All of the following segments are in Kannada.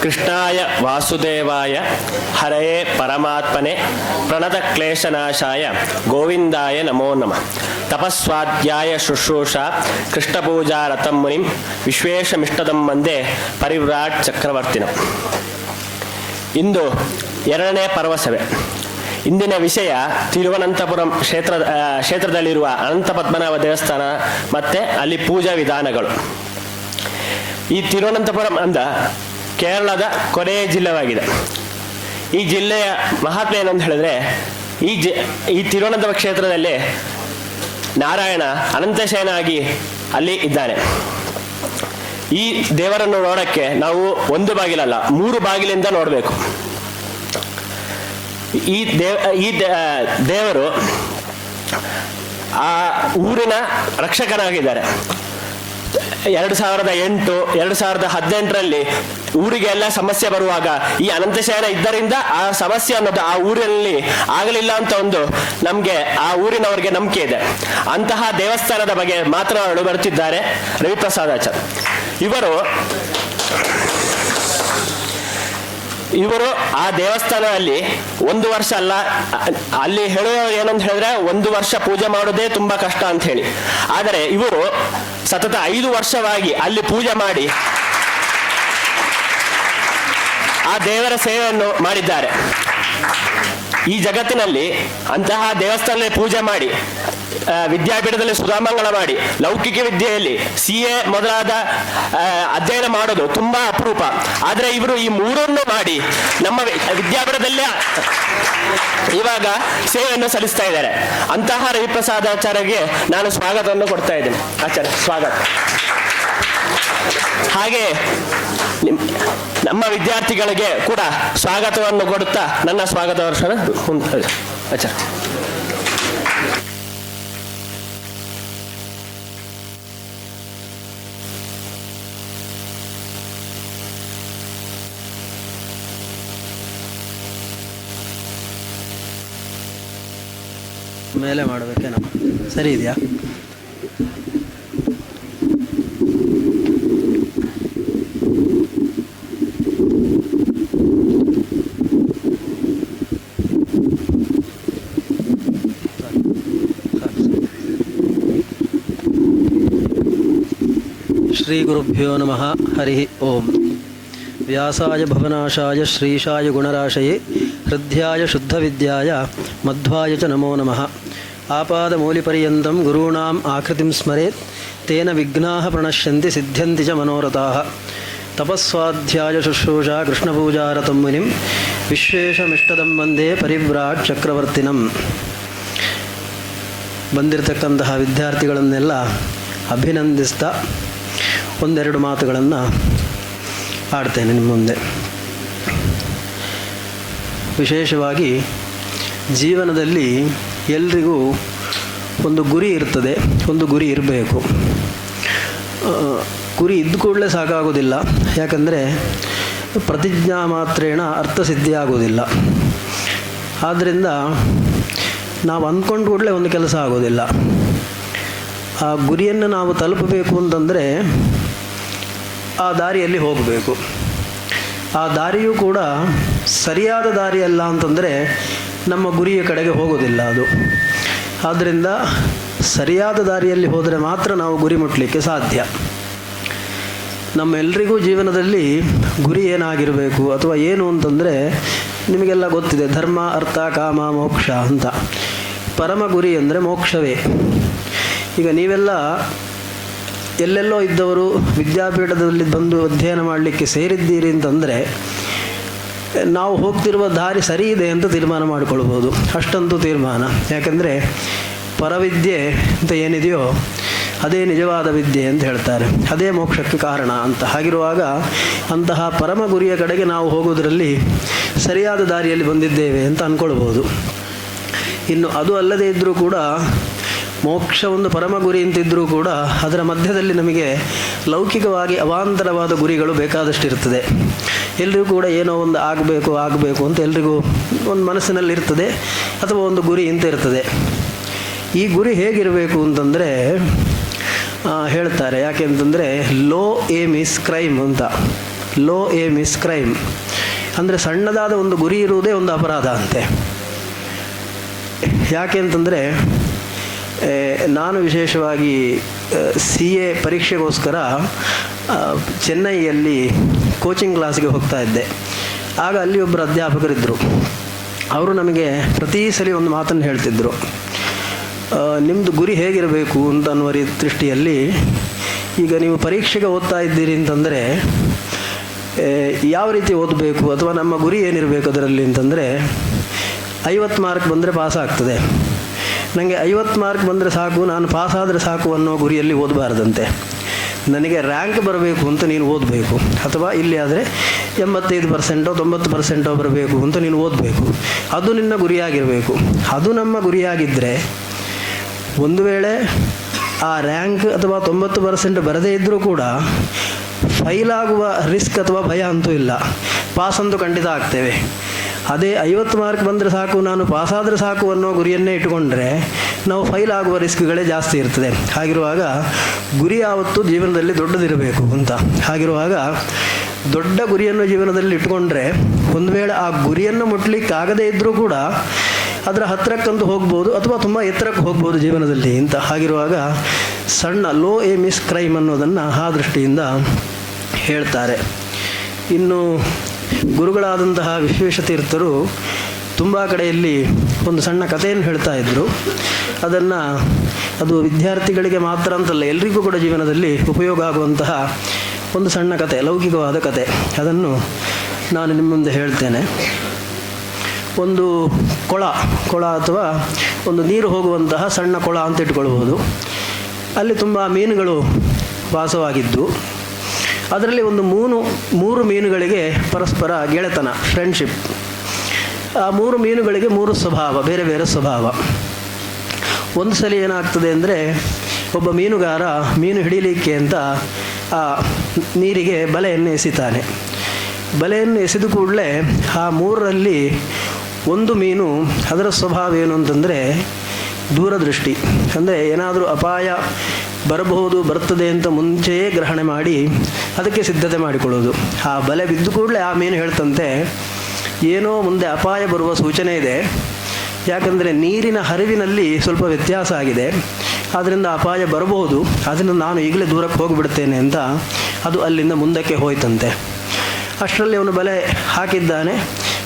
ಕೃಷ್ಣಾಯ ವಾಸುದೇವಾಯ ಹರಯೇ ಪರಮಾತ್ಮನೆ ಪ್ರಣತ ಕ್ಲೇಶನಾಶಾಯ ಗೋವಿಂದಾಯ ನಮೋ ನಮಃ. ತಪಸ್ವಾಧ್ಯಾಯ ಶುಶ್ರೂಷಾ ಕೃಷ್ಣಪೂಜಾ ರಥಂ ಮುನಿಂ ವಿಶ್ವೇಶಮಿಷ್ಟದಂ ವಂದೇ ಪರಿವ್ರಾಟ್ ಚಕ್ರವರ್ತಿನ. ಇಂದು ಎರಡನೇ ಪರ್ವಸಭೆ. ಇಂದಿನ ವಿಷಯ ತಿರುವನಂತಪುರಂ ಕ್ಷೇತ್ರದಲ್ಲಿರುವ ಅನಂತ ಪದ್ಮನಾಭ ದೇವಸ್ಥಾನ ಮತ್ತು ಅಲ್ಲಿ ಪೂಜಾ ವಿಧಾನಗಳು. ಈ ತಿರುವನಂತಪುರಂ ಅಂದ ಕೇರಳದ ಕೊನೆಯ ಜಿಲ್ಲೆಯಾಗಿದೆ. ಈ ಜಿಲ್ಲೆಯ ಮಹಾತ್ಮೆ ಏನಂತ ಹೇಳಿದ್ರೆ, ಈ ತಿರುವನಂತಪುರ ಕ್ಷೇತ್ರದಲ್ಲಿ ನಾರಾಯಣ ಅನಂತಶಯನ ಆಗಿ ಅಲ್ಲಿ ಇದ್ದಾನೆ. ಈ ದೇವರನ್ನು ನೋಡಕ್ಕೆ ನಾವು ಒಂದು ಬಾಗಿಲಲ್ಲ, 3 ಬಾಗಿಲಿಂದ ನೋಡಬೇಕು. ಈ ದೇವರು ಆ ಊರಿನ ರಕ್ಷಕನಾಗಿದ್ದಾರೆ. 2008 2018ರಲ್ಲಿ ಊರಿಗೆಲ್ಲ ಸಮಸ್ಯೆ ಬರುವಾಗ ಈ ಅನಂತಶಯನ ಇದ್ದರಿಂದ ಆ ಸಮಸ್ಯೆ ಅನ್ನೋದು ಆ ಊರಿನಲ್ಲಿ ಆಗಲಿಲ್ಲ ಅಂತ ಒಂದು ನಮ್ಗೆ ಆ ಊರಿನವರಿಗೆ ನಂಬಿಕೆ ಇದೆ. ಅಂತಹ ದೇವಸ್ಥಾನದ ಬಗ್ಗೆ ಮಾತನಾಡಲು ಬರುತ್ತಿದ್ದಾರೆ ರವಿಪ್ರಸಾದಾಚಾರ್ಯ. ಇವರು ಆ ದೇವಸ್ಥಾನದಲ್ಲಿ 1 ವರ್ಷ ಅಲ್ಲ, ಅಲ್ಲಿ ಹೇಳೋ ಏನಂತ ಹೇಳಿದ್ರೆ 1 ವರ್ಷ ಪೂಜೆ ಮಾಡೋದೇ ತುಂಬಾ ಕಷ್ಟ ಅಂತ ಹೇಳಿ. ಆದರೆ ಇವರು ಸತತ 5 ವರ್ಷವಾಗಿ ಅಲ್ಲಿ ಪೂಜೆ ಮಾಡಿ ಆ ದೇವರ ಸೇವೆಯನ್ನು ಮಾಡಿದ್ದಾರೆ. ಈ ಜಗತ್ತಿನಲ್ಲಿ ಅಂತಹ ದೇವಸ್ಥಾನದಲ್ಲಿ ಪೂಜೆ ಮಾಡಿ ವಿದ್ಯಾಪೀಠದಲ್ಲಿ ಸುಧಾಮಂಗಲ ಮಾಡಿ ಲೌಕಿಕ ವಿದ್ಯೆಯಲ್ಲಿ CA ಮೊದಲಾದ ಅಧ್ಯಯನ ಮಾಡೋದು ತುಂಬಾ ಅಪರೂಪ. ಆದರೆ ಇವರು ಈ 3 ಮಾಡಿ ನಮ್ಮ ವಿದ್ಯಾಪೀಠದಲ್ಲೇ ಇವಾಗ ಸೇವೆಯನ್ನು ಸಲ್ಲಿಸ್ತಾ ಇದ್ದಾರೆ. ಅಂತಹ ರವಿಪ್ರಸಾದಾಚಾರ್ಯಗೆ ನಾನು ಸ್ವಾಗತವನ್ನು ಕೊಡ್ತಾ ಇದ್ದೇನೆ. ಆಚಾರ್ಯ ಸ್ವಾಗತ. ಹಾಗೆ ನಮ್ಮ ವಿದ್ಯಾರ್ಥಿಗಳಿಗೆ ಕೂಡ ಸ್ವಾಗತವನ್ನು ಕೊಡುತ್ತಾ ನನ್ನ ಸ್ವಾಗತ ವರ್ಷ ಆಚಾರ್ಯ. ಮೇಲೆ ಮಾಡಬೇಕೇನೋ, ಸರಿ ಇದೆಯಾ? ಶ್ರೀ ಗುರುಭ್ಯೋ ನಮಃ. ಹರಿ ಓಂ. ವ್ಯಾಸಾಯ ಭವನಾಶಾಯ ಶ್ರೀಶಾಯ ಗುಣರಾಶಯೇ ಹೃದ್ಯಾಯ ಶುದ್ಧವಿದ್ಯಾಯ ಮಧ್ವಾಯ ಚ ನಮೋ ನಮಃ. ಆಪಾದಮೂಲಿಪರ್ಯಂತಂ ಗುರುಣಾಂ ಆಕೃತಿಂ ಸ್ಮರೇತ್ ತೇನ ವಿಘ್ನಾಃ ಪ್ರಣಶ್ಯಂತಿ ಸಿದ್ಧ್ಯಂತಿ ಚ ಮನೋರಥಾಃ. ತಪಸ್ವಾಧ್ಯಾಯ ಶುಶ್ರೂಷಾ ಕೃಷ್ಣಪೂಜಾರತಂ ಮುನಿಂ ವಿಶ್ವೇಶಮಿಷ್ಟದಂ ವಂದೇ ಪರಿವ್ರಾಟ್ ಚಕ್ರವರ್ತಿನಂ. ಬಂದಿರತಕ್ಕಂತಹ ವಿದ್ಯಾರ್ಥಿಗಳನ್ನೆಲ್ಲ ಅಭಿನಂದಿಸ್ತಾ 1-2 ಮಾತುಗಳನ್ನು ಆಡ್ತೇನೆ ನಿಮ್ಮ ಮುಂದೆ. ವಿಶೇಷವಾಗಿ ಜೀವನದಲ್ಲಿ ಎಲ್ರಿಗೂ ಒಂದು ಗುರಿ ಇರ್ತದೆ, ಒಂದು ಗುರಿ ಇರಬೇಕು. ಗುರಿ ಇದ್ದ ಕೂಡಲೇ ಸಾಕಾಗೋದಿಲ್ಲ. ಯಾಕಂದರೆ ಪ್ರತಿಜ್ಞಾ ಮಾತ್ರೇಣ ಅರ್ಥಸಿದ್ಧಿ ಆಗೋದಿಲ್ಲ. ಆದ್ದರಿಂದ ನಾವು ಅಂದ್ಕೊಂಡು ಕೂಡಲೇ ಒಂದು ಕೆಲಸ ಆಗೋದಿಲ್ಲ. ಆ ಗುರಿಯನ್ನು ನಾವು ತಲುಪಬೇಕು ಅಂತಂದರೆ ಆ ದಾರಿಯಲ್ಲಿ ಹೋಗಬೇಕು. ಆ ದಾರಿಯೂ ಕೂಡ ಸರಿಯಾದ ದಾರಿಯಲ್ಲ ಅಂತಂದರೆ ನಮ್ಮ ಗುರಿಯ ಕಡೆಗೆ ಹೋಗೋದಿಲ್ಲ ಅದು. ಆದ್ದರಿಂದ ಸರಿಯಾದ ದಾರಿಯಲ್ಲಿ ಹೋದರೆ ಮಾತ್ರ ನಾವು ಗುರಿ ಮುಟ್ಟಲಿಕ್ಕೆ ಸಾಧ್ಯ. ನಮ್ಮೆಲ್ಲರಿಗೂ ಜೀವನದಲ್ಲಿ ಗುರಿ ಏನಾಗಿರಬೇಕು ಅಥವಾ ಏನು ಅಂತಂದರೆ ನಿಮಗೆಲ್ಲ ಗೊತ್ತಿದೆ, ಧರ್ಮ ಅರ್ಥ ಕಾಮ ಮೋಕ್ಷ ಅಂತ. ಪರಮ ಗುರಿ ಅಂದರೆ ಮೋಕ್ಷವೇ. ಈಗ ನೀವೆಲ್ಲ ಎಲ್ಲೆಲ್ಲೋ ಇದ್ದವರು ವಿದ್ಯಾಪೀಠದಲ್ಲಿ ಬಂದು ಅಧ್ಯಯನ ಮಾಡಲಿಕ್ಕೆ ಸೇರಿದ್ದೀರಿ ಅಂತಂದರೆ ನಾವು ಹೋಗ್ತಿರುವ ದಾರಿ ಸರಿ ಇದೆ ಅಂತ ತೀರ್ಮಾನ ಮಾಡಿಕೊಳ್ಬೋದು. ಅಷ್ಟಂತೂ ತೀರ್ಮಾನ. ಯಾಕೆಂದರೆ ಪರವಿದ್ಯೆ ಅಂತ ಏನಿದೆಯೋ ಅದೇ ನಿಜವಾದ ವಿದ್ಯೆ ಅಂತ ಹೇಳ್ತಾರೆ, ಅದೇ ಮೋಕ್ಷಕ್ಕೆ ಕಾರಣ ಅಂತ. ಹಾಗಿರುವಾಗ ಅಂತಹ ಪರಮ ಗುರಿಯ ಕಡೆಗೆ ನಾವು ಹೋಗೋದರಲ್ಲಿ ಸರಿಯಾದ ದಾರಿಯಲ್ಲಿ ಬಂದಿದ್ದೇವೆ ಅಂತ ಅಂದ್ಕೊಳ್ಬೋದು. ಇನ್ನು ಅದು ಅಲ್ಲದೇ ಇದ್ದರೂ ಕೂಡ ಮೋಕ್ಷ ಒಂದು ಪರಮ ಗುರಿ ಅಂತಿದ್ದರೂ ಕೂಡ ಅದರ ಮಧ್ಯದಲ್ಲಿ ನಮಗೆ ಲೌಕಿಕವಾಗಿ ಅವಾಂತರವಾದ ಗುರಿಗಳು ಬೇಕಾದಷ್ಟಿರ್ತದೆ. ಎಲ್ರಿಗೂ ಕೂಡ ಏನೋ ಒಂದು ಆಗಬೇಕು ಅಂತ ಎಲ್ರಿಗೂ ಒಂದು ಮನಸ್ಸಿನಲ್ಲಿರ್ತದೆ, ಅಥವಾ ಒಂದು ಗುರಿ ಅಂತ ಇರ್ತದೆ. ಈ ಗುರಿ ಹೇಗಿರಬೇಕು ಅಂತಂದರೆ ಹೇಳ್ತಾರೆ, ಯಾಕೆ ಅಂತಂದರೆ ಲೋ ಏಮ್ ಈಸ್ ಕ್ರೈಮ್ ಅಂತ. Low aim is crime. ಅಂದರೆ ಸಣ್ಣದಾದ ಒಂದು ಗುರಿ ಇರುವುದೇ ಒಂದು ಅಪರಾಧ ಅಂತೆ. ಯಾಕೆ ಅಂತಂದರೆ ನಾನು ವಿಶೇಷವಾಗಿ CA ಪರೀಕ್ಷೆಗೋಸ್ಕರ ಚೆನ್ನೈಯಲ್ಲಿ ಕೋಚಿಂಗ್ ಕ್ಲಾಸಿಗೆ ಹೋಗ್ತಾ ಇದ್ದೆ. ಆಗ ಅಲ್ಲಿ ಒಬ್ಬರು ಅಧ್ಯಾಪಕರಿದ್ದರು. ಅವರು ನಮಗೆ ಪ್ರತಿ ಸಲ ಒಂದು ಮಾತನ್ನು ಹೇಳ್ತಿದ್ದರು, ನಿಮ್ಮದು ಗುರಿ ಹೇಗಿರಬೇಕು ಅಂತ ಅನ್ನುವ ದೃಷ್ಟಿಯಲ್ಲಿ, ಈಗ ನೀವು ಪರೀಕ್ಷೆಗೆ ಓದ್ತಾ ಇದ್ದೀರಿ ಅಂತಂದರೆ ಯಾವ ರೀತಿ ಓದಬೇಕು ಅಥವಾ ನಮ್ಮ ಗುರಿ ಏನಿರಬೇಕು ಅದರಲ್ಲಿ ಅಂತಂದರೆ 50 ಮಾರ್ಕ್ ಬಂದರೆ ಪಾಸ್ ಆಗ್ತದೆ, ನನಗೆ 50 ಮಾರ್ಕ್ ಬಂದರೆ ಸಾಕು, ನಾನು ಪಾಸಾದರೆ ಸಾಕು ಅನ್ನೋ ಗುರಿಯಲ್ಲಿ ಓದಬಾರ್ದಂತೆ. ನನಗೆ ರ್ಯಾಂಕ್ ಬರಬೇಕು ಅಂತ ನೀನು ಓದಬೇಕು, ಅಥವಾ ಇಲ್ಲಿ ಆದರೆ 85% 90% ಬರಬೇಕು ಅಂತ ನೀನು ಓದಬೇಕು. ಅದು ನಿನ್ನ ಗುರಿಯಾಗಿರಬೇಕು. ಅದು ನಮ್ಮ ಗುರಿಯಾಗಿದ್ದರೆ ಒಂದು ವೇಳೆ ಆ ರ್ಯಾಂಕ್ ಅಥವಾ 90% ಬರದೇ ಇದ್ದರೂ ಕೂಡ ಫೈಲ್ ಆಗುವ ರಿಸ್ಕ್ ಅಥವಾ ಭಯ ಅಂತೂ ಇಲ್ಲ, ಪಾಸ್ ಅಂತೂ ಖಂಡಿತ ಆಗ್ತೇವೆ. ಅದೇ 50 ಮಾರ್ಕ್ ಬಂದರೆ ಸಾಕು, ನಾನು ಪಾಸಾದರೆ ಸಾಕು ಅನ್ನೋ ಗುರಿಯನ್ನೇ ಇಟ್ಟುಕೊಂಡ್ರೆ ನಾವು ಫೈಲ್ ಆಗುವ ರಿಸ್ಕ್ಗಳೇ ಜಾಸ್ತಿ ಇರ್ತದೆ. ಹಾಗಿರುವಾಗ ಗುರಿ ಯಾವತ್ತೂ ಜೀವನದಲ್ಲಿ ದೊಡ್ಡದಿರಬೇಕು ಅಂತ. ಹಾಗಿರುವಾಗ ದೊಡ್ಡ ಗುರಿಯನ್ನು ಜೀವನದಲ್ಲಿ ಇಟ್ಕೊಂಡ್ರೆ ಒಂದು ವೇಳೆ ಆ ಗುರಿಯನ್ನು ಮುಟ್ಲಿಕ್ಕಾಗದೇ ಇದ್ದರೂ ಕೂಡ ಅದರ ಹತ್ತಿರಕ್ಕಂತೂ ಹೋಗ್ಬೋದು ಅಥವಾ ತುಂಬ ಎತ್ತರಕ್ಕೆ ಹೋಗ್ಬೋದು ಜೀವನದಲ್ಲಿ ಅಂತ. ಹಾಗಿರುವಾಗ ಸಣ್ಣ ಲೋ ಏಮ್ ಇಸ್ ಕ್ರೈಮ್ ಅನ್ನೋದನ್ನು ಆ ದೃಷ್ಟಿಯಿಂದ ಹೇಳ್ತಾರೆ. ಇನ್ನು ಗುರುಗಳಾದಂತಹ ವಿಶ್ವೇಶತೀರ್ಥರು ತುಂಬ ಕಡೆಯಲ್ಲಿ ಒಂದು ಸಣ್ಣ ಕಥೆಯನ್ನು ಹೇಳ್ತಾ ಇದ್ದರು. ಅದು ವಿದ್ಯಾರ್ಥಿಗಳಿಗೆ ಮಾತ್ರ ಅಂತಲ್ಲ, ಎಲ್ರಿಗೂ ಕೂಡ ಜೀವನದಲ್ಲಿ ಉಪಯೋಗ ಆಗುವಂತಹ ಒಂದು ಸಣ್ಣ ಕತೆ, ಲೌಕಿಕವಾದ ಕತೆ. ಅದನ್ನು ನಾನು ನಿಮ್ಮ ಮುಂದೆ ಹೇಳ್ತೇನೆ. ಒಂದು ಕೊಳ ಅಥವಾ ಒಂದು ನೀರು ಹೋಗುವಂತಹ ಸಣ್ಣ ಕೊಳ ಅಂತ ಇಟ್ಕೊಳ್ಬೋದು. ಅಲ್ಲಿ ತುಂಬ ಮೀನುಗಳು ವಾಸವಾಗಿದ್ದು, ಅದರಲ್ಲಿ ಒಂದು 3 ಮೀನುಗಳಿಗೆ ಪರಸ್ಪರ ಗೆಳೆತನ, ಫ್ರೆಂಡ್ಶಿಪ್. ಆ 3 ಮೀನುಗಳಿಗೆ 3 ಸ್ವಭಾವ, ಬೇರೆ ಬೇರೆ ಸ್ವಭಾವ. ಒಂದು ಸಲ ಏನಾಗ್ತದೆ ಅಂದರೆ, ಒಬ್ಬ ಮೀನುಗಾರ ಮೀನು ಹಿಡೀಲಿಕ್ಕೆ ಅಂತ ಆ ನೀರಿಗೆ ಬಲೆಯನ್ನು ಎಸಿತಾನೆ. ಬಲೆಯನ್ನು ಎಸೆದು ಕೂಡಲೇ ಆ 3ರಲ್ಲಿ ಒಂದು ಮೀನು, ಅದರ ಸ್ವಭಾವ ಏನು ಅಂತಂದರೆ ದೂರದೃಷ್ಟಿ. ಅಂದರೆ ಏನಾದರೂ ಅಪಾಯ ಬರ್ತದೆ ಅಂತ ಮುಂಚೆಯೇ ಗ್ರಹಣೆ ಮಾಡಿ ಅದಕ್ಕೆ ಸಿದ್ಧತೆ ಮಾಡಿಕೊಳ್ಳೋದು. ಆ ಬಲೆ ಬಿದ್ದು ಕೂಡಲೇ ಆ ಮೀನು ಹೇಳ್ತಂತೆ, ಏನೋ ಮುಂದೆ ಅಪಾಯ ಬರುವ ಸೂಚನೆ ಇದೆ, ಯಾಕಂದರೆ ನೀರಿನ ಹರಿವಿನಲ್ಲಿ ಸ್ವಲ್ಪ ವ್ಯತ್ಯಾಸ ಆಗಿದೆ, ಆದ್ದರಿಂದ ಅಪಾಯ ಬರಬಹುದು, ಅದನ್ನು ನಾನು ಈಗಲೇ ದೂರಕ್ಕೆ ಹೋಗಿಬಿಡ್ತೇನೆ ಅಂತ ಅದು ಅಲ್ಲಿಂದ ಮುಂದಕ್ಕೆ ಹೋಯ್ತಂತೆ. ಅಷ್ಟರಲ್ಲಿ ಅವನು ಬಲೆ ಹಾಕಿದ್ದಾನೆ.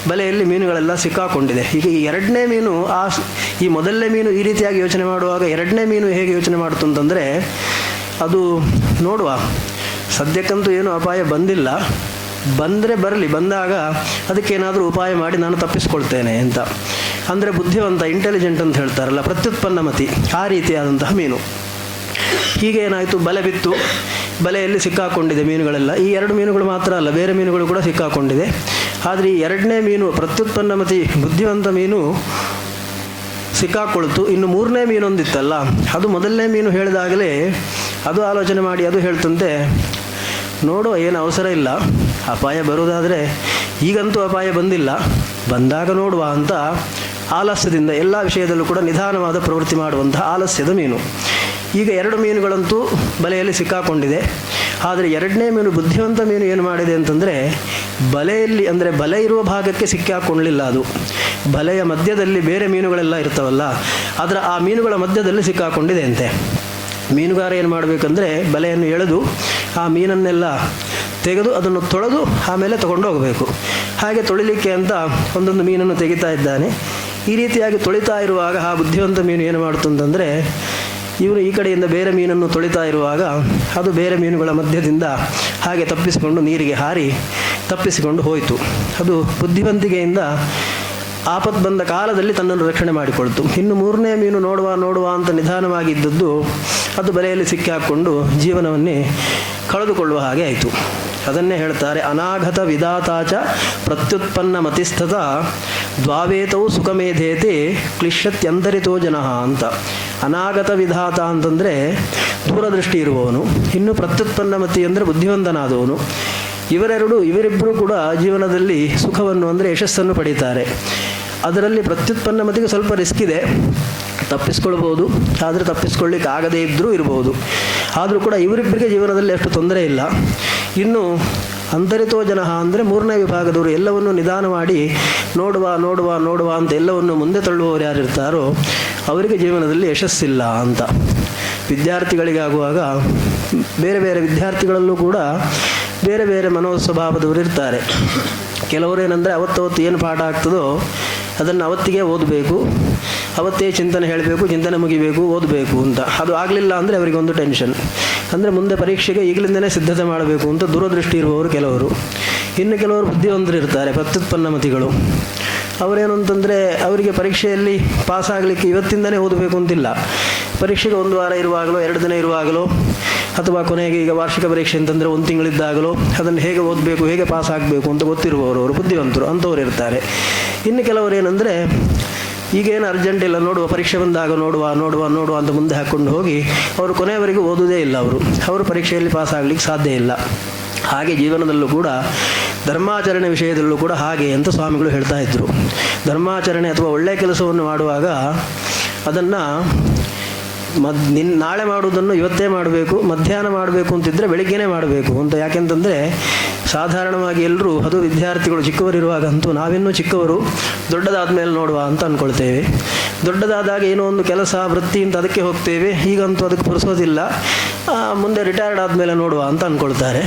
ಬಲೆಯಲ್ಲಿ ಮೀನುಗಳೆಲ್ಲ ಸಿಕ್ಕಾಕೊಂಡಿದೆ. ಈಗ ಈ 2ನೇ ಮೀನು ಈ ಮೊದಲನೇ ಮೀನು ಈ ರೀತಿಯಾಗಿ ಯೋಚನೆ ಮಾಡುವಾಗ 2ನೇ ಮೀನು ಹೇಗೆ ಯೋಚನೆ ಮಾಡ್ತು ಅಂತಂದರೆ, ಅದು ನೋಡುವ, ಸದ್ಯಕ್ಕಂತೂ ಏನೂ ಅಪಾಯ ಬಂದಿಲ್ಲ, ಬಂದರೆ ಬರಲಿ, ಬಂದಾಗ ಅದಕ್ಕೇನಾದರೂ ಉಪಾಯ ಮಾಡಿ ನಾನು ತಪ್ಪಿಸ್ಕೊಳ್ತೇನೆ ಅಂತ. ಅಂದರೆ ಬುದ್ಧಿವಂತ, ಇಂಟೆಲಿಜೆಂಟ್ ಅಂತ ಹೇಳ್ತಾರಲ್ಲ, ಪ್ರತ್ಯುತ್ಪನ್ನಮತಿ, ಆ ರೀತಿಯಾದಂತಹ ಮೀನು. ಹೀಗೆ ಏನಾಯಿತು, ಬಲೆ ಬಿತ್ತು, ಬಲೆಯಲ್ಲಿ ಸಿಕ್ಕಾಕೊಂಡಿದೆ ಮೀನುಗಳೆಲ್ಲ. ಈ 2 ಮೀನುಗಳು ಮಾತ್ರ ಅಲ್ಲ, ಬೇರೆ ಮೀನುಗಳು ಕೂಡ ಸಿಕ್ಕಾಕೊಂಡಿದೆ. ಆದರೆ ಈ 2ನೇ ಮೀನು, ಪ್ರತ್ಯುತ್ಪನ್ನಮತಿ ಬುದ್ಧಿವಂತ ಮೀನು ಸಿಕ್ಕಾಕೊಳ್ತು. ಇನ್ನು 3ನೇ ಮೀನೊಂದಿತ್ತಲ್ಲ, ಅದು ಮೊದಲನೇ ಮೀನು ಹೇಳಿದಾಗಲೇ ಅದು ಆಲೋಚನೆ ಮಾಡಿ ಅದು ಹೇಳ್ತಂತೆ, ನೋಡು, ಏನು ಅವಸರ ಇಲ್ಲ, ಅಪಾಯ ಬರುವುದಾದರೆ ಈಗಂತೂ ಅಪಾಯ ಬಂದಿಲ್ಲ, ಬಂದಾಗ ನೋಡುವ ಅಂತ ಆಲಸ್ಯದಿಂದ, ಎಲ್ಲ ವಿಷಯದಲ್ಲೂ ಕೂಡ ನಿಧಾನವಾದ ಪ್ರವೃತ್ತಿ ಮಾಡುವಂತಹ ಆಲಸ್ಯದ ಮೀನು. ಈಗ 2 ಮೀನುಗಳಂತೂ ಬಲೆಯಲ್ಲಿ ಸಿಕ್ಕಾಕೊಂಡಿದೆ. ಆದರೆ 2ನೇ ಮೀನು, ಬುದ್ಧಿವಂತ ಮೀನು ಏನು ಮಾಡಿದೆ ಅಂತಂದರೆ, ಬಲೆಯಲ್ಲಿ, ಅಂದರೆ ಬಲೆ ಇರುವ ಭಾಗಕ್ಕೆ ಸಿಕ್ಕಾಕೊಳ್ಳಲಿಲ್ಲ. ಅದು ಬಲೆಯ ಮಧ್ಯದಲ್ಲಿ ಬೇರೆ ಮೀನುಗಳೆಲ್ಲ ಇರ್ತಾವಲ್ಲ, ಅದರ ಆ ಮೀನುಗಳ ಮಧ್ಯದಲ್ಲಿ ಸಿಕ್ಕಾಕೊಂಡಿದೆ ಅಂತೆ. ಮೀನುಗಾರ ಏನು ಮಾಡಬೇಕಂದ್ರೆ, ಬಲೆಯನ್ನು ಎಳೆದು ಆ ಮೀನನ್ನೆಲ್ಲ ತೆಗೆದು ಅದನ್ನು ತೊಳೆದು ಆಮೇಲೆ ತಗೊಂಡು ಹೋಗಬೇಕು. ಹಾಗೆ ತೊಳಿಲಿಕ್ಕೆ ಅಂತ ಒಂದೊಂದು ಮೀನನ್ನು ತೆಗಿತಾ ಇದ್ದಾನೆ. ಈ ರೀತಿಯಾಗಿ ತೊಳಿತಾ ಇರುವಾಗ ಆ ಬುದ್ಧಿವಂತ ಮೀನು ಏನು ಮಾಡ್ತು ಅಂತಂದರೆ, ಇವನು ಈ ಕಡೆಯಿಂದ ಬೇರೆ ಮೀನನ್ನು ತೊಳಿತಾ ಇರುವಾಗ ಅದು ಬೇರೆ ಮೀನುಗಳ ಮಧ್ಯದಿಂದ ಹಾಗೆ ತಪ್ಪಿಸಿಕೊಂಡು ನೀರಿಗೆ ಹಾರಿ ತಪ್ಪಿಸಿಕೊಂಡು ಹೋಯಿತು. ಅದು ಬುದ್ಧಿವಂತಿಕೆಯಿಂದ ಆಪತ್ತು ಬಂದ ಕಾಲದಲ್ಲಿ ತನ್ನನ್ನು ರಕ್ಷಣೆ ಮಾಡಿಕೊಳ್ತು. ಇನ್ನು 3ನೇ ಮೀನು ನೋಡುವ ಅಂತ ನಿಧಾನವಾಗಿದ್ದದ್ದು ಅದು ಬಲೆಯಲ್ಲಿ ಸಿಕ್ಕಿಹಾಕ್ಕೊಂಡು ಜೀವನವನ್ನೇ ಕಳೆದುಕೊಳ್ಳುವ ಹಾಗೆ ಆಯಿತು. ಅದನ್ನೇ ಹೇಳ್ತಾರೆ, ಅನಾಘತ ವಿಧಾತಾಚ ಪ್ರತ್ಯುತ್ಪನ್ನ ಮತಿಸ್ಥತ ದ್ವಾವೇತೌ ಸುಖಮೇಧೇತೆ ಕ್ಲಿಶ್ಯತ್ಯಂತರಿತೋ ಜನಃ ಅಂತ. ಅನಾಗತ ವಿಧಾತ ಅಂತಂದರೆ ದೂರದೃಷ್ಟಿ ಇರುವವನು, ಇನ್ನು ಪ್ರತ್ಯುತ್ಪನ್ನ ಮತಿ ಅಂದರೆ ಬುದ್ಧಿವಂತನಾದವನು. ಇವರಿಬ್ಬರು ಕೂಡ ಜೀವನದಲ್ಲಿ ಸುಖವನ್ನು ಅಂದರೆ ಯಶಸ್ಸನ್ನು ಪಡೀತಾರೆ. ಅದರಲ್ಲಿ ಪ್ರತ್ಯುತ್ಪನ್ನ ಮತಿಗೆ ಸ್ವಲ್ಪ ರಿಸ್ಕ್ ಇದೆ, ತಪ್ಪಿಸ್ಕೊಳ್ಬೋದು, ಆದರೆ ತಪ್ಪಿಸ್ಕೊಳ್ಳಿಕ್ಕೆ ಆಗದೇ ಇದ್ದರೂ ಇರ್ಬೋದು. ಆದರೂ ಕೂಡ ಇವರಿಬ್ಬರಿಗೆ ಜೀವನದಲ್ಲಿ ಅಷ್ಟು ತೊಂದರೆ ಇಲ್ಲ. ಇನ್ನು ಅಂತರಿತೋ ಜನಃ ಅಂದರೆ ಮೂರನೇ ವಿಭಾಗದವರು ಎಲ್ಲವನ್ನು ನಿಧಾನ ಮಾಡಿ ನೋಡುವ ನೋಡುವ ನೋಡುವ ಅಂತ ಎಲ್ಲವನ್ನು ಮುಂದೆ ತಳ್ಳುವವರು ಯಾರಿರ್ತಾರೋ ಅವರಿಗೆ ಜೀವನದಲ್ಲಿ ಯಶಸ್ಸಿಲ್ಲ ಅಂತ. ವಿದ್ಯಾರ್ಥಿಗಳಿಗಾಗುವಾಗ ಬೇರೆ ಬೇರೆ ವಿದ್ಯಾರ್ಥಿಗಳಲ್ಲೂ ಕೂಡ ಬೇರೆ ಬೇರೆ ಮನೋಸ್ವಭಾವದವರು ಇರ್ತಾರೆ. ಕೆಲವರೇನೆಂದರೆ ಅವತ್ತವತ್ತು ಏನು ಪಾಠ ಆಗ್ತದೋ ಅದನ್ನು ಅವತ್ತಿಗೆ ಓದಬೇಕು, ಅವತ್ತೇ ಚಿಂತನೆ ಹೇಳಬೇಕು, ಚಿಂತನೆ ಮುಗಿಬೇಕು, ಓದಬೇಕು ಅಂತ. ಅದು ಆಗಲಿಲ್ಲ ಅಂದರೆ ಅವರಿಗೆ ಒಂದು ಟೆನ್ಷನ್, ಅಂದರೆ ಮುಂದೆ ಪರೀಕ್ಷೆಗೆ ಈಗಲಿಂದಲೇ ಸಿದ್ಧತೆ ಮಾಡಬೇಕು ಅಂತ ದೂರದೃಷ್ಟಿ ಇರುವವರು ಕೆಲವರು. ಇನ್ನು ಕೆಲವರು ಬುದ್ಧಿವಂತರು ಇರ್ತಾರೆ, ಪ್ರತ್ಯುತ್ಪನ್ನ ಮತಿಗಳು. ಅವರೇನು ಅಂತಂದರೆ ಅವರಿಗೆ ಪರೀಕ್ಷೆಯಲ್ಲಿ ಪಾಸಾಗಲಿಕ್ಕೆ ಇವತ್ತಿಂದಲೇ ಓದಬೇಕು ಅಂತಿಲ್ಲ. ಪರೀಕ್ಷೆಗೆ ಒಂದು ವಾರ ಇರುವಾಗಲೋ 2 ದಿನ ಇರುವಾಗಲೋ ಅಥವಾ ಕೊನೆಗೆ ಈಗ ವಾರ್ಷಿಕ ಪರೀಕ್ಷೆ ಅಂತಂದರೆ 1 ತಿಂಗಳಿದ್ದಾಗಲೋ ಅದನ್ನು ಹೇಗೆ ಓದಬೇಕು, ಹೇಗೆ ಪಾಸ್ ಆಗಬೇಕು ಅಂತ ಗೊತ್ತಿರುವವರು, ಅವರು ಬುದ್ಧಿವಂತರು ಅಂಥವ್ರು ಇರ್ತಾರೆ. ಇನ್ನು ಕೆಲವರು ಏನಂದರೆ ಈಗೇನು ಅರ್ಜೆಂಟ್ ಇಲ್ಲ, ನೋಡುವ ಪರೀಕ್ಷೆ ಬಂದಾಗ ನೋಡುವ ನೋಡುವ ನೋಡುವ ಅಂತ ಮುಂದೆ ಹಾಕ್ಕೊಂಡು ಹೋಗಿ ಅವರು ಕೊನೆಯವರೆಗೂ ಓದುವುದೇ ಇಲ್ಲ. ಅವರು ಪರೀಕ್ಷೆಯಲ್ಲಿ ಪಾಸ್ ಆಗಲಿಕ್ಕೆ ಸಾಧ್ಯ ಇಲ್ಲ. ಹಾಗೆ ಜೀವನದಲ್ಲೂ ಕೂಡ ಧರ್ಮಾಚರಣೆ ವಿಷಯದಲ್ಲೂ ಕೂಡ ಹಾಗೆ ಅಂತ ಸ್ವಾಮಿಗಳು ಹೇಳ್ತಾ ಇದ್ದರು. ಧರ್ಮಾಚರಣೆ ಅಥವಾ ಒಳ್ಳೆಯ ಕೆಲಸವನ್ನು ಮಾಡುವಾಗ ಅದನ್ನು ನಾಳೆ ಮಾಡುವುದನ್ನು ಇವತ್ತೇ ಮಾಡಬೇಕು, ಮಧ್ಯಾಹ್ನ ಮಾಡಬೇಕು ಅಂತಿದ್ದರೆ ಬೆಳಿಗ್ಗೆನೇ ಮಾಡಬೇಕು ಅಂತ. ಯಾಕೆಂತಂದರೆ ಸಾಧಾರಣವಾಗಿ ಎಲ್ಲರೂ, ಅದು ವಿದ್ಯಾರ್ಥಿಗಳು ಚಿಕ್ಕವರಿರುವಾಗಂತೂ ನಾವಿನ್ನೂ ಚಿಕ್ಕವರು, ದೊಡ್ಡದಾದ ಮೇಲೆ ನೋಡುವ ಅಂತ ಅಂದ್ಕೊಳ್ತೇವೆ. ದೊಡ್ಡದಾದಾಗ ಏನೋ ಒಂದು ಕೆಲಸ ವೃತ್ತಿ ಅಂತ ಅದಕ್ಕೆ ಹೋಗ್ತೇವೆ. ಈಗಂತೂ ಅದಕ್ಕೆ ಪುರ್ಸೋದಿಲ್ಲ, ಮುಂದೆ ರಿಟೈರ್ಡ್ ಆದಮೇಲೆ ನೋಡುವ ಅಂತ ಅಂದ್ಕೊಳ್ತಾರೆ.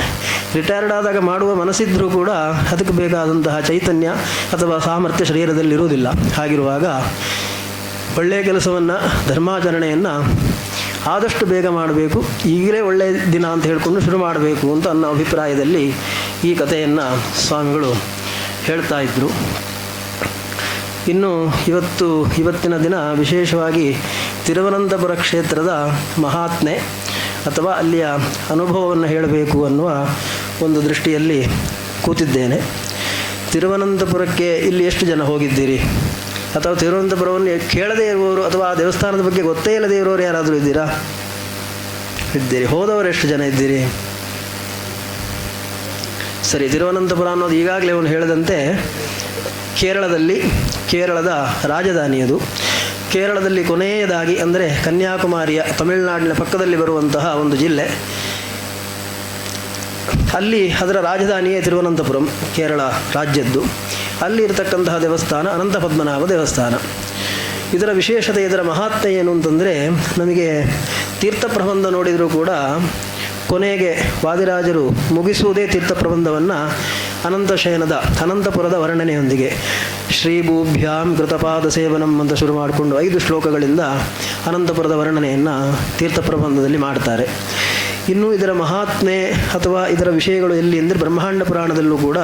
ರಿಟೈರ್ಡ್ ಆದಾಗ ಮಾಡುವ ಮನಸ್ಸಿದ್ರೂ ಕೂಡ ಅದಕ್ಕೆ ಬೇಕಾದಂತಹ ಚೈತನ್ಯ ಅಥವಾ ಸಾಮರ್ಥ್ಯ ಶರೀರದಲ್ಲಿ ಇರುವುದಿಲ್ಲ. ಹಾಗಿರುವಾಗ ಒಳ್ಳೆಯ ಕೆಲಸವನ್ನು, ಧರ್ಮಾಚರಣೆಯನ್ನು ಆದಷ್ಟು ಬೇಗ ಮಾಡಬೇಕು, ಈಗಲೇ ಒಳ್ಳೆಯ ದಿನ ಅಂತ ಹೇಳಿಕೊಂಡು ಶುರು ಮಾಡಬೇಕು ಅಂತ ಅನ್ನೋ ಅಭಿಪ್ರಾಯದಲ್ಲಿ ಈ ಕಥೆಯನ್ನು ಸ್ವಾಮಿಗಳು ಹೇಳ್ತಾ ಇದ್ದರು. ಇನ್ನು ಇವತ್ತಿನ ದಿನ ವಿಶೇಷವಾಗಿ ತಿರುವನಂತಪುರ ಕ್ಷೇತ್ರದ ಮಹಾತ್ಮೆ ಅಥವಾ ಅಲ್ಲಿಯ ಅನುಭವವನ್ನು ಹೇಳಬೇಕು ಅನ್ನುವ ಒಂದು ದೃಷ್ಟಿಯಲ್ಲಿ ಕೂತಿದ್ದೇನೆ. ತಿರುವನಂತಪುರಕ್ಕೆ ಇಲ್ಲಿ ಎಷ್ಟು ಜನ ಹೋಗಿದ್ದೀರಿ? ಅಥವಾ ತಿರುವನಂತಪುರವನ್ನು ಕೇಳದೇ ಇರುವವರು ಅಥವಾ ಆ ದೇವಸ್ಥಾನದ ಬಗ್ಗೆ ಗೊತ್ತೇ ಇಲ್ಲದೇ ಇರೋರು ಯಾರಾದರೂ ಇದ್ದೀರಾ? ಇದ್ದೀರಿ. ಹೋದವರು ಎಷ್ಟು ಜನ ಇದ್ದೀರಿ? ಸರಿ. ತಿರುವನಂತಪುರ ಅನ್ನೋದು ಈಗಾಗಲೇ ಅವನು ಹೇಳಿದಂತೆ ಕೇರಳದ ರಾಜಧಾನಿ ಅದು. ಕೇರಳದಲ್ಲಿ ಕೊನೆಯದಾಗಿ ಅಂದರೆ ಕನ್ಯಾಕುಮಾರಿಯ ತಮಿಳುನಾಡಿನ ಪಕ್ಕದಲ್ಲಿ ಬರುವಂತಹ ಒಂದು ಜಿಲ್ಲೆ. ಅಲ್ಲಿ ಅದರ ರಾಜಧಾನಿಯೇ ತಿರುವನಂತಪುರಂ, ಕೇರಳ ರಾಜ್ಯದ್ದು. ಅಲ್ಲಿ ಇರತಕ್ಕಂತಹ ದೇವಸ್ಥಾನ ಅನಂತ ಪದ್ಮನಾಭ ದೇವಸ್ಥಾನ. ಇದರ ವಿಶೇಷತೆ, ಇದರ ಮಹಾತ್ಮೆ ಏನು ಅಂತಂದರೆ, ನಮಗೆ ತೀರ್ಥ ಪ್ರಬಂಧ ನೋಡಿದರೂ ಕೂಡ ಕೊನೆಗೆ ವಾದಿರಾಜರು ಮುಗಿಸುವುದೇ ತೀರ್ಥ ಪ್ರಬಂಧವನ್ನು ಅನಂತಪುರದ ವರ್ಣನೆಯೊಂದಿಗೆ ಶ್ರೀಭೂಭ್ಯಾಂ ಕೃತಪಾದ ಸೇವನಂ ಅಂತ ಶುರು ಮಾಡಿಕೊಂಡು 5 ಶ್ಲೋಕಗಳಿಂದ ಅನಂತಪುರದ ವರ್ಣನೆಯನ್ನು ತೀರ್ಥ ಪ್ರಬಂಧದಲ್ಲಿ ಮಾಡ್ತಾರೆ. ಇನ್ನು ಇದರ ಮಹಾತ್ಮೆ ಅಥವಾ ಇದರ ವಿಷಯಗಳು ಎಲ್ಲಿ ಅಂದರೆ ಬ್ರಹ್ಮಾಂಡ ಪುರಾಣದಲ್ಲೂ ಕೂಡ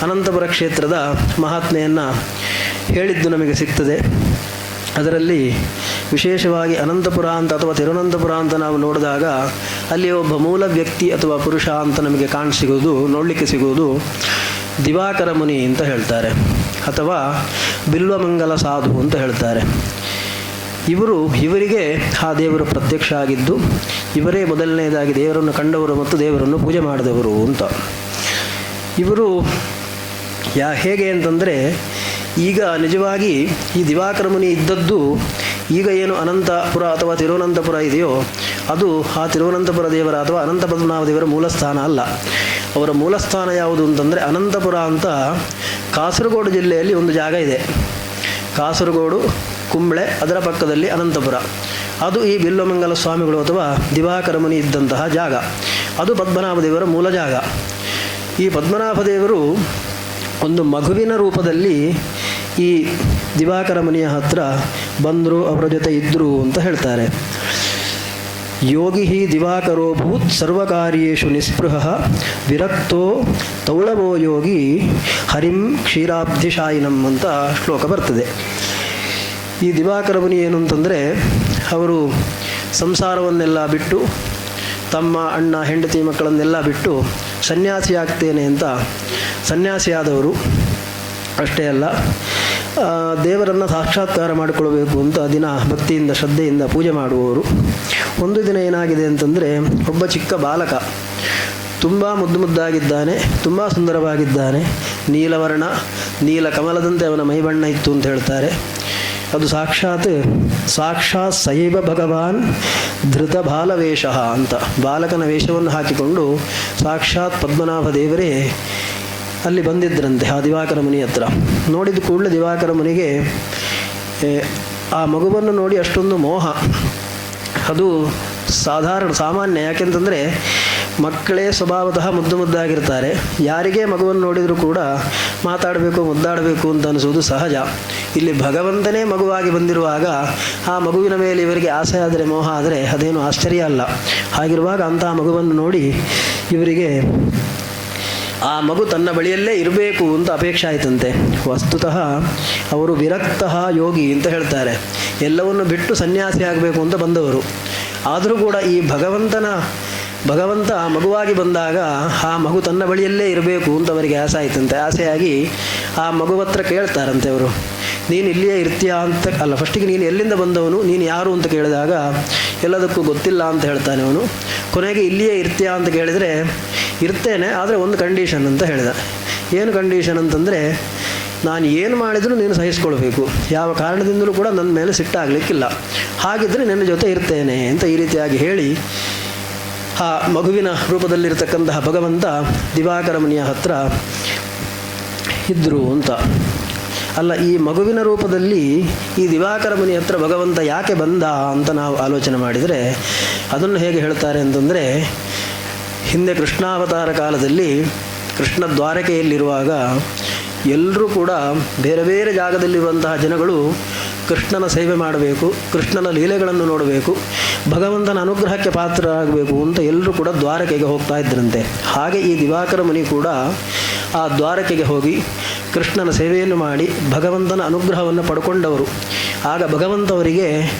ಅನಂತಪುರ ಕ್ಷೇತ್ರದ ಮಹಾತ್ಮೆಯನ್ನು ಹೇಳಿದ್ದು ನಮಗೆ ಸಿಗ್ತದೆ. ಅದರಲ್ಲಿ ವಿಶೇಷವಾಗಿ ಅನಂತಪುರ ಅಂತ ಅಥವಾ ತಿರುವನಂತಪುರ ಅಂತ ನಾವು ನೋಡಿದಾಗ ಅಲ್ಲಿ ಒಬ್ಬ ಮೂಲ ವ್ಯಕ್ತಿ ಅಥವಾ ಪುರುಷ ಅಂತ ನಮಗೆ ನೋಡಲಿಕ್ಕೆ ಸಿಗುವುದು ದಿವಾಕರ ಮುನಿ ಅಂತ ಹೇಳ್ತಾರೆ, ಅಥವಾ ಬಿಲ್ವಮಂಗಲ ಸಾಧು ಅಂತ ಹೇಳ್ತಾರೆ. ಇವರಿಗೆ ಆ ದೇವರು ಪ್ರತ್ಯಕ್ಷ ಆಗಿದ್ದು, ಇವರೇ ಮೊದಲನೇದಾಗಿ ದೇವರನ್ನು ಕಂಡವರು ಮತ್ತು ದೇವರನ್ನು ಪೂಜೆ ಮಾಡಿದವರು ಅಂತ. ಇವರು ಹೇಗೆ ಅಂತಂದರೆ, ಈಗ ನಿಜವಾಗಿ ಈ ದಿವಾಕರ ಮುನಿ ಇದ್ದದ್ದು ಈಗ ಏನು ಅನಂತಪುರ ಅಥವಾ ತಿರುವನಂತಪುರ ಇದೆಯೋ ಅದು ಆ ತಿರುವನಂತಪುರ ದೇವರ ಅಥವಾ ಅನಂತ ಪದ್ಮನಾಭ ದೇವರ ಮೂಲಸ್ಥಾನ ಅಲ್ಲ. ಅವರ ಮೂಲಸ್ಥಾನ ಯಾವುದು ಅಂತಂದರೆ ಅನಂತಪುರ ಅಂತ ಕಾಸರಗೋಡು ಜಿಲ್ಲೆಯಲ್ಲಿ ಒಂದು ಜಾಗ ಇದೆ. ಕಾಸರಗೋಡು, ಕುಂಬ್ಳೆ, ಅದರ ಪಕ್ಕದಲ್ಲಿ ಅನಂತಪುರ. ಅದು ಈ ಬಿಲ್ವಮಂಗಲ ಸ್ವಾಮಿಗಳು ಅಥವಾ ದಿವಾಕರ ಮುನಿ ಇದ್ದಂತಹ ಜಾಗ. ಅದು ಪದ್ಮನಾಭ ದೇವರ ಮೂಲ ಜಾಗ. ಈ ಪದ್ಮನಾಭ ದೇವರು ಒಂದು ಮಗುವಿನ ರೂಪದಲ್ಲಿ ಈ ದಿವಾಕರ ಮುನಿಯ ಹತ್ರ ಬಂದರು, ಅವರ ಜೊತೆ ಇದ್ದರು ಅಂತ ಹೇಳ್ತಾರೆ. ಯೋಗಿ ದಿವಾಕರೋ ಭೂತ್ ಸರ್ವಕಾರ್ಯೇಷು ನಿಸ್ಪೃಹ ವಿರಕ್ತೋ ತೌಳವೋ ಯೋಗಿ ಹರಿಂ ಕ್ಷೀರಾಬ್ಧಿಶಾಯಿನಂ ಅಂತ ಶ್ಲೋಕ ಬರ್ತದೆ. ಈ ದಿವಾಕರ ಮುನಿ ಏನು ಅಂತಂದರೆ, ಅವರು ಸಂಸಾರವನ್ನೆಲ್ಲ ಬಿಟ್ಟು ತಮ್ಮ ಅಣ್ಣ ಹೆಂಡತಿ ಮಕ್ಕಳನ್ನೆಲ್ಲ ಬಿಟ್ಟು ಸನ್ಯಾಸಿ ಆಗ್ತೇನೆ ಅಂತ ಸನ್ಯಾಸಿಯಾದವರು. ಅಷ್ಟೇ ಅಲ್ಲ, ದೇವರನ್ನು ಸಾಕ್ಷಾತ್ಕಾರ ಮಾಡಿಕೊಳ್ಬೇಕು ಅಂತ ದಿನ ಭಕ್ತಿಯಿಂದ ಶ್ರದ್ಧೆಯಿಂದ ಪೂಜೆ ಮಾಡುವವರು. ಒಂದು ದಿನ ಏನಾಗಿದೆ ಅಂತಂದರೆ, ಒಬ್ಬ ಚಿಕ್ಕ ಬಾಲಕ ತುಂಬ ಮುದ್ದಾಗಿದ್ದಾನೆ, ತುಂಬ ಸುಂದರವಾಗಿದ್ದಾನೆ, ನೀಲವರ್ಣ, ನೀಲ ಕಮಲದಂತೆ ಅವನ ಮೈಬಣ್ಣ ಇತ್ತು ಅಂತ ಹೇಳ್ತಾರೆ. ಅದು ಸಾಕ್ಷಾತ್ ಸೈವ ಭಗವಾನ್ ಧೃತ ಬಾಲವೇಷ ಅಂತ, ಬಾಲಕನ ವೇಷವನ್ನು ಹಾಕಿಕೊಂಡು ಸಾಕ್ಷಾತ್ ಪದ್ಮನಾಭ ದೇವರೇ ಅಲ್ಲಿ ಬಂದಿದ್ದರಂತೆ ಆ ದಿವಾಕರ ಮುನಿ ಹತ್ರ. ನೋಡಿದ ಕೂಡಲೇ ದಿವಾಕರ ಮುನಿಗೆ ಆ ಮಗುವನ್ನು ನೋಡಿ ಅಷ್ಟೊಂದು ಮೋಹ. ಅದು ಸಾಮಾನ್ಯ. ಯಾಕೆಂತಂದರೆ ಮಕ್ಕಳೇ ಸ್ವಭಾವತಃ ಮುದ್ದಾಗಿರ್ತಾರೆ. ಯಾರಿಗೇ ಮಗುವನ್ನು ನೋಡಿದರೂ ಕೂಡ ಮಾತಾಡಬೇಕು, ಮುದ್ದಾಡಬೇಕು ಅಂತ ಅನಿಸುವುದು ಸಹಜ. ಇಲ್ಲಿ ಭಗವಂತನೇ ಮಗುವಾಗಿ ಬಂದಿರುವಾಗ ಆ ಮಗುವಿನ ಮೇಲೆ ಇವರಿಗೆ ಆಸೆ ಆದರೆ, ಮೋಹ ಆದರೆ ಅದೇನು ಆಶ್ಚರ್ಯ ಅಲ್ಲ. ಹಾಗಿರುವಾಗ ಅಂತಹ ಮಗುವನ್ನು ನೋಡಿ ಇವರಿಗೆ ಆ ಮಗು ತನ್ನ ಬಳಿಯಲ್ಲೇ ಇರಬೇಕು ಅಂತ ಅಪೇಕ್ಷೆ ಆಯಿತಂತೆ. ವಸ್ತುತಃ ಅವರು ವಿರಕ್ತಃ ಯೋಗಿ ಅಂತ ಹೇಳ್ತಾರೆ. ಎಲ್ಲವನ್ನು ಬಿಟ್ಟು ಸನ್ಯಾಸಿ ಆಗಬೇಕು ಅಂತ ಬಂದವರು. ಆದರೂ ಕೂಡ ಈ ಭಗವಂತ ಮಗುವಾಗಿ ಬಂದಾಗ ಆ ಮಗು ತನ್ನ ಬಳಿಯಲ್ಲೇ ಇರಬೇಕು ಅಂತ ಅವರಿಗೆ ಆಸೆ ಆಯ್ತಂತೆ. ಆಸೆಯಾಗಿ ಆ ಮಗು ಹತ್ರ ಕೇಳ್ತಾರಂತೆ ಅವರು, ನೀನು ಇಲ್ಲಿಯೇ ಇರ್ತೀಯಾ ಅಂತ. ಅಲ್ಲ, ಫಸ್ಟಿಗೆ ನೀನು ಎಲ್ಲಿಂದ ಬಂದವನು, ನೀನು ಯಾರು ಅಂತ ಕೇಳಿದಾಗ ಎಲ್ಲದಕ್ಕೂ ಗೊತ್ತಿಲ್ಲ ಅಂತ ಹೇಳ್ತಾನೆ ಅವನು. ಕೊನೆಗೆ ಇಲ್ಲಿಯೇ ಇರ್ತೀಯಾ ಅಂತ ಕೇಳಿದರೆ, ಇರ್ತೇನೆ, ಆದರೆ ಒಂದು ಕಂಡೀಷನ್ ಅಂತ ಹೇಳಿದ. ಏನು ಕಂಡೀಷನ್ ಅಂತಂದರೆ, ನಾನು ಏನು ಮಾಡಿದರೂ ನೀನು ಸಹಿಸ್ಕೊಳ್ಬೇಕು, ಯಾವ ಕಾರಣದಿಂದಲೂ ಕೂಡ ನನ್ನ ಮೇಲೆ ಸಿಟ್ಟಾಗಲಿಕ್ಕಿಲ್ಲ, ಹಾಗಿದ್ದರೆ ನಿನ್ನ ಜೊತೆ ಇರ್ತೇನೆ ಅಂತ ಈ ರೀತಿಯಾಗಿ ಹೇಳಿ ಆ ಮಗುವಿನ ರೂಪದಲ್ಲಿರ್ತಕ್ಕಂತಹ ಭಗವಂತ ದಿವಾಕರ ಮುನಿಯ ಹತ್ರ ಇದ್ದರು ಅಂತ. ಅಲ್ಲ, ಈ ಮಗುವಿನ ರೂಪದಲ್ಲಿ ಈ ದಿವಾಕರ ಮುನಿ ಹತ್ರ ಭಗವಂತ ಯಾಕೆ ಬಂದ ಅಂತ ನಾವು ಆಲೋಚನೆ ಮಾಡಿದರೆ ಅದನ್ನು ಹೇಗೆ ಹೇಳ್ತಾರೆ ಅಂತಂದರೆ, ಹಿಂದೆ ಕೃಷ್ಣಾವತಾರ ಕಾಲದಲ್ಲಿ ಕೃಷ್ಣ ದ್ವಾರಕೆಯಲ್ಲಿರುವಾಗ ಎಲ್ಲರೂ ಕೂಡ ಬೇರೆ ಬೇರೆ ಜಾಗದಲ್ಲಿರುವಂತಹ ಜನಗಳು ಕೃಷ್ಣನ ಸೇವೆ ಮಾಡಬೇಕು, ಕೃಷ್ಣನ ಲೀಲೆಗಳನ್ನು ನೋಡಬೇಕು, ಭಗವಂತನ ಅನುಗ್ರಹಕ್ಕೆ ಪಾತ್ರರಾಗಬೇಕು ಅಂತ ಎಲ್ಲರೂ ಕೂಡ ದ್ವಾರಕೆಗೆ ಹೋಗ್ತಾ ಇದ್ದರಂತೆ. ಹಾಗೆ ಈ ದಿವಾಕರ ಮುನಿ ಕೂಡ ಆ ದ್ವಾರಕೆಗೆ ಹೋಗಿ ಕೃಷ್ಣನ ಸೇವೆಯನ್ನು ಮಾಡಿ ಭಗವಂತನ ಅನುಗ್ರಹವನ್ನು ಪಡ್ಕೊಂಡವರು. ಆಗ ಭಗವಂತ ಅವರಿಗೆ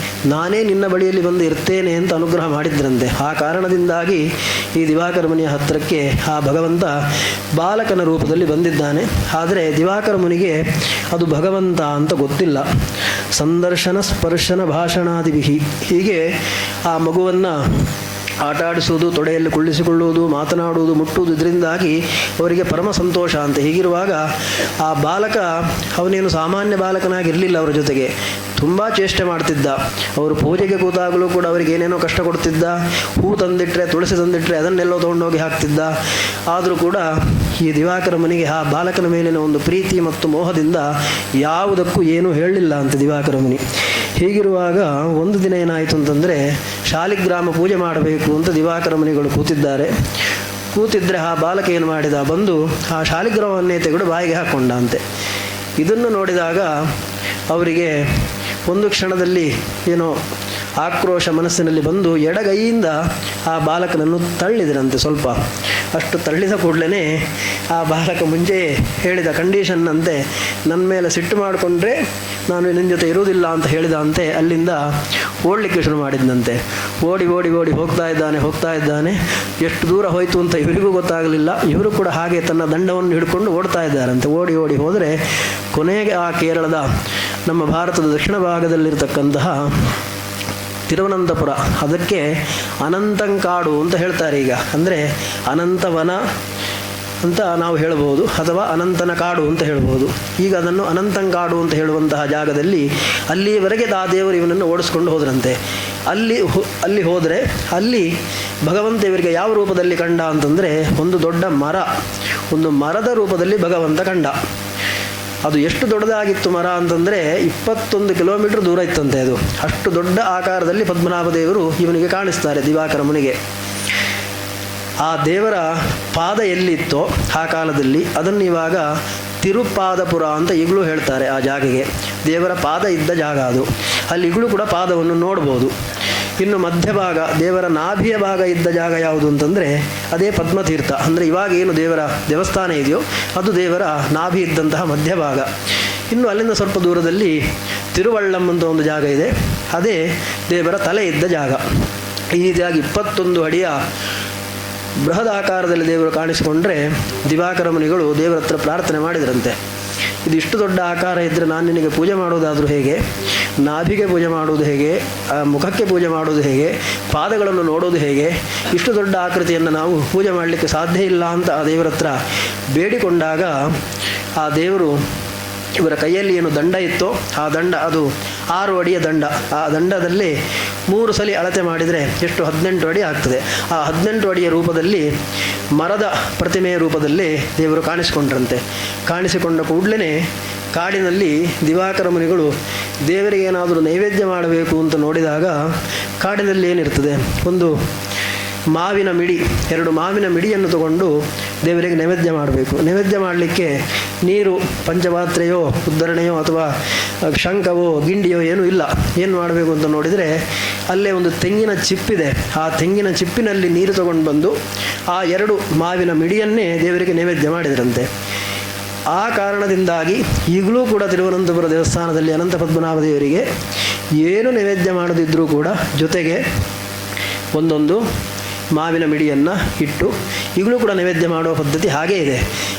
ನಾನೇ ನಿನ್ನ ಬಳಿಯಲ್ಲಿ ಬಂದು ಇರ್ತೇನೆ ಅಂತ ಅನುಗ್ರಹ ಮಾಡಿದ್ದರಂತೆ. ಆ ಕಾರಣದಿಂದಾಗಿ ಈ ದಿವಾಕರ ಮುನಿಯ ಹತ್ತಿರಕ್ಕೆ ಆ ಭಗವಂತ ಬಾಲಕನ ರೂಪದಲ್ಲಿ ಬಂದಿದ್ದಾನೆ. ಆದರೆ ದಿವಾಕರ ಮುನಿಗೆ ಅದು ಭಗವಂತ ಅಂತ ಗೊತ್ತಿಲ್ಲ. ಸಂದರ್ಶನ ಸ್ಪರ್ಶನ ಭಾಷಣಾದಿವಿಹಿ, ಹೀಗೆ ಆ ಮಗುವನ್ನು ಆಟ ಆಡಿಸುವುದು, ತೊಡೆಯಲ್ಲಿ ಕುಳ್ಳಿಸಿಕೊಳ್ಳುವುದು, ಮಾತನಾಡುವುದು, ಮುಟ್ಟುವುದು, ಇದರಿಂದಾಗಿ ಅವರಿಗೆ ಪರಮ ಸಂತೋಷ ಅಂತ. ಹೀಗಿರುವಾಗ ಆ ಬಾಲಕ ಅವನೇನು ಸಾಮಾನ್ಯ ಬಾಲಕನಾಗಿರಲಿಲ್ಲ. ಅವರ ಜೊತೆಗೆ ತುಂಬ ಚೇಷ್ಟೆ ಮಾಡ್ತಿದ್ದ. ಅವರು ಪೂಜೆಗೆ ಕೂತಾಗಲೂ ಕೂಡ ಅವರಿಗೆ ಏನೇನೋ ಕಷ್ಟ ಕೊಡ್ತಿದ್ದ. ಹೂ ತಂದಿಟ್ಟರೆ, ತುಳಸಿ ತಂದಿಟ್ಟರೆ ಅದನ್ನೆಲ್ಲೋ ತೊಗೊಂಡೋಗಿ ಹಾಕ್ತಿದ್ದ. ಆದರೂ ಕೂಡ ಈ ದಿವಾಕರ ಮುನಿಗೆ ಆ ಬಾಲಕನ ಮೇಲಿನ ಒಂದು ಪ್ರೀತಿ ಮತ್ತು ಮೋಹದಿಂದ ಯಾವುದಕ್ಕೂ ಏನೂ ಹೇಳಲಿಲ್ಲ ಅಂತ ದಿವಾಕರ ಮುನಿ. ಹೀಗಿರುವಾಗ ಒಂದು ದಿನ ಏನಾಯಿತು ಅಂತಂದರೆ, ಶಾಲಿಗ್ರಾಮ ಪೂಜೆ ಮಾಡಬೇಕು ಅಂತ ದಿವಾಕರ ಮುನಿಗಳು ಕೂತಿದ್ದರೆ ಆ ಬಾಲಕ ಏನು ಮಾಡಿದ, ಬಂದು ಆ ಶಾಲಿಗ್ರಾಮವನ್ನೇ ತೆಗೆದು ಬಾಯಿಗೆ ಹಾಕ್ಕೊಂಡ ಅಂತೆ. ಇದನ್ನು ನೋಡಿದಾಗ ಅವರಿಗೆ ಒಂದು ಕ್ಷಣದಲ್ಲಿ ಏನೋ ಆಕ್ರೋಶ ಮನಸ್ಸಿನಲ್ಲಿ ಬಂದು ಎಡಗೈಯಿಂದ ಆ ಬಾಲಕನನ್ನು ತಳ್ಳಿದರಂತೆ. ಸ್ವಲ್ಪ ಅಷ್ಟು ತಳ್ಳಿದ ಕೂಡಲೇ ಆ ಬಾಲಕ ಮುಂಚೆ ಹೇಳಿದ ಕಂಡೀಷನ್ ಅಂತೆ, ನನ್ನ ಮೇಲೆ ಸಿಟ್ಟು ಮಾಡಿಕೊಂಡ್ರೆ ನಾನು ನಿನ್ನ ಜೊತೆ ಇರುವುದಿಲ್ಲ ಅಂತ ಹೇಳಿದ ಅಂತೆ. ಅಲ್ಲಿಂದ ಓಡಲಿಕ್ಕೆ ಶುರು ಮಾಡಿದ್ದಂತೆ. ಓಡಿ ಓಡಿ ಓಡಿ ಹೋಗ್ತಾ ಇದ್ದಾನೆ. ಎಷ್ಟು ದೂರ ಹೋಯಿತು ಅಂತ ಇವರಿಗೂ ಗೊತ್ತಾಗಲಿಲ್ಲ. ಇವರು ಕೂಡ ಹಾಗೆ ತನ್ನ ದಂಡವನ್ನು ಹಿಡ್ಕೊಂಡು ಓಡ್ತಾ ಇದ್ದಾರಂತೆ. ಓಡಿ ಓಡಿ ಹೋದರೆ ಕೊನೆಗೆ ಆ ಕೇರಳದ, ನಮ್ಮ ಭಾರತದ ದಕ್ಷಿಣ ಭಾಗದಲ್ಲಿರ್ತಕ್ಕಂತಹ ತಿರುವನಂತಪುರ, ಅದಕ್ಕೆ ಅನಂತಂಕಾಡು ಅಂತ ಹೇಳ್ತಾರೆ ಈಗ. ಅಂದರೆ ಅನಂತವನ ಅಂತ ನಾವು ಹೇಳ್ಬೋದು, ಅಥವಾ ಅನಂತನ ಕಾಡು ಅಂತ ಹೇಳ್ಬೋದು. ಈಗ ಅದನ್ನು ಅನಂತಂಕಾಡು ಅಂತ ಹೇಳುವಂತಹ ಜಾಗದಲ್ಲಿ ಅಲ್ಲಿಯವರೆಗೆ ಆ ದೇವರು ಇವನನ್ನು ಓಡಿಸ್ಕೊಂಡು ಹೋದ್ರಂತೆ. ಅಲ್ಲಿ ಹೋದರೆ ಅಲ್ಲಿ ಭಗವಂತ ಇವರಿಗೆ ಯಾವ ರೂಪದಲ್ಲಿ ಕಂಡ ಅಂತಂದರೆ, ಒಂದು ದೊಡ್ಡ ಒಂದು ಮರದ ರೂಪದಲ್ಲಿ ಭಗವಂತ ಕಂಡ. ಅದು ಎಷ್ಟು ದೊಡ್ಡದಾಗಿತ್ತು ಮರ ಅಂತಂದರೆ 21 ಕಿಲೋಮೀಟರ್ ದೂರ ಇತ್ತಂತೆ. ಅದು ಅಷ್ಟು ದೊಡ್ಡ ಆಕಾರದಲ್ಲಿ ಪದ್ಮನಾಭ ದೇವರು ಇವನಿಗೆ ಕಾಣಿಸ್ತಾರೆ ದಿವಾಕರ ಮುನಿಗೆ. ಆ ದೇವರ ಪಾದ ಎಲ್ಲಿತ್ತೋ ಆ ಕಾಲದಲ್ಲಿ ಅದನ್ನು ಇವಾಗ ತಿರುಪಾದಪುರ ಅಂತ ಈಗಲೂ ಹೇಳ್ತಾರೆ. ಆ ಜಾಗೆಗೆ ದೇವರ ಪಾದ ಇದ್ದ ಜಾಗ ಅದು. ಅಲ್ಲಿ ಈಗಲೂ ಕೂಡ ಪಾದವನ್ನು ನೋಡ್ಬೋದು. ಇನ್ನು ಮಧ್ಯಭಾಗ, ದೇವರ ನಾಭಿಯ ಭಾಗ ಇದ್ದ ಜಾಗ ಯಾವುದು ಅಂತಂದರೆ ಅದೇ ಪದ್ಮತೀರ್ಥ. ಅಂದರೆ ಇವಾಗ ಏನು ದೇವರ ದೇವಸ್ಥಾನ ಇದೆಯೋ ಅದು ದೇವರ ನಾಭಿ ಇದ್ದಂತಹ ಮಧ್ಯಭಾಗ. ಇನ್ನು ಅಲ್ಲಿಂದ ಸ್ವಲ್ಪ ದೂರದಲ್ಲಿ ತಿರುವಳ್ಳಂ ಅಂತ ಒಂದು ಜಾಗ ಇದೆ, ಅದೇ ದೇವರ ತಲೆ ಇದ್ದ ಜಾಗ. ಈ ರೀತಿಯಾಗಿ 21 ಅಡಿಯ ಬೃಹದ ಆಕಾರದಲ್ಲಿ ದೇವರು ಕಾಣಿಸಿಕೊಂಡ್ರೆ ದಿವಾಕರ ಮುನಿಗಳು ದೇವರ ಹತ್ರ ಪ್ರಾರ್ಥನೆ ಮಾಡಿದರಂತೆ, ಇದಿಷ್ಟು ದೊಡ್ಡ ಆಕಾರ ಇದ್ದರೆ ನಾನು ನಿನಗೆ ಪೂಜೆ ಮಾಡೋದಾದರೂ ಹೇಗೆ, ನಾಭಿಗೆ ಪೂಜೆ ಮಾಡೋದು ಹೇಗೆ, ಮುಖಕ್ಕೆ ಪೂಜೆ ಮಾಡೋದು ಹೇಗೆ, ಪಾದಗಳನ್ನು ನೋಡೋದು ಹೇಗೆ, ಇಷ್ಟು ದೊಡ್ಡ ಆಕೃತಿಯನ್ನು ನಾವು ಪೂಜೆ ಮಾಡಲಿಕ್ಕೆ ಸಾಧ್ಯ ಇಲ್ಲ ಅಂತ ಆ ದೇವರ ಹತ್ರ ಬೇಡಿಕೊಂಡಾಗ ಆ ದೇವರು ಇವರ ಕೈಯಲ್ಲಿ ಏನು ದಂಡ ಇತ್ತೋ ಆ ದಂಡ ಅದು 6 ಅಡಿಯ ದಂಡ. ಆ ದಂಡದಲ್ಲಿ 3 ಸಲ ಅಳತೆ ಮಾಡಿದರೆ ಎಷ್ಟು 18 ಅಡಿ ಆಗ್ತದೆ. ಆ 18 ಅಡಿಯ ರೂಪದಲ್ಲಿ ಮರದ ಪ್ರತಿಮೆಯ ರೂಪದಲ್ಲಿ ದೇವರು ಕಾಣಿಸಿಕೊಂಡ್ರಂತೆ. ಕಾಣಿಸಿಕೊಂಡ ಕೂಡಲೇ ಕಾಡಿನಲ್ಲಿ ದಿವಾಕರ ಮುನಿಗಳು ದೇವರಿಗೆ ಏನಾದರೂ ನೈವೇದ್ಯ ಮಾಡಬೇಕು ಅಂತ ನೋಡಿದಾಗ ಕಾಡಿನಲ್ಲಿ ಏನಿರ್ತದೆ, ಒಂದು ಮಾವಿನ ಮಿಡಿ, 2 ಮಾವಿನ ಮಿಡಿಯನ್ನು ತಗೊಂಡು ದೇವರಿಗೆ ನೈವೇದ್ಯ ಮಾಡಬೇಕು. ನೈವೇದ್ಯ ಮಾಡಲಿಕ್ಕೆ ನೀರು, ಪಂಚಪಾತ್ರೆಯೋ ಉದ್ಧರಣೆಯೋ ಅಥವಾ ಶಂಖವೋ ಗಿಂಡಿಯೋ ಏನೂ ಇಲ್ಲ. ಏನು ಮಾಡಬೇಕು ಅಂತ ನೋಡಿದರೆ ಅಲ್ಲೇ ಒಂದು ತೆಂಗಿನ ಚಿಪ್ಪಿದೆ. ಆ ತೆಂಗಿನ ಚಿಪ್ಪಿನಲ್ಲಿ ನೀರು ತಗೊಂಡು ಬಂದು ಆ 2 ಮಾವಿನ ಮಿಡಿಯನ್ನೇ ದೇವರಿಗೆ ನೈವೇದ್ಯ ಮಾಡಿದ್ರಂತೆ. ಆ ಕಾರಣದಿಂದಾಗಿ ಈಗಲೂ ಕೂಡ ತಿರುವನಂತಪುರ ದೇವಸ್ಥಾನದಲ್ಲಿ ಅನಂತ ಪದ್ಮನಾಭ ದೇವರಿಗೆ ಏನು ನೈವೇದ್ಯ ಮಾಡದಿದ್ದರೂ ಕೂಡ ಜೊತೆಗೆ ಒಂದೊಂದು ಮಾವಿನ ಮಿಡಿಯನ್ನು ಇಟ್ಟು ಈಗಲೂ ಕೂಡ ನೈವೇದ್ಯ ಮಾಡುವ ಪದ್ಧತಿ ಹಾಗೇ ಇದೆ.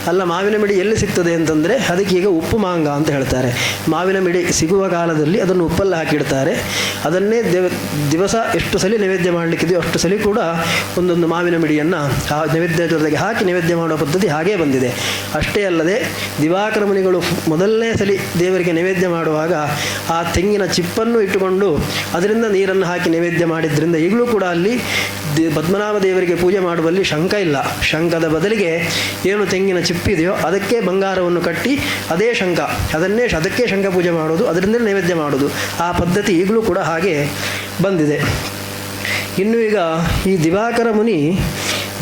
ಅಲ್ಲ, ಮಾವಿನ ಮಿಡಿ ಎಲ್ಲಿ ಸಿಗ್ತದೆ ಅಂತಂದರೆ ಅದಕ್ಕೆ ಈಗ ಉಪ್ಪು ಮಾಂಗ ಅಂತ ಹೇಳ್ತಾರೆ. ಮಾವಿನ ಮಿಡಿ ಸಿಗುವ ಕಾಲದಲ್ಲಿ ಅದನ್ನು ಉಪ್ಪಲ್ಲಿ ಹಾಕಿಡ್ತಾರೆ. ಅದನ್ನೇ ದಿವಸ ಎಷ್ಟು ಸಲ ನೈವೇದ್ಯ ಮಾಡಲಿಕ್ಕಿದೆಯೋ ಅಷ್ಟು ಸಲ ಕೂಡ ಒಂದೊಂದು ಮಾವಿನ ಮಿಡಿಯನ್ನು ಆ ನೈವೇದ್ಯ ಜೊತೆಗೆ ಹಾಕಿ ನೈವೇದ್ಯ ಮಾಡುವ ಪದ್ಧತಿ ಹಾಗೇ ಬಂದಿದೆ. ಅಷ್ಟೇ ಅಲ್ಲದೆ ದಿವಾಕರ ಮುನಿಗಳು ಮೊದಲನೇ ಸಲ ದೇವರಿಗೆ ನೈವೇದ್ಯ ಮಾಡುವಾಗ ಆ ತೆಂಗಿನ ಚಿಪ್ಪನ್ನು ಇಟ್ಟುಕೊಂಡು ಅದರಿಂದ ನೀರನ್ನು ಹಾಕಿ ನೈವೇದ್ಯ ಮಾಡಿದ್ರಿಂದ ಈಗಲೂ ಕೂಡ ಅಲ್ಲಿ ಪದ್ಮನಾಭ ದೇವರಿಗೆ ಪೂಜೆ ಮಾಡುವಲ್ಲಿ ಶಂಖ ಇಲ್ಲ. ಶಂಖದ ಬದಲಿಗೆ ಏನು ತೆಂಗಿನ ಚಿಪ್ಪಿದೆಯೋ ಅದಕ್ಕೆ ಬಂಗಾರವನ್ನು ಕಟ್ಟಿ ಅದಕ್ಕೆ ಶಂಖ ಪೂಜೆ ಮಾಡೋದು, ಅದರಿಂದ ನೈವೇದ್ಯ ಮಾಡೋದು. ಆ ಪದ್ಧತಿ ಈಗಲೂ ಕೂಡ ಹಾಗೆ ಬಂದಿದೆ. ಇನ್ನು ಈಗ ಈ ದಿವಾಕರ ಮುನಿ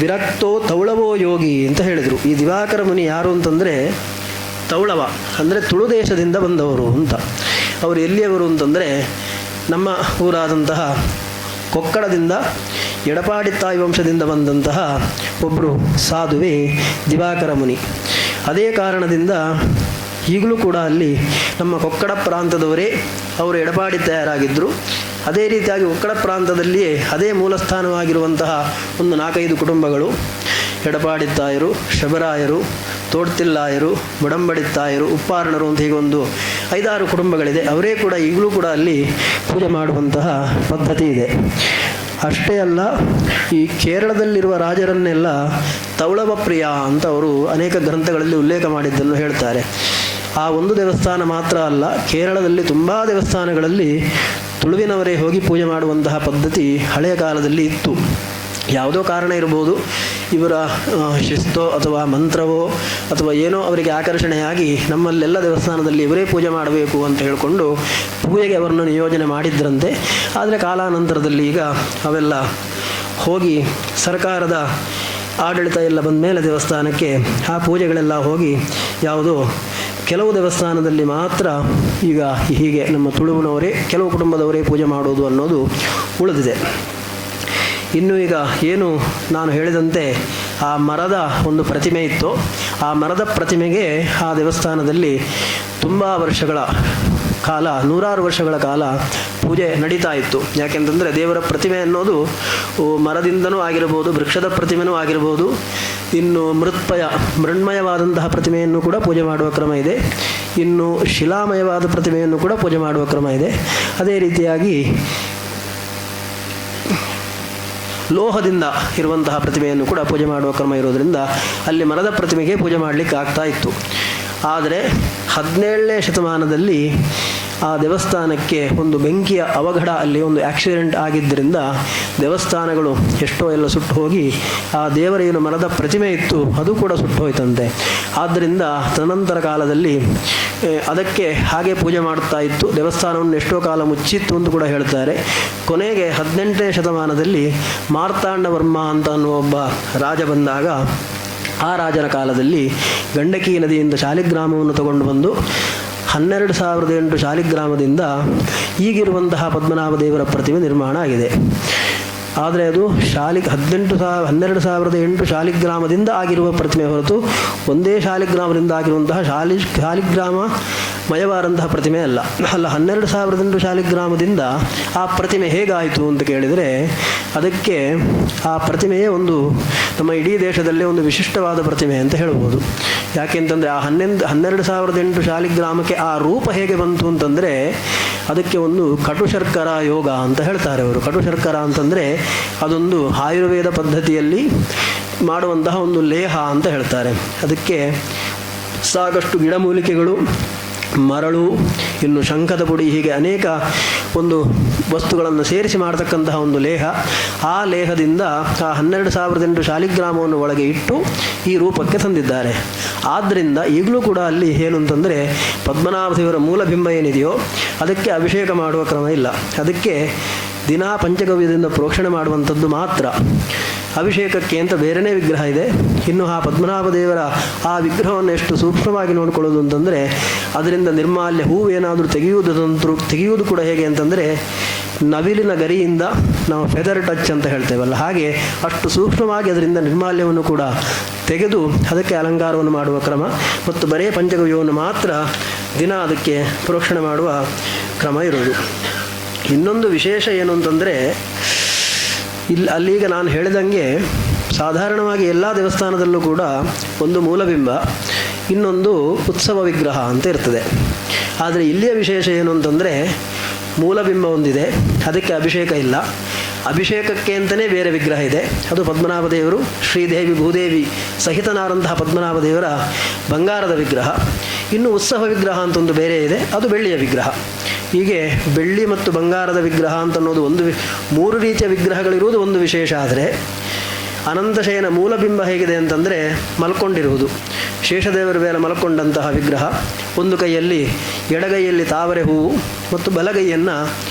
ವಿರಕ್ತೋ ತೌಳವೋ ಯೋಗಿ ಅಂತ ಹೇಳಿದರು. ಈ ದಿವಾಕರ ಮುನಿ ಯಾರು ಅಂತಂದರೆ ತೌಳವ ಅಂದರೆ ತುಳು ದೇಶದಿಂದ ಬಂದವರು ಅಂತ. ಅವರು ಎಲ್ಲಿಯವರು ಅಂತಂದರೆ ನಮ್ಮ ಊರಾದಂತಹ ಕೊಕ್ಕಡದಿಂದ ಎಡಪಾಡಿ ತಾಯಿ ವಂಶದಿಂದ ಬಂದಂತಹ ಒಬ್ಬರು ಸಾಧುವೆ ದಿವಾಕರ ಮುನಿ. ಅದೇ ಕಾರಣದಿಂದ ಈಗಲೂ ಕೂಡ ಅಲ್ಲಿ ನಮ್ಮ ಕೊಕ್ಕಡ ಪ್ರಾಂತದವರೇ ಅವರು ಎಡಪಾಡಿ ತಯಾರಾಗಿದ್ದರು. ಅದೇ ರೀತಿಯಾಗಿ ಕೊಕ್ಕಡ ಪ್ರಾಂತದಲ್ಲಿಯೇ ಅದೇ ಮೂಲಸ್ಥಾನವಾಗಿರುವಂತಹ ಒಂದು 4-5 ಕುಟುಂಬಗಳು, ಎಡಪಾಡಿತ್ತಾಯರು, ಶಬರಾಯರು, ತೋಡ್ತಿಲ್ಲಾಯರು, ಬಡಂಬಡಿತ್ತಾಯರು, ಉಪ್ಪಾರಣರು ಅಂತ ಹೀಗೆ ಒಂದು 5-6 ಕುಟುಂಬಗಳಿದೆ. ಅವರೇ ಕೂಡ ಈಗಲೂ ಕೂಡ ಅಲ್ಲಿ ಪೂಜೆ ಮಾಡುವಂತಹ ಪದ್ಧತಿ ಇದೆ. ಅಷ್ಟೇ ಅಲ್ಲ, ಈ ಕೇರಳದಲ್ಲಿರುವ ರಾಜರನ್ನೆಲ್ಲ ತೌಳವ ಪ್ರಿಯ ಅಂತ ಅವರು ಅನೇಕ ಗ್ರಂಥಗಳಲ್ಲಿ ಉಲ್ಲೇಖ ಮಾಡಿದ್ದನ್ನು ಹೇಳ್ತಾರೆ. ಆ ಒಂದು ದೇವಸ್ಥಾನ ಮಾತ್ರ ಅಲ್ಲ, ಕೇರಳದಲ್ಲಿ ತುಂಬ ದೇವಸ್ಥಾನಗಳಲ್ಲಿ ತುಳುವಿನವರೇ ಹೋಗಿ ಪೂಜೆ ಮಾಡುವಂತಹ ಪದ್ಧತಿ ಹಳೆಯ ಕಾಲದಲ್ಲಿ ಇತ್ತು. ಯಾವುದೋ ಕಾರಣ ಇರ್ಬೋದು, ಇವರ ಶಿಸ್ತೋ ಅಥವಾ ಮಂತ್ರವೋ ಅಥವಾ ಏನೋ ಅವರಿಗೆ ಆಕರ್ಷಣೆಯಾಗಿ ನಮ್ಮಲ್ಲೆಲ್ಲ ದೇವಸ್ಥಾನದಲ್ಲಿ ಇವರೇ ಪೂಜೆ ಮಾಡಬೇಕು ಅಂತ ಹೇಳಿಕೊಂಡು ಪೂಜೆಗೆ ಅವರನ್ನು ನಿಯೋಜನೆ ಮಾಡಿದ್ರಂತೆ. ಆದರೆ ಕಾಲಾನಂತರದಲ್ಲಿ ಈಗ ಅವೆಲ್ಲ ಹೋಗಿ ಸರ್ಕಾರದ ಆಡಳಿತ ಎಲ್ಲ ಬಂದ ಮೇಲೆ ದೇವಸ್ಥಾನಕ್ಕೆ ಆ ಪೂಜೆಗಳೆಲ್ಲ ಹೋಗಿ ಯಾವುದೋ ಕೆಲವು ದೇವಸ್ಥಾನದಲ್ಲಿ ಮಾತ್ರ ಈಗ ಹೀಗೆ ನಮ್ಮ ತುಳುವಿನವರೇ ಕೆಲವು ಕುಟುಂಬದವರೇ ಪೂಜೆ ಮಾಡೋದು ಅನ್ನೋದು ಉಳಿದಿದೆ. ಇನ್ನು ಈಗ ಏನು ನಾನು ಹೇಳಿದಂತೆ ಆ ಮರದ ಒಂದು ಪ್ರತಿಮೆ ಇತ್ತು, ಆ ಮರದ ಪ್ರತಿಮೆಗೆ ಆ ದೇವಸ್ಥಾನದಲ್ಲಿ ತುಂಬ ವರ್ಷಗಳ ಕಾಲ, 100 ವರ್ಷಗಳ ಕಾಲ ಪೂಜೆ ನಡೀತಾ ಇತ್ತು. ಯಾಕೆಂತಂದರೆ ದೇವರ ಪ್ರತಿಮೆ ಅನ್ನೋದು ಮರದಿಂದನೂ ಆಗಿರ್ಬೋದು, ವೃಕ್ಷದ ಪ್ರತಿಮೆನೂ ಆಗಿರ್ಬೋದು, ಇನ್ನು ಮೃಣ್ಮಯವಾದಂತಹ ಪ್ರತಿಮೆಯನ್ನು ಕೂಡ ಪೂಜೆ ಮಾಡುವ ಕ್ರಮ ಇದೆ, ಇನ್ನು ಶಿಲಾಮಯವಾದ ಪ್ರತಿಮೆಯನ್ನು ಕೂಡ ಪೂಜೆ ಮಾಡುವ ಕ್ರಮ ಇದೆ. ಅದೇ ರೀತಿಯಾಗಿ ಲೋಹದಿಂದ ಇರುವಂತಹ ಪ್ರತಿಮೆಯನ್ನು ಕೂಡ ಪೂಜೆ ಮಾಡುವ ಕ್ರಮ ಇರೋದರಿಂದ ಅಲ್ಲಿ ಮರದ ಪ್ರತಿಮೆಗೆ ಪೂಜೆ ಮಾಡಲಿಕ್ಕೆ ಆಗ್ತಾ ಇತ್ತು. ಆದರೆ 17ನೇ ಶತಮಾನದಲ್ಲಿ ಆ ದೇವಸ್ಥಾನಕ್ಕೆ ಒಂದು ಬೆಂಕಿಯ ಅವಘಡ, ಅಲ್ಲಿ ಒಂದು ಆಕ್ಸಿಡೆಂಟ್ ಆಗಿದ್ದರಿಂದ ದೇವಸ್ಥಾನಗಳು ಎಷ್ಟೋ ಎಲ್ಲ ಸುಟ್ಟು ಹೋಗಿ ಆ ದೇವರ ಏನು ಮರದ ಪ್ರತಿಮೆ ಇತ್ತು ಅದು ಕೂಡ ಸುಟ್ಟು ಹೋಯ್ತಂತೆ. ಆದ್ದರಿಂದ ತದನಂತರ ಕಾಲದಲ್ಲಿ ಅದಕ್ಕೆ ಹಾಗೆ ಪೂಜೆ ಮಾಡುತ್ತಾ ಇತ್ತು. ದೇವಸ್ಥಾನವನ್ನು ಎಷ್ಟೋ ಕಾಲ ಮುಚ್ಚಿತ್ತು ಅಂತ ಕೂಡ ಹೇಳ್ತಾರೆ. ಕೊನೆಗೆ 18ನೇ ಶತಮಾನದಲ್ಲಿ ಮಾರ್ತಾಂಡವರ್ಮ ಅಂತ ಅನ್ನುವ ಒಬ್ಬ ರಾಜ ಬಂದಾಗ ಆ ರಾಜನ ಕಾಲದಲ್ಲಿ ಗಂಡಕಿ ನದಿಯಿಂದ ಶಾಲಿಗ್ರಾಮವನ್ನು ತಗೊಂಡು ಬಂದು 12,008 ಶಾಲಿಗ್ರಾಮದಿಂದ ಈಗಿರುವಂತಹ ಪದ್ಮನಾಭ ದೇವರ ಪ್ರತಿಮೆ ನಿರ್ಮಾಣ ಆಗಿದೆ. ಆದರೆ ಅದು 12,008 ಶಾಲಿಗ್ರಾಮದಿಂದ ಆಗಿರುವ ಪ್ರತಿಮೆ ಹೊರತು ಒಂದೇ ಶಾಲಿಗ್ರಾಮದಿಂದ ಆಗಿರುವಂತಹ ಶಾಲಿಗ್ರಾಮಮಯವಾದಂತಹ ಪ್ರತಿಮೆ ಅಲ್ಲ. 12,008 ಶಾಲಿಗ್ರಾಮದಿಂದ ಆ ಪ್ರತಿಮೆ ಹೇಗಾಯಿತು ಅಂತ ಕೇಳಿದರೆ ಅದಕ್ಕೆ ಆ ಪ್ರತಿಮೆಯೇ ಒಂದು ನಮ್ಮ ಇಡೀ ದೇಶದಲ್ಲೇ ಒಂದು ವಿಶಿಷ್ಟವಾದ ಪ್ರತಿಮೆ ಅಂತ ಹೇಳ್ಬೋದು. ಯಾಕೆಂತಂದರೆ ಆ 12,008 ಶಾಲಿಗ್ರಾಮಕ್ಕೆ ಆ ರೂಪ ಹೇಗೆ ಬಂತು ಅಂತಂದರೆ ಅದಕ್ಕೆ ಒಂದು ಕಟುಶರ್ಕರ ಯೋಗ ಅಂತ ಹೇಳ್ತಾರೆ ಅವರು. ಕಟುಶರ್ಕರ ಅಂತಂದರೆ ಅದೊಂದು ಆಯುರ್ವೇದ ಪದ್ಧತಿಯಲ್ಲಿ ಮಾಡುವಂತಹ ಒಂದು ಲೇಹ ಅಂತ ಹೇಳ್ತಾರೆ. ಅದಕ್ಕೆ ಸಾಕಷ್ಟು ಗಿಡಮೂಲಿಕೆಗಳು ಮರಳು, ಇನ್ನು ಶಂಖದ ಪುಡಿ, ಹೀಗೆ ಅನೇಕ ಒಂದು ವಸ್ತುಗಳನ್ನು ಸೇರಿಸಿ ಮಾಡತಕ್ಕಂತಹ ಒಂದು ಲೇಹ. ಆ ಲೇಹದಿಂದ ಆ 12,008 ಶಾಲಿಗ್ರಾಮವನ್ನು ಒಳಗೆ ಇಟ್ಟು ಈ ರೂಪಕ್ಕೆ ತಂದಿದ್ದಾರೆ. ಆದ್ದರಿಂದ ಈಗಲೂ ಕೂಡ ಅಲ್ಲಿ ಏನು ಅಂತಂದರೆ ಪದ್ಮನಾಭ ದೇವರ ಮೂಲ ಬಿಂಬ ಏನಿದೆಯೋ ಅದಕ್ಕೆ ಅಭಿಷೇಕ ಮಾಡುವ ಕ್ರಮ ಇಲ್ಲ. ಅದಕ್ಕೆ ದಿನಾ ಪಂಚಗವ್ಯದಿಂದ ಪ್ರೋಕ್ಷಣೆ ಮಾಡುವಂಥದ್ದು ಮಾತ್ರ. ಅಭಿಷೇಕಕ್ಕೆ ಅಂತ ಬೇರೆಯೇ ವಿಗ್ರಹ ಇದೆ. ಇನ್ನು ಆ ಪದ್ಮನಾಭ ದೇವರ ಆ ವಿಗ್ರಹವನ್ನು ಎಷ್ಟು ಸೂಕ್ಷ್ಮವಾಗಿ ನೋಡಿಕೊಳ್ಳೋದು ಅಂತಂದರೆ ಅದರಿಂದ ನಿರ್ಮಾಲ್ಯ ಹೂವೇನಾದರೂ ತೆಗೆಯುವುದು ಕೂಡ ಹೇಗೆ ಅಂತಂದರೆ ನವಿಲಿನ ಗರಿಯಿಂದ ನಾವು ಫೆದರ್ ಟಚ್ ಅಂತ ಹೇಳ್ತೇವಲ್ಲ, ಹಾಗೆ ಅಷ್ಟು ಸೂಕ್ಷ್ಮವಾಗಿ ಅದರಿಂದ ನಿರ್ಮಾಲ್ಯವನ್ನು ಕೂಡ ತೆಗೆದು ಅದಕ್ಕೆ ಅಲಂಕಾರವನ್ನು ಮಾಡುವ ಕ್ರಮ ಮತ್ತು ಬರೇ ಪಂಚಗವ್ಯವನ್ನು ಮಾತ್ರ ದಿನ ಅದಕ್ಕೆ ಪ್ರೋಕ್ಷಣೆ ಮಾಡುವ ಕ್ರಮ ಇರೋದು. ಇನ್ನೊಂದು ವಿಶೇಷ ಏನು ಅಂತಂದರೆ ಅಲ್ಲೀಗ ನಾನು ಹೇಳಿದಂಗೆ ಸಾಧಾರಣವಾಗಿ ಎಲ್ಲ ದೇವಸ್ಥಾನದಲ್ಲೂ ಕೂಡ ಒಂದು ಮೂಲಬಿಂಬ, ಇನ್ನೊಂದು ಉತ್ಸವ ವಿಗ್ರಹ ಅಂತ ಇರ್ತದೆ. ಆದರೆ ಇಲ್ಲಿಯ ವಿಶೇಷ ಏನು ಅಂತಂದರೆ ಮೂಲಬಿಂಬ ಒಂದಿದೆ, ಅದಕ್ಕೆ ಅಭಿಷೇಕ ಇಲ್ಲ. ಅಭಿಷೇಕಕ್ಕೆ ಅಂತಲೇ ಬೇರೆ ವಿಗ್ರಹ ಇದೆ, ಅದು ಪದ್ಮನಾಭ ದೇವರು ಶ್ರೀದೇವಿ ಭೂದೇವಿ ಸಹಿತನಾದಂತಹ ಪದ್ಮನಾಭ ದೇವರ ಬಂಗಾರದ ವಿಗ್ರಹ. ಇನ್ನು ಉತ್ಸವ ವಿಗ್ರಹ ಅಂತ ಒಂದು ಬೇರೆ ಇದೆ, ಅದು ಬೆಳ್ಳಿಯ ವಿಗ್ರಹ. ಹೀಗೆ ಬೆಳ್ಳಿ ಮತ್ತು ಬಂಗಾರದ ವಿಗ್ರಹ ಅಂತ ಅನ್ನೋದು ಮೂರು ರೀತಿಯ ವಿಗ್ರಹಗಳಿರುವುದು ಒಂದು ವಿಶೇಷ. ಆದರೆ ಅನಂತಶಯನ ಮೂಲಬಿಂಬ ಹೇಗಿದೆ ಅಂತಂದರೆ ಮಲ್ಕೊಂಡಿರುವುದು, ಶೇಷದೇವರ ಮೇಲೆ ಮಲ್ಕೊಂಡಂತಹ ವಿಗ್ರಹ. ಒಂದು ಕೈಯಲ್ಲಿ ಎಡಗೈಯಲ್ಲಿ ತಾವರೆ ಹೂವು ಮತ್ತು ಬಲಗೈಯನ್ನು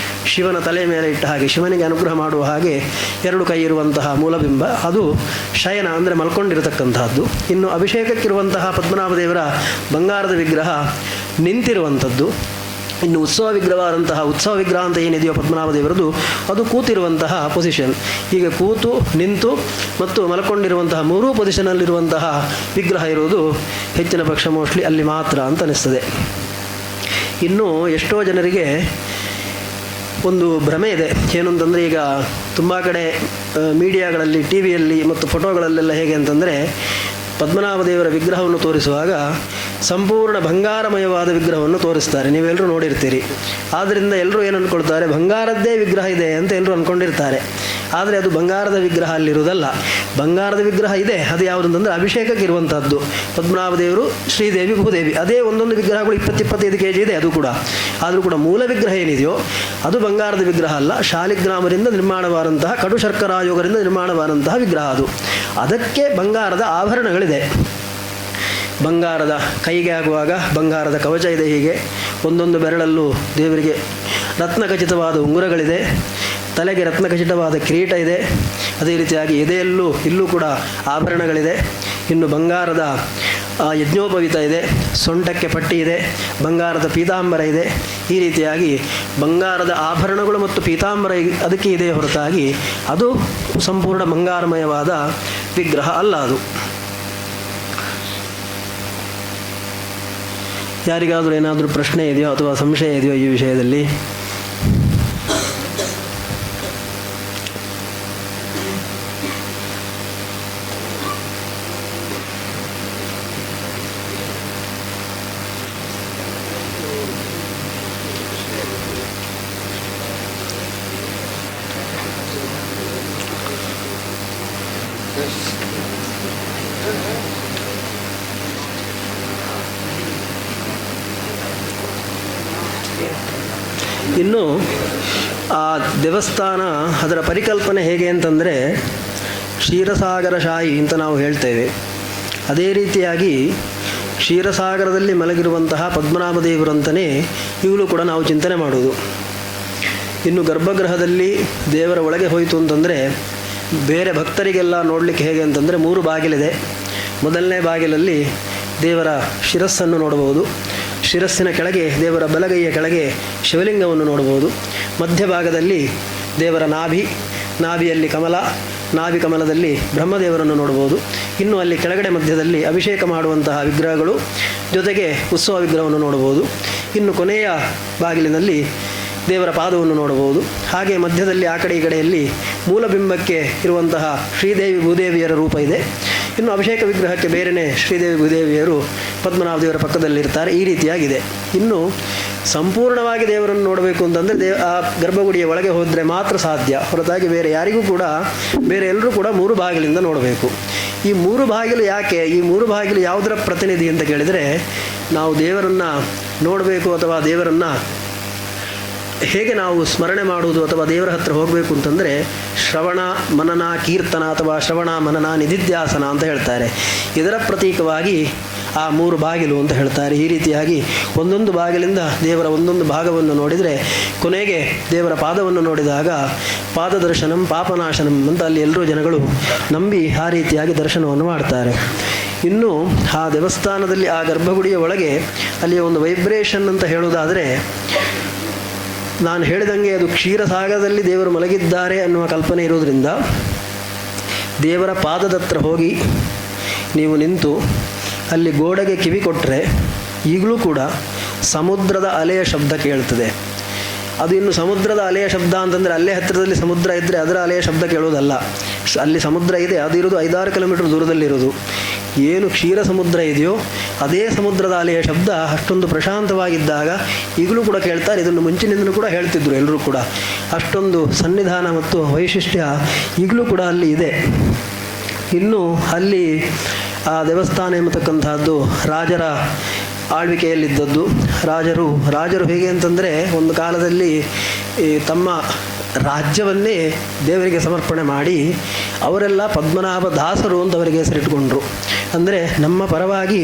ಶಿವನ ತಲೆ ಮೇಲೆ ಇಟ್ಟ ಹಾಗೆ ಶಿವನಿಗೆ ಅನುಗ್ರಹ ಮಾಡುವ ಹಾಗೆ ಎರಡು ಕೈ ಇರುವಂತಹ ಮೂಲಬಿಂಬ, ಅದು ಶಯನ ಅಂದರೆ ಮಲ್ಕೊಂಡಿರತಕ್ಕಂತಹದ್ದು. ಇನ್ನು ಅಭಿಷೇಕಕ್ಕಿರುವಂತಹ ಪದ್ಮನಾಭ ದೇವರ ಬಂಗಾರದ ವಿಗ್ರಹ ನಿಂತಿರುವಂಥದ್ದು. ಇನ್ನು ಉತ್ಸವ ವಿಗ್ರಹ ಅಂತ ಏನಿದೆಯೋ ಪದ್ಮನಾಭ ದೇವರದು, ಅದು ಕೂತಿರುವಂತಹ ಪೊಸಿಷನ್. ಹೀಗೆ ಕೂತು, ನಿಂತು ಮತ್ತು ಮಲ್ಕೊಂಡಿರುವಂತಹ ಮೂರೂ ಪೊಸಿಷನಲ್ಲಿರುವಂತಹ ವಿಗ್ರಹ ಇರುವುದು ಹೆಚ್ಚಿನ ಪಕ್ಷ ಮೋಸ್ಟ್ಲಿ ಅಲ್ಲಿ ಮಾತ್ರ ಅಂತ ಅನಿಸ್ತದೆ. ಇನ್ನು ಎಷ್ಟೋ ಜನರಿಗೆ ಒಂದು ಭ್ರಮೆ ಇದೆ, ಏನು ಅಂತಂದರೆ ಈಗ ತುಂಬ ಕಡೆ ಮೀಡಿಯಾಗಳಲ್ಲಿ, ಟಿ ವಿಯಲ್ಲಿ ಮತ್ತು ಫೋಟೋಗಳಲ್ಲೆಲ್ಲ ಹೇಗೆ ಅಂತಂದರೆ ಪದ್ಮನಾಭ ದೇವರ ವಿಗ್ರಹವನ್ನು ತೋರಿಸುವಾಗ ಸಂಪೂರ್ಣ ಬಂಗಾರಮಯವಾದ ವಿಗ್ರಹವನ್ನು ತೋರಿಸ್ತಾರೆ. ನೀವೆಲ್ಲರೂ ನೋಡಿರ್ತೀರಿ. ಆದ್ದರಿಂದ ಎಲ್ಲರೂ ಏನು ಅಂದ್ಕೊಳ್ತಾರೆ, ಬಂಗಾರದ್ದೇ ವಿಗ್ರಹ ಇದೆ ಅಂತ ಎಲ್ಲರೂ ಅಂದ್ಕೊಂಡಿರ್ತಾರೆ. ಆದರೆ ಅದು ಬಂಗಾರದ ವಿಗ್ರಹ ಅಲ್ಲಿರುವುದಲ್ಲ. ಬಂಗಾರದ ವಿಗ್ರಹ ಇದೆ, ಅದು ಯಾವುದಂತಂದರೆ ಅಭಿಷೇಕಕ್ಕೆ ಇರುವಂಥದ್ದು. ಪದ್ಮನಾಭ ದೇವರು ಶ್ರೀದೇವಿ ಭೂದೇವಿ ಅದೇ ಒಂದೊಂದು ವಿಗ್ರಹಗಳು 20-25 kg ಇದೆ ಅದು ಕೂಡ. ಆದರೂ ಕೂಡ ಮೂಲ ವಿಗ್ರಹ ಏನಿದೆಯೋ ಅದು ಬಂಗಾರದ ವಿಗ್ರಹ ಅಲ್ಲ, ಶಾಲಿಗ್ರಾಮದಿಂದ ನಿರ್ಮಾಣವಾದಂತಹ ಕಡು ಶರ್ಕರಾಯೋಗರಿಂದ ನಿರ್ಮಾಣವಾದಂತಹ ವಿಗ್ರಹ ಅದು. ಅದಕ್ಕೆ ಬಂಗಾರದ ಆಭರಣಗಳಿದೆ. ಬಂಗಾರದ ಕೈಗೆ ಆಗುವಾಗ ಬಂಗಾರದ ಕವಚ ಇದೆ. ಹೀಗೆ ಒಂದೊಂದು ಬೆರಳಲ್ಲೂ ದೇವರಿಗೆ ರತ್ನಖಚಿತವಾದ ಉಂಗುರಗಳಿದೆ, ತಲೆಗೆ ರತ್ನಖಚಿತವಾದ ಕಿರೀಟ ಇದೆ. ಅದೇ ರೀತಿಯಾಗಿ ಇಲ್ಲೂ ಕೂಡ ಆಭರಣಗಳಿದೆ. ಇನ್ನು ಬಂಗಾರದ ಯಜ್ಞೋಪವೀತ ಇದೆ, ಸೊಂಟಕ್ಕೆ ಪಟ್ಟಿ ಇದೆ, ಬಂಗಾರದ ಪೀತಾಂಬರ ಇದೆ. ಈ ರೀತಿಯಾಗಿ ಬಂಗಾರದ ಆಭರಣಗಳು ಮತ್ತು ಪೀತಾಂಬರ ಅದಕ್ಕೆ ಇದೆ ಹೊರತಾಗಿ ಅದು ಸಂಪೂರ್ಣ ಬಂಗಾರಮಯವಾದ ವಿಗ್ರಹ ಅಲ್ಲ ಅದು. ಯಾರಿಗಾದರೂ ಏನಾದರೂ ಪ್ರಶ್ನೆ ಇದೆಯೋ ಅಥವಾ ಸಂಶಯ ಇದೆಯೋ ಈ ವಿಷಯದಲ್ಲಿ? ಇನ್ನು ಆ ದೇವಸ್ಥಾನ ಅದರ ಪರಿಕಲ್ಪನೆ ಹೇಗೆ ಅಂತಂದರೆ ಕ್ಷೀರಸಾಗರ ಶಾಹಿ ಅಂತ ನಾವು ಹೇಳ್ತೇವೆ. ಅದೇ ರೀತಿಯಾಗಿ ಕ್ಷೀರಸಾಗರದಲ್ಲಿ ಮಲಗಿರುವಂತಹ ಪದ್ಮನಾಭ ದೇವರಂತಲೇ ಇವುಗಳು ಕೂಡ ನಾವು ಚಿಂತನೆ ಮಾಡೋದು. ಇನ್ನು ಗರ್ಭಗೃಹದಲ್ಲಿ ದೇವರ ಒಳಗೆ ಹೋಯಿತು ಅಂತಂದರೆ ಬೇರೆ ಭಕ್ತರಿಗೆಲ್ಲ ನೋಡಲಿಕ್ಕೆ ಹೇಗೆ ಅಂತಂದರೆ 3 ಬಾಗಿಲಿದೆ. ಮೊದಲನೇ ಬಾಗಿಲಲ್ಲಿ ದೇವರ ಶಿರಸ್ಸನ್ನು ನೋಡಬಹುದು. ಶಿರಸ್ಸಿನ ಕೆಳಗೆ ದೇವರ ಬಲಗೈಯ ಕೆಳಗೆ ಶಿವಲಿಂಗವನ್ನು ನೋಡಬಹುದು. ಮಧ್ಯಭಾಗದಲ್ಲಿ ದೇವರ ನಾಭಿಯಲ್ಲಿ ಕಮಲ, ನಾಭಿ ಕಮಲದಲ್ಲಿ ಬ್ರಹ್ಮದೇವರನ್ನು ನೋಡಬಹುದು. ಇನ್ನು ಅಲ್ಲಿ ಕೆಳಗಡೆ ಮಧ್ಯದಲ್ಲಿ ಅಭಿಷೇಕ ಮಾಡುವಂತಹ ವಿಗ್ರಹಗಳು ಜೊತೆಗೆ ಉತ್ಸವ ವಿಗ್ರಹವನ್ನು ನೋಡಬಹುದು. ಇನ್ನು ಕೊನೆಯ ಬಾಗಿಲಿನಲ್ಲಿ ದೇವರ ಪಾದವನ್ನು ನೋಡಬಹುದು. ಹಾಗೆ ಮಧ್ಯದಲ್ಲಿ ಆ ಕಡೆ ಈ ಕಡೆಯಲ್ಲಿ ಮೂಲಬಿಂಬಕ್ಕೆ ಇರುವಂತಹ ಶ್ರೀದೇವಿ ಭೂದೇವಿಯರ ರೂಪ ಇದೆ. ಇನ್ನು ಅಭಿಷೇಕ ವಿಗ್ರಹಕ್ಕೆ ಬೇರೆಯೇ ಶ್ರೀದೇವಿ ಭೂದೇವಿಯರು ಪದ್ಮನಾಭ ದೇವರ ಪಕ್ಕದಲ್ಲಿರ್ತಾರೆ. ಈ ರೀತಿಯಾಗಿದೆ. ಇನ್ನು ಸಂಪೂರ್ಣವಾಗಿ ದೇವರನ್ನು ನೋಡಬೇಕು ಅಂತಂದರೆ ಆ ಗರ್ಭಗುಡಿಯ ಒಳಗೆ ಹೋದರೆ ಮಾತ್ರ ಸಾಧ್ಯ, ಹೊರತಾಗಿ ಬೇರೆ ಯಾರಿಗೂ ಕೂಡ, ಬೇರೆ ಎಲ್ಲರೂ ಕೂಡ 3 ಬಾಗಿಲಿಂದ ನೋಡಬೇಕು. ಈ 3 ಬಾಗಿಲು ಯಾಕೆ? ಈ 3 ಬಾಗಿಲು ಯಾವುದರ ಪ್ರತಿನಿಧಿ ಅಂತ ಕೇಳಿದರೆ, ನಾವು ದೇವರನ್ನು ನೋಡಬೇಕು ಅಥವಾ ದೇವರನ್ನು ಹೇಗೆ ನಾವು ಸ್ಮರಣೆ ಮಾಡುವುದು ಅಥವಾ ದೇವರ ಹತ್ರ ಹೋಗಬೇಕು ಅಂತಂದರೆ ಶ್ರವಣ ಮನನ ಕೀರ್ತನ ಅಥವಾ ಶ್ರವಣ ಮನನ ನಿಧಿಧ್ಯಾಸನ ಅಂತ ಹೇಳ್ತಾರೆ. ಇದರ ಪ್ರತೀಕವಾಗಿ ಆ 3 ಬಾಗಿಲು ಅಂತ ಹೇಳ್ತಾರೆ. ಈ ರೀತಿಯಾಗಿ ಒಂದೊಂದು ಬಾಗಿಲಿಂದ ದೇವರ ಒಂದೊಂದು ಭಾಗವನ್ನು ನೋಡಿದರೆ ಕೊನೆಗೆ ದೇವರ ಪಾದವನ್ನು ನೋಡಿದಾಗ ಪಾದದರ್ಶನಂ ಪಾಪನಾಶನಂ ಅಂತ ಅಲ್ಲಿ ಎಲ್ಲರೂ ಜನಗಳು ನಂಬಿ ಆ ರೀತಿಯಾಗಿ ದರ್ಶನವನ್ನು ಮಾಡ್ತಾರೆ. ಇನ್ನು ಆ ದೇವಸ್ಥಾನದಲ್ಲಿ ಆ ಗರ್ಭಗುಡಿಯ ಒಳಗೆ ಅಲ್ಲಿ ಒಂದು ವೈಬ್ರೇಷನ್ ಅಂತ ಹೇಳುವುದಾದರೆ, ನಾನು ಹೇಳಿದಂಗೆ ಅದು ಕ್ಷೀರಸಾಗರದಲ್ಲಿ ದೇವರು ಮಲಗಿದ್ದಾರೆ ಅನ್ನುವ ಕಲ್ಪನೆ ಇರುವುದರಿಂದ ದೇವರ ಪಾದದತ್ರ ಹೋಗಿ ನೀವು ನಿಂತು ಅಲ್ಲಿ ಗೋಡೆಗೆ ಕಿವಿ ಕೊಟ್ಟರೆ ಈಗಲೂ ಕೂಡ ಸಮುದ್ರದ ಅಲೆಯ ಶಬ್ದ ಕೇಳ್ತದೆ. ಅದು ಇನ್ನು ಸಮುದ್ರದ ಅಲೆಯ ಶಬ್ದ ಅಂತಂದರೆ ಅಲ್ಲೇ ಹತ್ತಿರದಲ್ಲಿ ಸಮುದ್ರ ಇದ್ದರೆ ಅದರ ಅಲೆಯ ಶಬ್ದ ಕೇಳುವುದಲ್ಲ. ಅಲ್ಲಿ ಸಮುದ್ರ ಇದೆ, ಅದು ಇರೋದು 5-6 ಕಿಲೋಮೀಟರ್ ದೂರದಲ್ಲಿರೋದು. ಏನು ಕ್ಷೀರ ಸಮುದ್ರ ಇದೆಯೋ ಅದೇ ಸಮುದ್ರದ ಅಲೆಯ ಶಬ್ದ ಅಷ್ಟೊಂದು ಪ್ರಶಾಂತವಾಗಿದ್ದಾಗ ಈಗಲೂ ಕೂಡ ಕೇಳ್ತಾರೆ. ಇದನ್ನು ಮುಂಚಿನಿಂದಲೂ ಕೂಡ ಹೇಳ್ತಿದ್ರು ಎಲ್ಲರೂ ಕೂಡ. ಅಷ್ಟೊಂದು ಸನ್ನಿಧಾನ ಮತ್ತು ವೈಶಿಷ್ಟ್ಯ ಈಗಲೂ ಕೂಡ ಅಲ್ಲಿ ಇದೆ. ಇನ್ನು ಅಲ್ಲಿ ಆ ದೇವಸ್ಥಾನ ಎಂಬತಕ್ಕಂಥದ್ದು ರಾಜರ ಆಳ್ವಿಕೆಯಲ್ಲಿದ್ದದ್ದು. ರಾಜರು ಹೇಗೆ ಅಂತಂದರೆ ಒಂದು ಕಾಲದಲ್ಲಿ ತಮ್ಮ ರಾಜ್ಯವನ್ನೇ ದೇವರಿಗೆ ಸಮರ್ಪಣೆ ಮಾಡಿ ಅವರೆಲ್ಲ ಪದ್ಮನಾಭ ದಾಸರು ಅಂತ ಅವರಿಗೆ ಹೆಸರಿಟ್ಕೊಂಡ್ರು. ಅಂದರೆ ನಮ್ಮ ಪರವಾಗಿ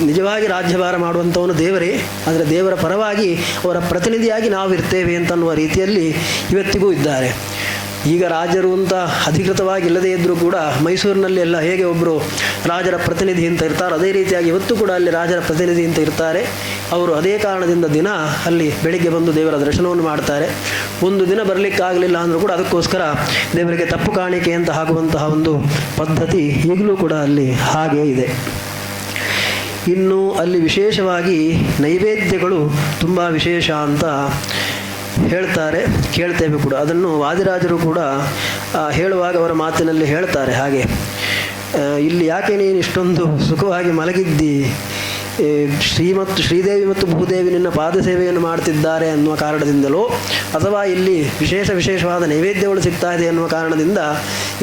ನಿಜವಾಗಿ ರಾಜ್ಯಭಾರ ಮಾಡುವಂಥವನು ದೇವರೇ, ಆದರೆ ದೇವರ ಪರವಾಗಿ ಅವರ ಪ್ರತಿನಿಧಿಯಾಗಿ ನಾವು ಇರ್ತೇವೆ ಅಂತನ್ನುವ ರೀತಿಯಲ್ಲಿ ಇವತ್ತಿಗೂ ಇದ್ದಾರೆ. ಈಗ ರಾಜರು ಅಂತ ಅಧಿಕೃತವಾಗಿ ಇಲ್ಲದೇ ಇದ್ದರೂ ಕೂಡ ಮೈಸೂರಿನಲ್ಲಿ ಎಲ್ಲ ಹೇಗೆ ಒಬ್ಬರು ರಾಜರ ಪ್ರತಿನಿಧಿ ಅಂತ ಇರ್ತಾರೆ, ಅದೇ ರೀತಿಯಾಗಿ ಇವತ್ತು ಕೂಡ ಅಲ್ಲಿ ರಾಜರ ಪ್ರತಿನಿಧಿ ಅಂತ ಇರ್ತಾರೆ. ಅವರು ಅದೇ ಕಾರಣದಿಂದ ದಿನ ಅಲ್ಲಿ ಬೆಳಿಗ್ಗೆ ಬಂದು ದೇವರ ದರ್ಶನವನ್ನು ಮಾಡ್ತಾರೆ. ಒಂದು ದಿನ ಬರಲಿಕ್ಕಾಗಲಿಲ್ಲ ಅಂದರೂ ಕೂಡ ಅದಕ್ಕೋಸ್ಕರ ದೇವರಿಗೆ ತಪ್ಪು ಕಾಣಿಕೆ ಅಂತ ಆಗುವಂತಹ ಒಂದು ಪದ್ಧತಿ ಈಗಲೂ ಕೂಡ ಅಲ್ಲಿ ಹಾಗೇ ಇದೆ. ಇನ್ನು ಅಲ್ಲಿ ವಿಶೇಷವಾಗಿ ನೈವೇದ್ಯಗಳು ತುಂಬ ವಿಶೇಷ ಅಂತ ಹೇಳ್ತಾರೆ, ಕೇಳ್ತೇವೆ ಕೂಡ. ಅದನ್ನು ವಾದಿರಾಜರು ಕೂಡ ಹೇಳುವಾಗ ಅವರ ಮಾತಿನಲ್ಲಿ ಹೇಳ್ತಾರೆ ಹಾಗೆ. ಇಲ್ಲಿ ಯಾಕೆ ನೀನು ಇಷ್ಟೊಂದು ಸುಖವಾಗಿ ಮಲಗಿದ್ದಿ, ಶ್ರೀದೇವಿ ಮತ್ತು ಭೂದೇವಿ ನಿನ್ನ ಪಾದ ಸೇವೆಯನ್ನು ಮಾಡ್ತಿದ್ದಾರೆ ಅನ್ನುವ ಕಾರಣದಿಂದಲೋ ಅಥವಾ ಇಲ್ಲಿ ವಿಶೇಷವಾದ ನೈವೇದ್ಯಗಳು ಸಿಗ್ತಾ ಇದೆ ಅನ್ನುವ ಕಾರಣದಿಂದ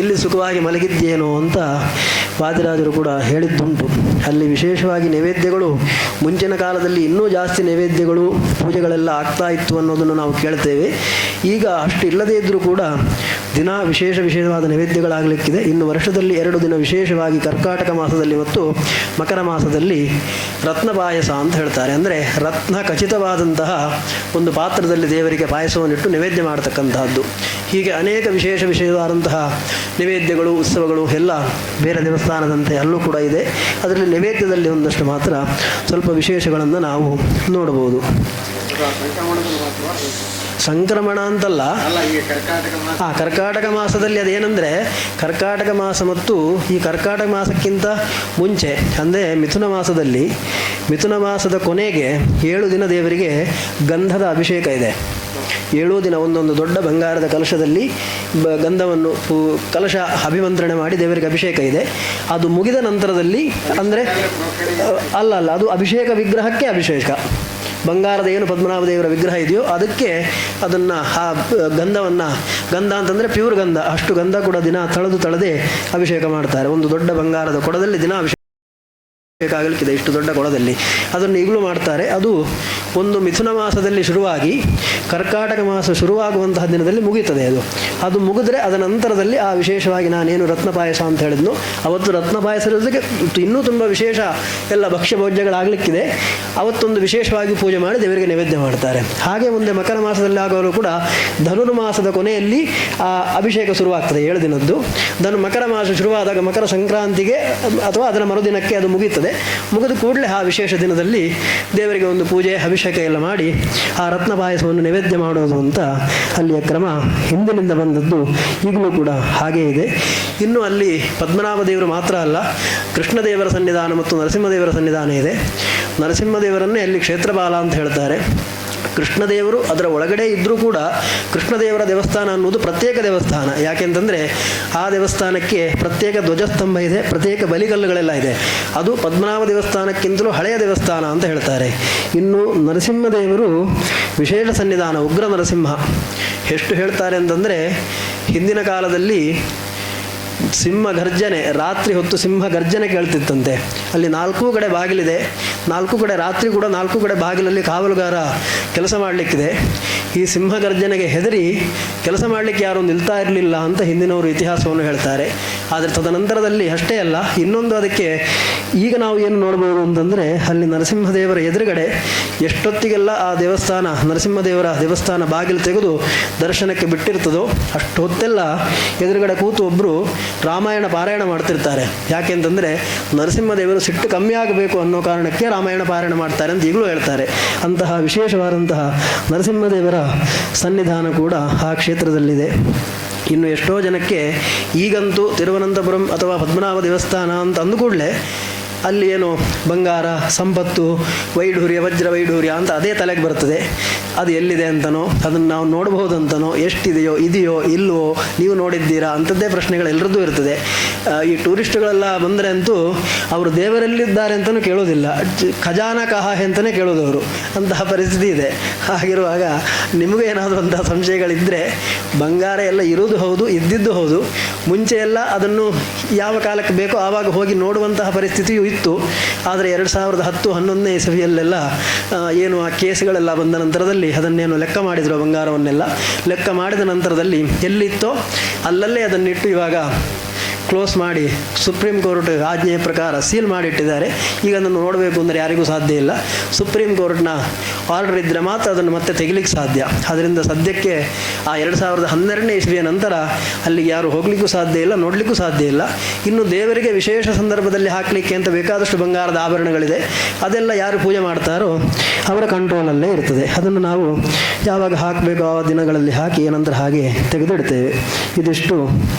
ಇಲ್ಲಿ ಸುಖವಾಗಿ ಮಲಗಿದ್ದೇನೋ ಅಂತ ವಾದಿರಾಜರು ಕೂಡ ಹೇಳಿದ್ದುಂಟು. ಅಲ್ಲಿ ವಿಶೇಷವಾಗಿ ನೈವೇದ್ಯಗಳು ಮುಂಚಿನ ಕಾಲದಲ್ಲಿ ಇನ್ನೂ ಜಾಸ್ತಿ ನೈವೇದ್ಯಗಳು ಪೂಜೆಗಳೆಲ್ಲ ಆಗ್ತಾ ಇತ್ತು ಅನ್ನೋದನ್ನು ನಾವು ಕೇಳ್ತೇವೆ. ಈಗ ಅಷ್ಟು ಇಲ್ಲದೇ ಇದ್ದರೂ ಕೂಡ ದಿನ ವಿಶೇಷವಾದ ನೈವೇದ್ಯಗಳಾಗಲಿಕ್ಕಿದೆ. ಇನ್ನು ವರ್ಷದಲ್ಲಿ 2 ದಿನ ವಿಶೇಷವಾಗಿ ಕರ್ಕಾಟಕ ಮಾಸದಲ್ಲಿ ಮತ್ತು ಮಕರ ಮಾಸದಲ್ಲಿ ರತ್ನ ಪಾಯಸ ಅಂತ ಹೇಳ್ತಾರೆ. ಅಂದರೆ ರತ್ನ ಖಚಿತವಾದಂತಹ ಒಂದು ಪಾತ್ರದಲ್ಲಿ ದೇವರಿಗೆ ಪಾಯಸವನ್ನಿಟ್ಟು ನೈವೇದ್ಯ ಮಾಡತಕ್ಕಂತಹದ್ದು. ಹೀಗೆ ಅನೇಕ ವಿಶೇಷವಾದಂತಹ ನೈವೇದ್ಯಗಳು ಉತ್ಸವಗಳು ಎಲ್ಲ ಬೇರೆ ದೇವಸ್ಥಾನದಂತೆ ಅಲ್ಲೂ ಕೂಡ ಇದೆ. ಅದರಲ್ಲಿ ನೈವೇದ್ಯದಲ್ಲಿ ಒಂದಷ್ಟು ಮಾತ್ರ ಸ್ವಲ್ಪ ವಿಶೇಷಗಳನ್ನು ನಾವು ನೋಡಬಹುದು. ಸಂಕ್ರಮಣ ಅಂತಲ್ಲ, ಕರ್ಕಾಟಕ ಮಾಸದಲ್ಲಿ ಅದೇನೆಂದರೆ ಕರ್ಕಾಟಕ ಮಾಸ ಮತ್ತು ಈ ಕರ್ಕಾಟಕ ಮಾಸಕ್ಕಿಂತ ಮುಂಚೆ ಅಂದರೆ ಮಿಥುನ ಮಾಸದ ಕೊನೆಗೆ 7 ದಿನ ದೇವರಿಗೆ ಗಂಧದ ಅಭಿಷೇಕ ಇದೆ. 7 ದಿನ ಒಂದೊಂದು ದೊಡ್ಡ ಬಂಗಾರದ ಕಲಶದಲ್ಲಿ ಗಂಧವನ್ನು ಕಲಶ ಅಭಿಮಂತ್ರಣೆ ಮಾಡಿ ದೇವರಿಗೆ ಅಭಿಷೇಕ ಇದೆ. ಅದು ಮುಗಿದ ನಂತರದಲ್ಲಿ ಅಂದರೆ ಅಲ್ಲ ಅದು ಅಭಿಷೇಕ ವಿಗ್ರಹಕ್ಕೆ ಅಭಿಷೇಕ. ಬಂಗಾರದ ಏನು ಪದ್ಮನಾಭ ದೇವರ ವಿಗ್ರಹ ಇದೆಯೋ ಅದಕ್ಕೆ ಅದನ್ನು ಆ ಗಂಧ ಅಂತಂದರೆ ಪ್ಯೂರ್ ಗಂಧ, ಅಷ್ಟು ಗಂಧ ಕೂಡ ದಿನ ತಳದೇ ಅಭಿಷೇಕ ಮಾಡ್ತಾರೆ. ಒಂದು ದೊಡ್ಡ ಬಂಗಾರದ ಕೊಡದಲ್ಲಿ ದಿನ ಅಭಿಷೇಕ ಬೇಕಾಗಲಿಕ್ಕಿದೆ, ಇಷ್ಟು ದೊಡ್ಡ ಕೊಳದಲ್ಲಿ ಅದನ್ನು ಈಗಲೂ ಮಾಡ್ತಾರೆ. ಅದು ಒಂದು ಮಿಥುನ ಮಾಸದಲ್ಲಿ ಶುರುವಾಗಿ ಕರ್ಕಾಟಕ ಮಾಸ ಶುರುವಾಗುವಂತಹ ದಿನದಲ್ಲಿ ಮುಗೀತದೆ. ಅದು ಮುಗಿದ್ರೆ ಅದರ ನಂತರದಲ್ಲಿ ಆ ವಿಶೇಷವಾಗಿ ನಾನೇನು ರತ್ನ ಪಾಯಸ ಅಂತ ಹೇಳಿದ್ನು ಅವತ್ತು ರತ್ನ ಪಾಯಸ ಇರೋದಕ್ಕೆ ಇನ್ನೂ ತುಂಬ ವಿಶೇಷ ಎಲ್ಲ ಭಕ್ಷ್ಯ ಭೋಜ್ಯಗಳಾಗಲಿಕ್ಕಿದೆ. ಅವತ್ತೊಂದು ವಿಶೇಷವಾಗಿ ಪೂಜೆ ಮಾಡಿ ದೇವರಿಗೆ ನೈವೇದ್ಯ ಮಾಡ್ತಾರೆ. ಹಾಗೆ ಮುಂದೆ ಮಕರ ಮಾಸದಲ್ಲಿ ಆಗೋರು ಕೂಡ ಧನುರ್ಮಾಸದ ಕೊನೆಯಲ್ಲಿ ಆ ಅಭಿಷೇಕ ಶುರುವಾಗ್ತದೆ 7 ದಿನದ್ದು. ಮಕರ ಮಾಸ ಶುರುವಾದಾಗ ಮಕರ ಸಂಕ್ರಾಂತಿಗೆ ಅಥವಾ ಅದರ ಮರುದಿನಕ್ಕೆ ಅದು ಮುಗೀತದೆ. ಮುಗಿದ ಕೂಡಲೇ ಆ ವಿಶೇಷ ದಿನದಲ್ಲಿ ದೇವರಿಗೆ ಒಂದು ಪೂಜೆ ಅಭಿಷೇಕ ಎಲ್ಲ ಮಾಡಿ ಆ ರತ್ನ ಪಾಯಸವನ್ನು ನೈವೇದ್ಯ ಮಾಡೋದು ಅಂತ ಅಲ್ಲಿಯ ಕ್ರಮ ಹಿಂದಿನಿಂದ ಬಂದದ್ದು ಈಗಲೂ ಕೂಡ ಹಾಗೇ ಇದೆ. ಇನ್ನು ಅಲ್ಲಿ ಪದ್ಮನಾಭ ದೇವರು ಮಾತ್ರ ಅಲ್ಲ, ಕೃಷ್ಣದೇವರ ಸನ್ನಿಧಾನ ಮತ್ತು ನರಸಿಂಹದೇವರ ಸನ್ನಿಧಾನ ಇದೆ. ನರಸಿಂಹದೇವರನ್ನೇ ಅಲ್ಲಿ ಕ್ಷೇತ್ರಪಾಲ ಅಂತ ಹೇಳ್ತಾರೆ. ಕೃಷ್ಣದೇವರು ಅದರ ಒಳಗಡೆ ಇದ್ದರೂ ಕೂಡ ಕೃಷ್ಣದೇವರ ದೇವಸ್ಥಾನ ಅನ್ನೋದು ಪ್ರತ್ಯೇಕ ದೇವಸ್ಥಾನ. ಯಾಕೆಂತಂದರೆ ಆ ದೇವಸ್ಥಾನಕ್ಕೆ ಪ್ರತ್ಯೇಕ ಧ್ವಜಸ್ತಂಭ ಇದೆ, ಪ್ರತ್ಯೇಕ ಬಲಿಗಲ್ಲುಗಳೆಲ್ಲ ಇದೆ. ಅದು ಪದ್ಮನಾಭ ದೇವಸ್ಥಾನಕ್ಕಿಂತಲೂ ಹಳೆಯ ದೇವಸ್ಥಾನ ಅಂತ ಹೇಳ್ತಾರೆ. ಇನ್ನು ನರಸಿಂಹದೇವರು ವಿಶೇಷ ಸನ್ನಿಧಾನ, ಉಗ್ರ ನರಸಿಂಹ. ಎಷ್ಟು ಹೇಳ್ತಾರೆ ಅಂತಂದರೆ ಹಿಂದಿನ ಕಾಲದಲ್ಲಿ ಸಿಂಹ ಗರ್ಜನೆ, ರಾತ್ರಿ ಹೊತ್ತು ಸಿಂಹ ಗರ್ಜನೆ ಕೇಳ್ತಿತ್ತಂತೆ. ಅಲ್ಲಿ 4 ಕಡೆ ಬಾಗಿಲಿದೆ, 4 ಕಡೆ ರಾತ್ರಿ ಕೂಡ 4 ಕಡೆ ಬಾಗಿಲಲ್ಲಿ ಕಾವಲುಗಾರ ಕೆಲಸ ಮಾಡಲಿಕ್ಕಿದೆ. ಈ ಸಿಂಹ ಗರ್ಜನೆಗೆ ಹೆದರಿ ಕೆಲಸ ಮಾಡಲಿಕ್ಕೆ ಯಾರೂ ನಿಲ್ತಾ ಇರಲಿಲ್ಲ ಅಂತ ಹಿಂದಿನವರು ಇತಿಹಾಸವನ್ನು ಹೇಳ್ತಾರೆ. ಆದರೆ ತದನಂತರದಲ್ಲಿ ಅಷ್ಟೇ ಅಲ್ಲ, ಇನ್ನೊಂದು ಅದಕ್ಕೆ ಈಗ ನಾವು ಏನು ನೋಡ್ಬೋದು ಅಂತಂದರೆ, ಅಲ್ಲಿ ನರಸಿಂಹದೇವರ ಎದುರುಗಡೆ ಎಷ್ಟೊತ್ತಿಗೆಲ್ಲ ಆ ದೇವಸ್ಥಾನ, ನರಸಿಂಹದೇವರ ದೇವಸ್ಥಾನ ಬಾಗಿಲು ತೆಗೆದು ದರ್ಶನಕ್ಕೆ ಬಿಟ್ಟಿರ್ತದೋ ಅಷ್ಟು ಹೊತ್ತೆಲ್ಲ ಎದುರುಗಡೆ ಕೂತು ಒಬ್ಬರು ರಾಮಾಯಣ ಪಾರಾಯಣ ಮಾಡ್ತಿರ್ತಾರೆ. ಯಾಕೆಂತಂದರೆ ನರಸಿಂಹದೇವರು ಸಿಟ್ಟು ಕಮ್ಮಿ ಆಗಬೇಕು ಅನ್ನೋ ಕಾರಣಕ್ಕೆ ರಾಮಾಯಣ ಪಾರಾಯಣ ಮಾಡ್ತಾರೆ ಅಂತ ಈಗಲೂ ಹೇಳ್ತಾರೆ. ಅಂತಹ ವಿಶೇಷವಾದಂತಹ ನರಸಿಂಹದೇವರ ಸನ್ನಿಧಾನ ಕೂಡ ಆ ಕ್ಷೇತ್ರದಲ್ಲಿದೆ. ಇನ್ನು ಎಷ್ಟೋ ಜನಕ್ಕೆ ಈಗಂತೂ ತಿರುವನಂತಪುರಂ ಅಥವಾ ಪದ್ಮನಾಭ ದೇವಸ್ಥಾನ ಅಂತ ಅಂದು ಕೂಡಲೇ ಅಲ್ಲಿ ಏನು ಬಂಗಾರ, ಸಂಪತ್ತು, ವೈಢೂರ್ಯ, ವಜ್ರ ವೈಢೂರ್ಯ ಅಂತ ಅದೇ ತಲೆಗೆ ಬರ್ತದೆ. ಅದು ಎಲ್ಲಿದೆ ಅಂತನೋ, ಅದನ್ನು ನಾವು ನೋಡ್ಬೋದಂತನೋ, ಎಷ್ಟಿದೆಯೋ, ಇದೆಯೋ ಇಲ್ವೋ, ನೀವು ನೋಡಿದ್ದೀರಾ ಅಂಥದ್ದೇ ಪ್ರಶ್ನೆಗಳು ಎಲ್ಲರದ್ದು ಇರ್ತದೆ. ಈ ಟೂರಿಸ್ಟ್ಗಳೆಲ್ಲ ಬಂದರೆ ಅಂತೂ ಅವರು ದೇವರೆಲ್ಲಿದ್ದಾರೆ ಅಂತಲೂ ಕೇಳೋದಿಲ್ಲ, ಖಜಾನ ಕಹ ಅಂತಲೇ ಕೇಳೋದವರು. ಅಂತಹ ಪರಿಸ್ಥಿತಿ ಇದೆ. ಹಾಗಿರುವಾಗ ನಿಮಗೂ ಏನಾದರೂ ಅಂತಹ ಸಂಶಯಗಳಿದ್ದರೆ, ಬಂಗಾರ ಎಲ್ಲ ಇರೋದು ಹೌದು, ಇದ್ದಿದ್ದು ಹೌದು. ಮುಂಚೆ ಎಲ್ಲ ಅದನ್ನು ಯಾವ ಕಾಲಕ್ಕೆ ಬೇಕೋ ಆವಾಗ ಹೋಗಿ ನೋಡುವಂತಹ ಪರಿಸ್ಥಿತಿಯೂ ಇತ್ತು. ಆದರೆ 2010-11ನೇ ಇಸವಿಯಲ್ಲೆಲ್ಲ ಏನು ಆ ಕೇಸುಗಳೆಲ್ಲ ಬಂದ ನಂತರದಲ್ಲಿ ಅದನ್ನೇನು ಲೆಕ್ಕ ಮಾಡಿದ್ರು, ಬಂಗಾರವನ್ನೆಲ್ಲ ಲೆಕ್ಕ ಮಾಡಿದ ನಂತರದಲ್ಲಿ ಎಲ್ಲಿತ್ತೋ ಅಲ್ಲಲ್ಲೇ ಅದನ್ನಿಟ್ಟು ಇವಾಗ ಕ್ಲೋಸ್ ಮಾಡಿ ಸುಪ್ರೀಂ ಕೋರ್ಟ್ ಆಜ್ಞೆಯ ಪ್ರಕಾರ ಸೀಲ್ ಮಾಡಿಟ್ಟಿದ್ದಾರೆ. ಈಗ ಅದನ್ನು ನೋಡಬೇಕು ಅಂದರೆ ಯಾರಿಗೂ ಸಾಧ್ಯ ಇಲ್ಲ. ಸುಪ್ರೀಂ ಕೋರ್ಟ್ನ ಆರ್ಡರ್ ಇದ್ದರೆ ಮಾತ್ರ ಅದನ್ನು ಮತ್ತೆ ತೆಗಿಲಿಕ್ಕೆ ಸಾಧ್ಯ. ಅದರಿಂದ ಸದ್ಯಕ್ಕೆ ಆ 2012ನೇ ಇಸ್ವಿಯ ನಂತರ ಅಲ್ಲಿಗೆ ಯಾರು ಹೋಗಲಿಕ್ಕೂ ಸಾಧ್ಯ ಇಲ್ಲ, ನೋಡಲಿಕ್ಕೂ ಸಾಧ್ಯ ಇಲ್ಲ. ಇನ್ನು ದೇವರಿಗೆ ವಿಶೇಷ ಸಂದರ್ಭದಲ್ಲಿ ಹಾಕಲಿಕ್ಕೆ ಅಂತ ಬೇಕಾದಷ್ಟು ಬಂಗಾರದ ಆಭರಣಗಳಿದೆ. ಅದೆಲ್ಲ ಯಾರು ಪೂಜೆ ಮಾಡ್ತಾರೋ ಅವರ ಕಂಟ್ರೋಲಲ್ಲೇ ಇರ್ತದೆ. ಅದನ್ನು ನಾವು ಯಾವಾಗ ಹಾಕಬೇಕು ಆ ದಿನಗಳಲ್ಲಿ ಹಾಕಿ ನಂತರ ಹಾಗೆ ತೆಗೆದಿಡ್ತೇವೆ. ಇದಿಷ್ಟು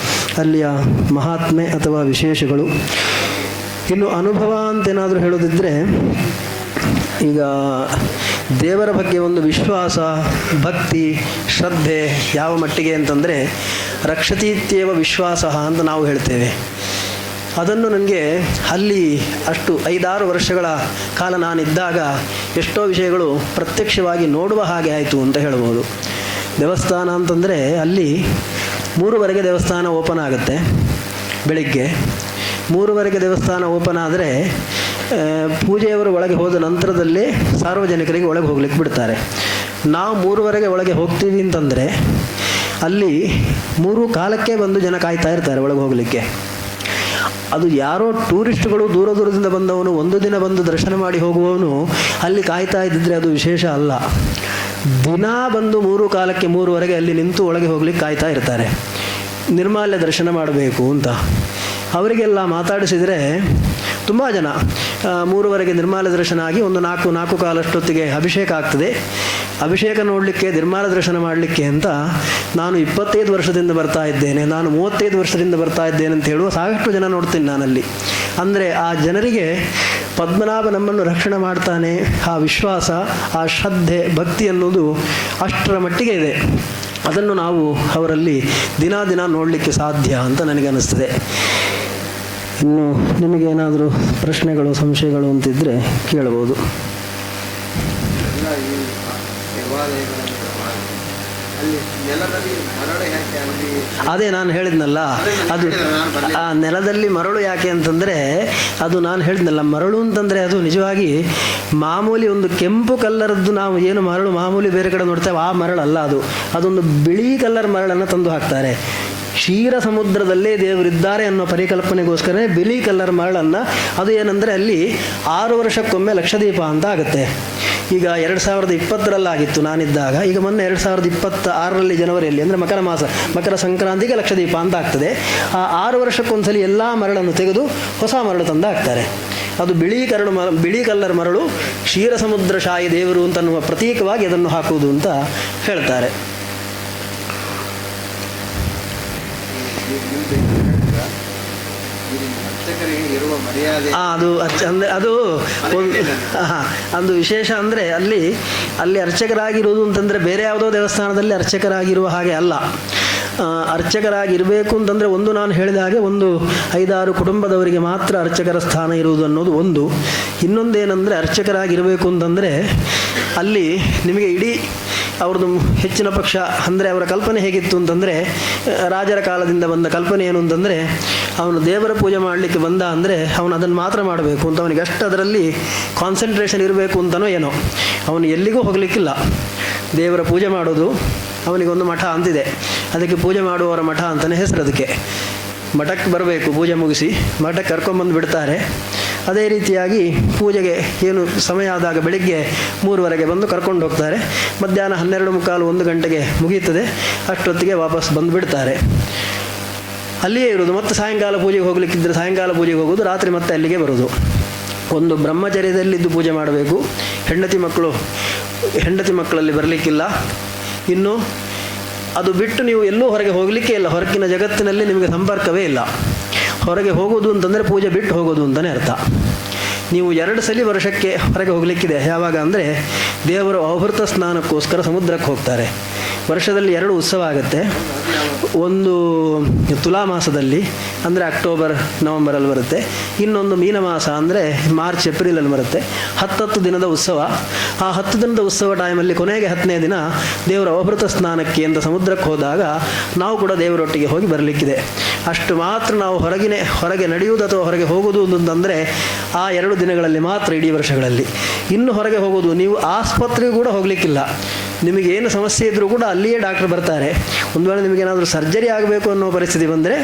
ಅಲ್ಲಿಯ ಮಹಾತ್ಮೆ ಅಥವಾ ವಿಶೇಷಗಳು. ಇನ್ನು ಅನುಭವ ಅಂತೇನಾದರೂ ಹೇಳೋದಿದ್ದರೆ, ಈಗ ದೇವರ ಬಗ್ಗೆ ಒಂದು ವಿಶ್ವಾಸ, ಭಕ್ತಿ, ಶ್ರದ್ಧೆ ಯಾವ ಮಟ್ಟಿಗೆ ಅಂತಂದರೆ ರಕ್ಷತೀತ್ಯೇವ ವಿಶ್ವಾಸ ಅಂತ ನಾವು ಹೇಳ್ತೇವೆ. ಅದನ್ನು ನನಗೆ ಅಲ್ಲಿ ಅಷ್ಟು 5-6 ವರ್ಷಗಳ ಕಾಲ ನಾನಿದ್ದಾಗ ಎಷ್ಟೋ ವಿಷಯಗಳು ಪ್ರತ್ಯಕ್ಷವಾಗಿ ನೋಡುವ ಹಾಗೆ ಆಯಿತು ಅಂತ ಹೇಳ್ಬೋದು. ದೇವಸ್ಥಾನ ಅಂತಂದರೆ ಅಲ್ಲಿ 3:30ಗೆ ದೇವಸ್ಥಾನ ಓಪನ್ ಆಗುತ್ತೆ. ಬೆಳಿಗ್ಗೆ 3:30ಗೆ ದೇವಸ್ಥಾನ ಓಪನ್ ಆದರೆ ಪೂಜೆಯವರು ಒಳಗೆ ಹೋದ ನಂತರದಲ್ಲೇ ಸಾರ್ವಜನಿಕರಿಗೆ ಒಳಗೆ ಹೋಗ್ಲಿಕ್ಕೆ ಬಿಡ್ತಾರೆ. ನಾವು 3:30ಗೆ ಒಳಗೆ ಹೋಗ್ತೀವಿ ಅಂತಂದರೆ ಅಲ್ಲಿ 3:15ಕ್ಕೆ ಬಂದು ಜನ ಕಾಯ್ತಾ ಇರ್ತಾರೆ ಒಳಗೆ ಹೋಗಲಿಕ್ಕೆ. ಅದು ಯಾರೋ ಟೂರಿಸ್ಟ್ಗಳು ದೂರ ದೂರದಿಂದ ಬಂದವನು, ಒಂದು ದಿನ ಬಂದು ದರ್ಶನ ಮಾಡಿ ಹೋಗುವವನು ಅಲ್ಲಿ ಕಾಯ್ತಾ ಇದ್ದಿದ್ರೆ ಅದು ವಿಶೇಷ ಅಲ್ಲ. ದಿನ ಬಂದು 3:15ಕ್ಕೆ 3:30ಗೆ ಅಲ್ಲಿ ನಿಂತು ಒಳಗೆ ಹೋಗ್ಲಿಕ್ಕೆ ಕಾಯ್ತಾ ಇರ್ತಾರೆ, ನಿರ್ಮಾಲ್ಯ ದರ್ಶನ ಮಾಡಬೇಕು ಅಂತ. ಅವರಿಗೆಲ್ಲ ಮಾತಾಡಿಸಿದರೆ ತುಂಬ ಜನ 3:30ಗೆ ನಿರ್ಮಾಲ್ಯ ದರ್ಶನ ಆಗಿ ಒಂದು 4-4:15 ಅಭಿಷೇಕ ಆಗ್ತದೆ. ಅಭಿಷೇಕ ನೋಡಲಿಕ್ಕೆ, ನಿರ್ಮಾಲ್ಯ ದರ್ಶನ ಮಾಡಲಿಕ್ಕೆ ಅಂತ ನಾನು 25 ವರ್ಷದಿಂದ ಬರ್ತಾ ಇದ್ದೇನೆ, ನಾನು 35 ವರ್ಷದಿಂದ ಬರ್ತಾ ಇದ್ದೇನೆ ಅಂತ ಹೇಳುವ ಸಾಕಷ್ಟು ಜನ ನೋಡ್ತೀನಿ ನಾನಲ್ಲಿ. ಅಂದರೆ ಆ ಜನರಿಗೆ ಪದ್ಮನಾಭ ನಮ್ಮನ್ನು ರಕ್ಷಣೆ ಮಾಡ್ತಾನೆ, ಆ ವಿಶ್ವಾಸ, ಆ ಶ್ರದ್ಧೆ, ಭಕ್ತಿ ಅನ್ನೋದು ಅಷ್ಟರ ಮಟ್ಟಿಗೆ ಇದೆ. ಅದನ್ನು ನಾವು ಅವರಲ್ಲಿ ದಿನ ದಿನ ನೋಡಲಿಕ್ಕೆ ಸಾಧ್ಯ ಅಂತ ನನಗೆ ಅನ್ನಿಸ್ತದೆ. ಇನ್ನು ನಿಮಗೇನಾದರೂ ಪ್ರಶ್ನೆಗಳು, ಸಂಶಯಗಳು ಅಂತಿದ್ದರೆ ಕೇಳ್ಬೋದು. ಅದೇ ನಾನು ಹೇಳಿದ್ನಲ್ಲ, ಅದು ಆ ನೆಲದಲ್ಲಿ ಮರಳು ಯಾಕೆ ಅಂತಂದರೆ, ಅದು ನಾನು ಹೇಳಿದ್ನಲ್ಲ, ಮರಳು ಅಂತಂದರೆ ಅದು ನಿಜವಾಗಿ ಮಾಮೂಲಿ ಒಂದು ಕೆಂಪು ಕಲ್ಲರದ್ದು ನಾವು ಏನು ಮರಳು ಮಾಮೂಲಿ ಬೇರೆ ಕಡೆ ನೋಡ್ತೇವೆ ಆ ಮರಳಲ್ಲ. ಅದೊಂದು ಬಿಳಿ ಕಲ್ಲರ್ ಮರಳನ್ನು ತಂದು ಹಾಕ್ತಾರೆ. ಕ್ಷೀರ ಸಮುದ್ರದಲ್ಲೇ ದೇವರಿದ್ದಾರೆ ಅನ್ನೋ ಪರಿಕಲ್ಪನೆಗೋಸ್ಕರ ಬಿಳಿ ಕಲ್ಲರ್ ಮರಳನ್ನು, ಅದು ಏನಂದರೆ ಅಲ್ಲಿ 6 ವರ್ಷಕ್ಕೊಮ್ಮೆ ಲಕ್ಷದೀಪ ಅಂತ ಆಗುತ್ತೆ. ಈಗ 2020ರಲ್ಲಾಗಿತ್ತು ನಾನಿದ್ದಾಗ. ಈಗ ಮೊನ್ನೆ 2026ರಲ್ಲಿ ಜನವರಿಯಲ್ಲಿ, ಅಂದರೆ ಮಕರ ಮಾಸ, ಮಕರ ಸಂಕ್ರಾಂತಿಗೆ ಲಕ್ಷದೀಪ ಅಂತ ಆಗ್ತದೆ. ಆ 6 ವರ್ಷಕ್ಕೊಂದ್ಸಲಿ ಎಲ್ಲ ಮರಳನ್ನು ತೆಗೆದು ಹೊಸ ಮರಳು ತಂದು ಹಾಕ್ತಾರೆ. ಅದು ಬಿಳಿ ಕಲ್ಲರ್ ಮರಳು ಕ್ಷೀರ ಸಮುದ್ರ ಶಾಯಿ ದೇವರು ಅಂತನ್ನುವ ಪ್ರತೀಕವಾಗಿ ಅದನ್ನು ಹಾಕುವುದು ಅಂತ ಹೇಳ್ತಾರೆ. ಅದು ವಿಶೇಷ. ಅಂದರೆ ಅಲ್ಲಿ ಅರ್ಚಕರಾಗಿರುವುದು ಅಂತಂದರೆ ಬೇರೆ ಯಾವುದೋ ದೇವಸ್ಥಾನದಲ್ಲಿ ಅರ್ಚಕರಾಗಿರುವ ಹಾಗೆ ಅಲ್ಲ. ಅರ್ಚಕರಾಗಿರಬೇಕು ಅಂತಂದರೆ ಒಂದು ನಾನು ಹೇಳಿದ ಹಾಗೆ ಒಂದು 5-6 ಕುಟುಂಬದವರಿಗೆ ಮಾತ್ರ ಅರ್ಚಕರ ಸ್ಥಾನ ಇರುವುದು ಅನ್ನೋದು ಒಂದು. ಇನ್ನೊಂದೇನೆಂದರೆ ಅರ್ಚಕರಾಗಿರಬೇಕು ಅಂತಂದರೆ ಅಲ್ಲಿ ನಿಮಗೆ ಇಡೀ ಅವ್ರದ್ದು ಹೆಚ್ಚಿನ ಪಕ್ಷ ಅಂದರೆ ಅವರ ಕಲ್ಪನೆ ಹೇಗಿತ್ತು ಅಂತಂದರೆ, ರಾಜರ ಕಾಲದಿಂದ ಬಂದ ಕಲ್ಪನೆ ಏನು ಅಂತಂದರೆ, ಅವನು ದೇವರ ಪೂಜೆ ಮಾಡಲಿಕ್ಕೆ ಬಂದ ಅಂದರೆ ಅವನು ಅದನ್ನು ಮಾತ್ರ ಮಾಡಬೇಕು ಅಂತ, ಅವನಿಗೆ ಅಷ್ಟು ಅದರಲ್ಲಿ ಕಾನ್ಸಂಟ್ರೇಷನ್ ಇರಬೇಕು ಅಂತನೋ ಏನೋ. ಅವನು ಎಲ್ಲಿಗೂ ಹೋಗಲಿಕ್ಕಿಲ್ಲ, ದೇವರ ಪೂಜೆ ಮಾಡೋದು. ಅವನಿಗೊಂದು ಮಠ ಅಂತಿದೆ, ಅದಕ್ಕೆ ಪೂಜೆ ಮಾಡುವವರ ಮಠ ಅಂತಲೇ ಹೆಸರು. ಅದಕ್ಕೆ ಮಠಕ್ಕೆ ಬರಬೇಕು, ಪೂಜೆ ಮುಗಿಸಿ ಮಠಕ್ಕೆ ಕರ್ಕೊಂಬಂದು ಬಿಡ್ತಾರೆ. ಅದೇ ರೀತಿಯಾಗಿ ಪೂಜೆಗೆ ಏನು ಸಮಯ ಆದಾಗ ಬೆಳಿಗ್ಗೆ 3:00 ಬಂದು ಕರ್ಕೊಂಡು ಹೋಗ್ತಾರೆ. ಮಧ್ಯಾಹ್ನ 12:45 1 ಗಂಟೆಗೆ ಮುಗೀತದೆ, ಅಷ್ಟೊತ್ತಿಗೆ ವಾಪಸ್ ಬಂದು ಬಿಡ್ತಾರೆ. ಅಲ್ಲಿಯೇ ಇರೋದು. ಮತ್ತು ಸಾಯಂಕಾಲ ಪೂಜೆಗೆ ಹೋಗ್ಲಿಕ್ಕಿದ್ರೆ ಸಾಯಂಕಾಲ ಪೂಜೆಗೆ ಹೋಗೋದು, ರಾತ್ರಿ ಮತ್ತೆ ಅಲ್ಲಿಗೆ ಬರೋದು. ಒಂದು ಬ್ರಹ್ಮಚರ್ಯದಲ್ಲಿದ್ದು ಪೂಜೆ ಮಾಡಬೇಕು. ಹೆಂಡತಿ ಮಕ್ಕಳಲ್ಲಿ ಬರಲಿಕ್ಕಿಲ್ಲ. ಇನ್ನು ಅದು ಬಿಟ್ಟು ನೀವು ಎಲ್ಲೂ ಹೊರಗೆ ಹೋಗಲಿಕ್ಕೆ ಇಲ್ಲ. ಹೊರಗಿನ ಜಗತ್ತಿನಲ್ಲಿ ನಿಮಗೆ ಸಂಪರ್ಕವೇ ಇಲ್ಲ. ಹೊರಗೆ ಹೋಗೋದು ಅಂತಂದರೆ ಪೂಜೆ ಬಿಟ್ಟು ಹೋಗೋದು ಅಂತಲೇ ಅರ್ಥ. ನೀವು 2 ಸಲ ವರ್ಷಕ್ಕೆ ಹೊರಗೆ ಹೋಗಲಿಕ್ಕಿದೆ. ಯಾವಾಗ ಅಂದರೆ ದೇವರು ಅವಭೃತ ಸ್ನಾನಕ್ಕೋಸ್ಕರ ಸಮುದ್ರಕ್ಕೆ ಹೋಗ್ತಾರೆ. ವರ್ಷದಲ್ಲಿ 2 ಉತ್ಸವ ಆಗುತ್ತೆ. ಒಂದು ತುಲಾ ಮಾಸದಲ್ಲಿ ಅಂದರೆ ಅಕ್ಟೋಬರ್ ನವಂಬರಲ್ಲಿ ಬರುತ್ತೆ. ಇನ್ನೊಂದು ಮೀನ ಮಾಸ ಅಂದರೆ ಮಾರ್ಚ್ ಏಪ್ರಿಲಲ್ಲಿ ಬರುತ್ತೆ. 10 ದಿನದ ಉತ್ಸವ. ಆ 10 ದಿನದ ಉತ್ಸವ ಟೈಮಲ್ಲಿ ಕೊನೆಗೆ 10ನೇ ದಿನ ದೇವರ ಅವಭೃತ ಸ್ನಾನಕ್ಕೆ ಅಂತ ಸಮುದ್ರಕ್ಕೆ ಹೋದಾಗ ನಾವು ಕೂಡ ದೇವರೊಟ್ಟಿಗೆ ಹೋಗಿ ಬರಲಿಕ್ಕಿದೆ. ಅಷ್ಟು ಮಾತ್ರ. ನಾವು ಹೊರಗೆ ನಡೆಯುವುದು ಅಥವಾ ಹೊರಗೆ ಹೋಗೋದು ಅಂತಂದರೆ ಆ 2 ದಿನಗಳಲ್ಲಿ ಮಾತ್ರ ಇಡೀ ವರ್ಷಗಳಲ್ಲಿ. ಇನ್ನು ಹೊರಗೆ ಹೋಗೋದು, ನೀವು ಆಸ್ಪತ್ರೆಗೂ ಕೂಡ ಹೋಗಲಿಕ್ಕಿಲ್ಲ. ನಿಮಗೇನು ಸಮಸ್ಯೆ ಇದ್ದರೂ ಕೂಡ ಅಲ್ಲಿಯೇ ಡಾಕ್ಟರ್ ಬರ್ತಾರೆ. ಒಂದು ವೇಳೆ ನಿಮಗೇನಾದರೂ ಸರ್ಜರಿ ಆಗಬೇಕು ಅನ್ನೋ ಪರಿಸ್ಥಿತಿ ಬಂದರೆ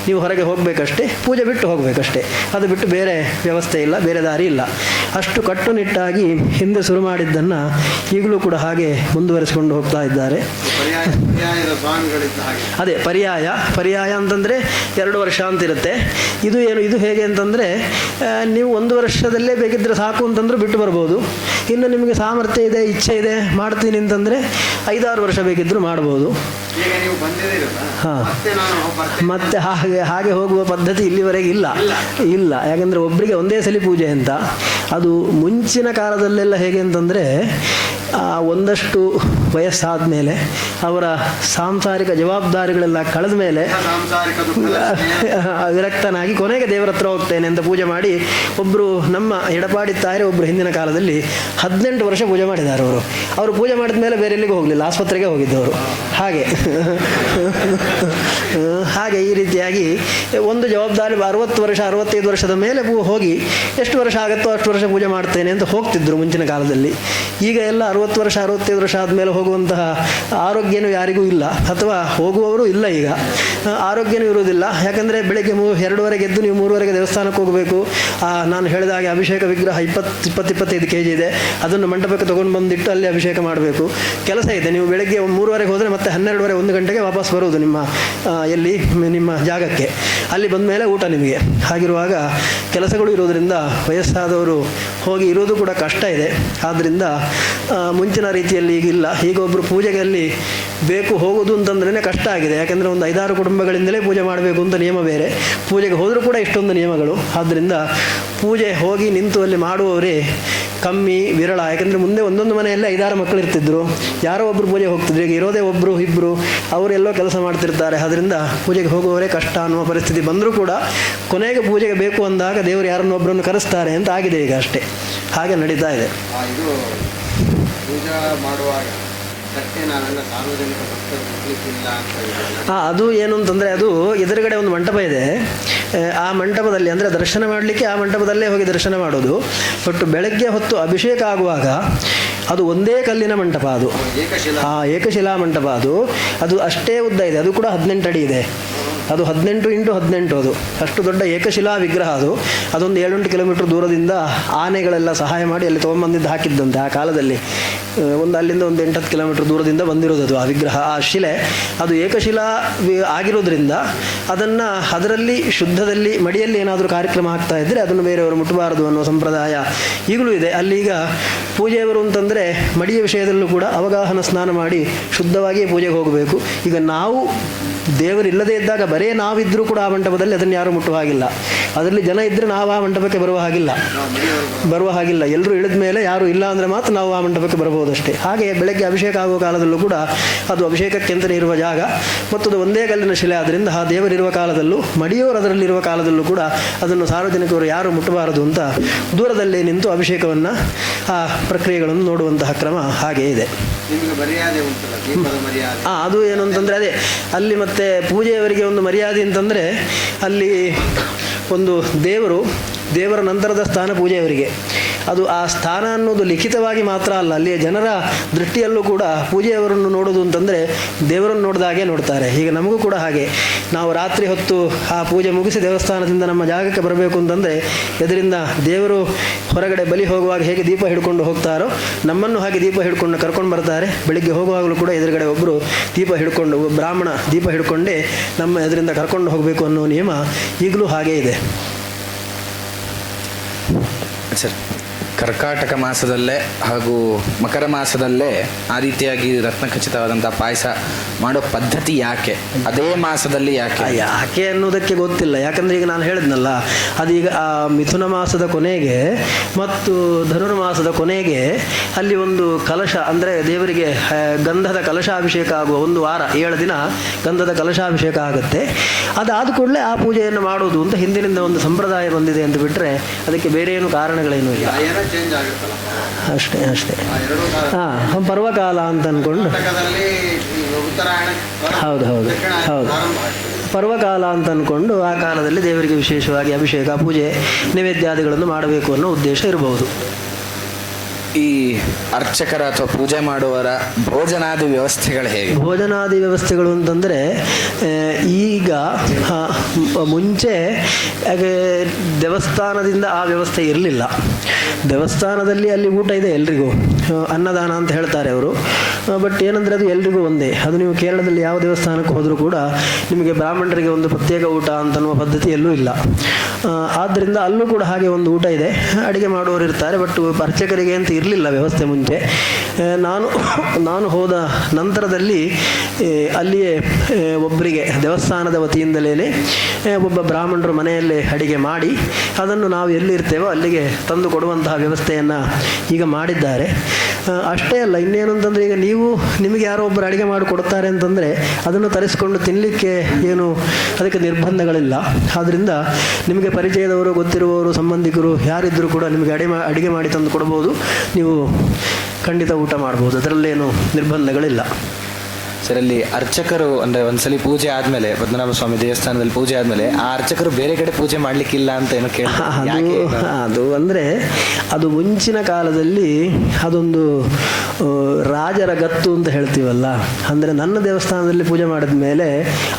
ನೀವು ಹೊರಗೆ ಹೋಗಬೇಕಷ್ಟೇ, ಪೂಜೆ ಬಿಟ್ಟು ಹೋಗಬೇಕಷ್ಟೇ. ಅದು ಬಿಟ್ಟು ಬೇರೆ ವ್ಯವಸ್ಥೆ ಇಲ್ಲ, ಬೇರೆ ದಾರಿ ಇಲ್ಲ. ಅಷ್ಟು ಕಟ್ಟುನಿಟ್ಟಾಗಿ ಹಿಂದೆ ಶುರು ಮಾಡಿದ್ದನ್ನು ಈಗಲೂ ಕೂಡ ಹಾಗೆ ಮುಂದುವರಿಸಿಕೊಂಡು ಹೋಗ್ತಾ ಇದ್ದಾರೆ. ಅದೇ ಪರ್ಯಾಯ ಅಂತಂದರೆ 2 ವರ್ಷ ಅಂತಿರುತ್ತೆ. ಇದು ಹೇಗೆ ಅಂತಂದರೆ, ನೀವು 1 ವರ್ಷದಲ್ಲೇ ಬೇಕಿದ್ದರೆ ಸಾಕು ಅಂತಂದ್ರೂ ಬಿಟ್ಟು ಬರ್ಬೋದು. ಇನ್ನು ನಿಮಗೆ ಸಾಮರ್ಥ್ಯ ಇದೆ, ಇಚ್ಛೆ ಇದೆ, ಮಾಡ್ತೀನಿ ಅಂತಂದರೆ 5-6 ವರ್ಷ ಬೇಕಿದ್ದರೂ ಮಾಡ್ಬೋದು. ಹಾಂ, ಮತ್ತೆ ಹಾಗೆ ಹೋಗುವ ಪದ್ಧತಿ ಇಲ್ಲಿವರೆಗೆ ಇಲ್ಲ. ಯಾಕಂದರೆ ಒಬ್ಬರಿಗೆ ಒಂದೇ ಸಲ ಪೂಜೆ ಅಂತ. ಅದು ಮುಂಚಿನ ಕಾಲದಲ್ಲೆಲ್ಲ ಹೇಗೆ ಅಂತಂದರೆ, ಒಂದಷ್ಟು ವಯಸ್ಸಾದ ಮೇಲೆ ಅವರ ಸಾಂಸಾರಿಕ ಜವಾಬ್ದಾರಿಗಳೆಲ್ಲ ಕಳೆದ ಮೇಲೆ ವಿರಕ್ತನಾಗಿ ಕೊನೆಗೆ ದೇವರ ಹತ್ರ ಹೋಗ್ತೇನೆ ಅಂತ ಪೂಜೆ ಮಾಡಿ, ಒಬ್ಬರು ನಮ್ಮ ಎಡಪಾಡಿ ತಾಯಿರೆ ಒಬ್ಬರು ಹಿಂದಿನ ಕಾಲದಲ್ಲಿ 18 ವರ್ಷ ಪೂಜೆ ಮಾಡಿದ್ದಾರೆ. ಅವರು ಪೂಜೆ ಮಾಡಿದ ಮೇಲೆ ಬೇರೆ ಎಲ್ಲಿಗೂ ಹೋಗಲಿಲ್ಲ, ಆಸ್ಪತ್ರೆಗೆ ಹೋಗಿದ್ದವರು. ಹಾಗೆ ಈ ರೀತಿಯಾಗಿ ಒಂದು ಜವಾಬ್ದಾರಿ 60 ವರ್ಷ 65 ವರ್ಷದ ಮೇಲೆ ಹೋಗಿ ಎಷ್ಟು ವರ್ಷ ಆಗುತ್ತೋ ಅಷ್ಟು ವರ್ಷ ಪೂಜೆ ಮಾಡ್ತೇನೆ ಅಂತ ಹೋಗ್ತಿದ್ರು ಮುಂಚಿನ ಕಾಲದಲ್ಲಿ. ಈಗ ಎಲ್ಲ 60 ವರ್ಷ 65 ವರ್ಷ ಆದಮೇಲೆ ಹೋಗುವಂತಹ ಆರೋಗ್ಯನೂ ಯಾರಿಗೂ ಇಲ್ಲ, ಅಥವಾ ಹೋಗುವವರು ಇಲ್ಲ. ಈಗ ಆರೋಗ್ಯನೂ ಇರುವುದಿಲ್ಲ. ಯಾಕಂದರೆ ಬೆಳಗ್ಗೆ 2:30 ಎದ್ದು ನೀವು 3:30 ದೇವಸ್ಥಾನಕ್ಕೆ ಹೋಗಬೇಕು. ನಾನು ಹೇಳಿದ ಹಾಗೆ ಅಭಿಷೇಕ ವಿಗ್ರಹ 20-25 kg ಇದೆ, ಅದನ್ನು ಮಂಟಪಕ್ಕೆ ತೊಗೊಂಡು ಬಂದಿಟ್ಟು ಅಲ್ಲಿ ಅಭಿಷೇಕ ಮಾಡಬೇಕು. ಕೆಲಸ ಇದೆ. ನೀವು ಬೆಳಗ್ಗೆ 3:30 ಹೋದರೆ ಮತ್ತೆ 12:30 1 ಗಂಟೆಗೆ ವಾಪಸ್ ಬರುವುದು ನಿಮ್ಮ ಜಾಗಕ್ಕೆ. ಅಲ್ಲಿ ಬಂದ ಮೇಲೆ ಊಟ ನಿಮಗೆ. ಹಾಗಿರುವಾಗ ಕೆಲಸಗಳು ಇರೋದರಿಂದ ವಯಸ್ಸಾದವರು ಹೋಗಿ ಇರೋದು ಕೂಡ ಕಷ್ಟ ಇದೆ. ಆದ್ದರಿಂದ ಮುಂಚಿನ ರೀತಿಯಲ್ಲಿ ಈಗಿಲ್ಲ. ಈಗ ಒಬ್ಬರು ಪೂಜೆಗೆ ಅಲ್ಲಿ ಬೇಕು ಹೋಗೋದು ಅಂತಂದ್ರೇ ಕಷ್ಟ ಆಗಿದೆ. ಯಾಕೆಂದರೆ ಒಂದು 5-6 ಕುಟುಂಬಗಳಿಂದಲೇ ಪೂಜೆ ಮಾಡಬೇಕು ಅಂತ ನಿಯಮ ಬೇರೆ. ಪೂಜೆಗೆ ಹೋದರೂ ಕೂಡ ಇಷ್ಟೊಂದು ನಿಯಮಗಳು. ಆದ್ದರಿಂದ ಪೂಜೆ ಹೋಗಿ ನಿಂತು ಅಲ್ಲಿ ಮಾಡುವವರೇ ಕಮ್ಮಿ, ವಿರಳ. ಯಾಕೆಂದರೆ ಮುಂದೆ ಒಂದೊಂದು ಮನೆಯಲ್ಲೇ 5-6 ಮಕ್ಕಳು ಇರ್ತಿದ್ರು, ಯಾರೋ ಒಬ್ಬರು ಪೂಜೆಗೆ ಹೋಗ್ತಿದ್ರು. ಈಗ ಇರೋದೇ 1-2 ಅವರೆಲ್ಲೋ ಕೆಲಸ ಮಾಡ್ತಿರ್ತಾರೆ. ಅದರಿಂದ ಪೂಜೆಗೆ ಹೋಗುವವರೇ ಕಷ್ಟ ಅನ್ನುವ ಪರಿಸ್ಥಿತಿ ಬಂದರೂ ಕೂಡ ಕೊನೆಗೆ ಪೂಜೆಗೆ ಬೇಕು ಅಂದಾಗ ದೇವರು ಯಾರನ್ನೊಬ್ಬರನ್ನು ಕರೆಸ್ತಾರೆ ಅಂತ ಆಗಿದೆ ಈಗ ಅಷ್ಟೇ. ಹಾಗೆ ನಡೀತಾ ಇದೆ. ಅದು ಏನು ಅಂತಂದರೆ, ಅದು ಎದುರುಗಡೆ ಒಂದು ಮಂಟಪ ಇದೆ. ಆ ಮಂಟಪದಲ್ಲಿ ಅಂದರೆ ದರ್ಶನ ಮಾಡಲಿಕ್ಕೆ ಆ ಮಂಟಪದಲ್ಲೇ ಹೋಗಿ ದರ್ಶನ ಮಾಡೋದು. ಬಟ್ ಬೆಳಗ್ಗೆ ಹೊತ್ತು ಅಭಿಷೇಕ ಆಗುವಾಗ ಅದು ಒಂದೇ ಕಲ್ಲಿನ ಮಂಟಪ. ಅದು ಏಕಶಿಲಾ ಮಂಟಪ. ಅದು ಅಷ್ಟೇ ಉದ್ದ ಇದೆ. ಅದು ಕೂಡ 18 ಅಡಿ ಇದೆ. ಅದು 18 × 18 ಅದು ಅಷ್ಟು ದೊಡ್ಡ ಏಕಶಿಲಾ ವಿಗ್ರಹ. ಅದೊಂದು 7-8 ಕಿಲೋಮೀಟರ್ ದೂರದಿಂದ ಆನೆಗಳೆಲ್ಲ ಸಹಾಯ ಮಾಡಿ ಅಲ್ಲಿ ತೊಗೊಂಬಂದಿದ್ದು ಹಾಕಿದ್ದಂತೆ ಆ ಕಾಲದಲ್ಲಿ. ಅಲ್ಲಿಂದ ಒಂದು 8-10 ಕಿಲೋಮೀಟರ್ ದೂರದಿಂದ ಬಂದಿರೋದು ಆ ವಿಗ್ರಹ, ಆ ಶಿಲೆ. ಅದು ಏಕಶಿಲಾ ಆಗಿರೋದ್ರಿಂದ ಅದರಲ್ಲಿ ಶುದ್ಧದಲ್ಲಿ ಮಡಿಯಲ್ಲಿ ಏನಾದರೂ ಕಾರ್ಯಕ್ರಮ ಆಗ್ತಾ ಇದ್ದರೆ ಅದನ್ನು ಬೇರೆಯವರು ಮುಟ್ಟಬಾರದು ಅನ್ನೋ ಸಂಪ್ರದಾಯ ಈಗಲೂ ಇದೆ. ಅಲ್ಲೀಗ ಪೂಜೆಯವರು ಅಂತಂದರೆ ಮಡಿಯ ವಿಷಯದಲ್ಲೂ ಕೂಡ ಅವಗಾಹನ ಸ್ನಾನ ಮಾಡಿ ಶುದ್ಧವಾಗಿಯೇ ಪೂಜೆಗೆ ಹೋಗಬೇಕು. ಈಗ ನಾವು ದೇವರಿಲ್ಲದೇ ಇದ್ದಾಗ ಬರೇ ನಾವಿದ್ದರೂ ಕೂಡ ಆ ಮಂಟಪದಲ್ಲಿ ಅದನ್ನು ಯಾರೂ ಮುಟ್ಟುವ ಹಾಗಿಲ್ಲ. ಅದರಲ್ಲಿ ಜನ ಇದ್ದರೆ ನಾವು ಆ ಮಂಟಪಕ್ಕೆ ಬರುವ ಹಾಗಿಲ್ಲ. ಎಲ್ಲರೂ ಇಳಿದ ಮೇಲೆ ಯಾರು ಇಲ್ಲ ಅಂದರೆ ಮಾತ್ರ ನಾವು ಆ ಮಂಟಪಕ್ಕೆ ಬರಬಹುದಷ್ಟೇ. ಹಾಗೆ ಬೆಳಗ್ಗೆ ಅಭಿಷೇಕ ಆಗುವ ಕಾಲದಲ್ಲೂ ಕೂಡ ಅದು ಅಭಿಷೇಕಕ್ಕೆಂತಲೇ ಇರುವ ಜಾಗ ಮತ್ತು ಅದು ಒಂದೇ ಕಲ್ಲಿನ ಶಿಲೆ ಆದ್ದರಿಂದ ಆ ದೇವರಿರುವ ಕಾಲದಲ್ಲೂ ಮಡಿಯೋರು ಅದರಲ್ಲಿರುವ ಕಾಲದಲ್ಲೂ ಕೂಡ ಅದನ್ನು ಸಾರ್ವಜನಿಕರು ಯಾರು ಮುಟ್ಟಬಾರದು ಅಂತ ದೂರದಲ್ಲೇ ನಿಂತು ಅಭಿಷೇಕವನ್ನು ಆ ಪ್ರಕ್ರಿಯೆಗಳನ್ನು ನೋಡುವಂತಹ ಕ್ರಮ ಹಾಗೇ ಇದೆ. ಅದು ಏನು ಅಂತಂದರೆ ಅದೇ ಅಲ್ಲಿ ಮತ್ತೆ ಪೂಜೆಯವರಿಗೆ ಒಂದು ಮರ್ಯಾದೆ ಅಂತಂದರೆ ಅಲ್ಲಿ ಒಂದು ದೇವರ ನಂತರದ ಸ್ಥಾನ ಪೂಜೆಯವರಿಗೆ. ಅದು ಆ ಸ್ಥಾನ ಅನ್ನೋದು ಲಿಖಿತವಾಗಿ ಮಾತ್ರ ಅಲ್ಲ, ಅಲ್ಲಿಯ ಜನರ ದೃಷ್ಟಿಯಲ್ಲೂ ಕೂಡ ಪೂಜೆಯವರನ್ನು ನೋಡೋದು ಅಂತಂದರೆ ದೇವರನ್ನು ನೋಡಿದಾಗೆ ನೋಡ್ತಾರೆ. ಈಗ ನಮಗೂ ಕೂಡ ಹಾಗೆ, ನಾವು ರಾತ್ರಿ ಹೊತ್ತು ಆ ಪೂಜೆ ಮುಗಿಸಿ ದೇವಸ್ಥಾನದಿಂದ ನಮ್ಮ ಜಾಗಕ್ಕೆ ಬರಬೇಕು ಅಂತಂದರೆ ಎದರಿಂದ ದೇವರು ಹೊರಗಡೆ ಬಲಿ ಹೋಗುವಾಗ ಹೇಗೆ ದೀಪ ಹಿಡ್ಕೊಂಡು ಹೋಗ್ತಾರೋ ನಮ್ಮನ್ನು ಹಾಗೆ ದೀಪ ಹಿಡ್ಕೊಂಡು ಕರ್ಕೊಂಡು ಬರ್ತಾರೆ. ಬೆಳಿಗ್ಗೆ ಹೋಗುವಾಗಲೂ ಕೂಡ ಎದುರುಗಡೆ ಒಬ್ಬರು ದೀಪ ಹಿಡ್ಕೊಂಡು, ಬ್ರಾಹ್ಮಣ ದೀಪ ಹಿಡ್ಕೊಂಡೇ ನಮ್ಮ ಎದುರಿಂದ ಕರ್ಕೊಂಡು ಹೋಗಬೇಕು ಅನ್ನೋ ನಿಯಮ ಈಗಲೂ ಹಾಗೇ ಇದೆ. ಸರ್, ಕರ್ಕಾಟಕ ಮಾಸದಲ್ಲೇ ಹಾಗೂ ಮಕರ ಮಾಸದಲ್ಲೇ ಆ ರೀತಿಯಾಗಿ ರತ್ನಖಚಿತವಾದಂಥ ಪಾಯಸ ಮಾಡೋ ಪದ್ಧತಿ ಯಾಕೆ? ಅದೇ ಮಾಸದಲ್ಲಿ ಯಾಕೆ ಅನ್ನೋದಕ್ಕೆ ಗೊತ್ತಿಲ್ಲ. ಯಾಕಂದರೆ ಈಗ ನಾನು ಹೇಳಿದ್ನಲ್ಲ, ಅದೀಗ ಆ ಮಿಥುನ ಮಾಸದ ಕೊನೆಗೆ ಮತ್ತು ಧನುರ್ಮಾಸದ ಕೊನೆಗೆ ಅಲ್ಲಿ ಒಂದು ಕಲಶ ಅಂದರೆ ದೇವರಿಗೆ ಗಂಧದ ಕಲಶಾಭಿಷೇಕ ಆಗುವ ಒಂದು ವಾರ 7 ದಿನ ಗಂಧದ ಕಲಶಾಭಿಷೇಕ ಆಗುತ್ತೆ. ಅದಾದ ಕೂಡಲೇ ಆ ಪೂಜೆಯನ್ನು ಮಾಡೋದು ಅಂತ ಹಿಂದಿನಿಂದ ಒಂದು ಸಂಪ್ರದಾಯ ಬಂದಿದೆ ಅಂತ ಬಿಟ್ಟರೆ ಅದಕ್ಕೆ ಬೇರೆ ಏನು ಕಾರಣಗಳೇನೂ ಇಲ್ಲ. ಅಷ್ಟೇ. ಪರ್ವಕಾಲ ಅಂತ ಅಂದ್ಕೊಂಡು ಹೌದು ಪರ್ವಕಾಲ ಅಂತ ಅಂದ್ಕೊಂಡು ಆ ಕಾಲದಲ್ಲಿ ದೇವರಿಗೆ ವಿಶೇಷವಾಗಿ ಅಭಿಷೇಕ, ಪೂಜೆ, ನೈವೇದ್ಯಾದಿಗಳನ್ನು ಮಾಡಬೇಕು ಅನ್ನೋ ಉದ್ದೇಶ ಇರಬಹುದು. ಈ ಅರ್ಚಕರ ಅಥವಾ ಪೂಜೆ ಮಾಡುವವರ ಭೋಜನಾದಿ ವ್ಯವಸ್ಥೆಗಳು ಹೇಗೆ? ಭೋಜನಾದಿ ವ್ಯವಸ್ಥೆಗಳು ಅಂತಂದರೆ ಈಗ ಮುಂಚೆ ದೇವಸ್ಥಾನದಿಂದ ಆ ವ್ಯವಸ್ಥೆ ಇರಲಿಲ್ಲ. ದೇವಸ್ಥಾನದಲ್ಲಿ ಅಲ್ಲಿ ಊಟ ಇದೆ ಎಲ್ರಿಗೂ, ಅನ್ನದಾನ ಅಂತ ಹೇಳ್ತಾರೆ ಅವರು. ಬಟ್ ಏನಂದರೆ ಅದು ಎಲ್ರಿಗೂ ಒಂದೇ. ಅದು ನೀವು ಕೇರಳದಲ್ಲಿ ಯಾವ ದೇವಸ್ಥಾನಕ್ಕೆ ಹೋದರೂ ಕೂಡ ನಿಮಗೆ ಬ್ರಾಹ್ಮಣರಿಗೆ ಒಂದು ಪ್ರತ್ಯೇಕ ಊಟ ಅಂತನ್ನುವ ಪದ್ಧತಿ ಎಲ್ಲೂ ಇಲ್ಲ. ಆದ್ದರಿಂದ ಅಲ್ಲೂ ಕೂಡ ಹಾಗೆ ಒಂದು ಊಟ ಇದೆ, ಅಡುಗೆ ಮಾಡುವವರು ಇರ್ತಾರೆ. ಬಟ್ ಅರ್ಚಕರಿಗೆ ಅಂತ ಇರಲಿಲ್ಲ ವ್ಯವಸ್ಥೆ ಮುಂಚೆ. ನಾನು ಹೋದ ನಂತರದಲ್ಲಿ ಅಲ್ಲಿಯೇ ಒಬ್ಬರಿಗೆ ದೇವಸ್ಥಾನದ ವತಿಯಿಂದಲೇ ಒಬ್ಬ ಬ್ರಾಹ್ಮಣರು ಮನೆಯಲ್ಲೇ ಅಡಿಗೆ ಮಾಡಿ ಅದನ್ನು ನಾವು ಎಲ್ಲಿರ್ತೇವೋ ಅಲ್ಲಿಗೆ ತಂದು ಕೊಡುವಂತಹ ವ್ಯವಸ್ಥೆಯನ್ನು ಈಗ ಮಾಡಿದ್ದಾರೆ. ಅಷ್ಟೇ ಅಲ್ಲ, ಇನ್ನೇನು ಅಂತಂದರೆ ಈಗ ನಿಮಗೆ ಯಾರೋ ಒಬ್ಬರು ಅಡುಗೆ ಮಾಡಿ ಕೊಡ್ತಾರೆ ಅಂತಂದರೆ ಅದನ್ನು ತರಿಸ್ಕೊಂಡು ತಿನ್ನಲಿಕ್ಕೆ ಏನು ಅದಕ್ಕೆ ನಿರ್ಬಂಧಗಳಿಲ್ಲ. ಆದ್ದರಿಂದ ನಿಮಗೆ ಪರಿಚಯದವರು, ಗೊತ್ತಿರುವವರು, ಸಂಬಂಧಿಕರು ಯಾರಿದ್ದರೂ ಕೂಡ ನಿಮಗೆ ಅಡುಗೆ ಮಾಡಿ ತಂದು ಕೊಡ್ಬೋದು. ನೀವು ಖಂಡಿತ ಊಟ ಮಾಡ್ಬೋದು, ಅದರಲ್ಲೇನು ನಿರ್ಬಂಧಗಳಿಲ್ಲ. ಸರ್, ಅಲ್ಲಿ ಅರ್ಚಕರು ಅಂದರೆ ಒಂದ್ಸಲಿ ಪೂಜೆ ಆದಮೇಲೆ ಪದ್ಮನಾಭ ಸ್ವಾಮಿ ದೇವಸ್ಥಾನದಲ್ಲಿ ಪೂಜೆ ಆದಮೇಲೆ ಆ ಅರ್ಚಕರು ಬೇರೆ ಕಡೆ ಪೂಜೆ ಮಾಡಲಿಕ್ಕಿಲ್ಲ ಅಂತ ಏನೋ ಅದು ಅಂದರೆ ಅದು ಮುಂಚಿನ ಕಾಲದಲ್ಲಿ ಅದೊಂದು ರಾಜರ ಗತ್ತು ಅಂತ ಹೇಳ್ತೀವಲ್ಲ. ಅಂದರೆ ನನ್ನ ದೇವಸ್ಥಾನದಲ್ಲಿ ಪೂಜೆ ಮಾಡಿದ ಮೇಲೆ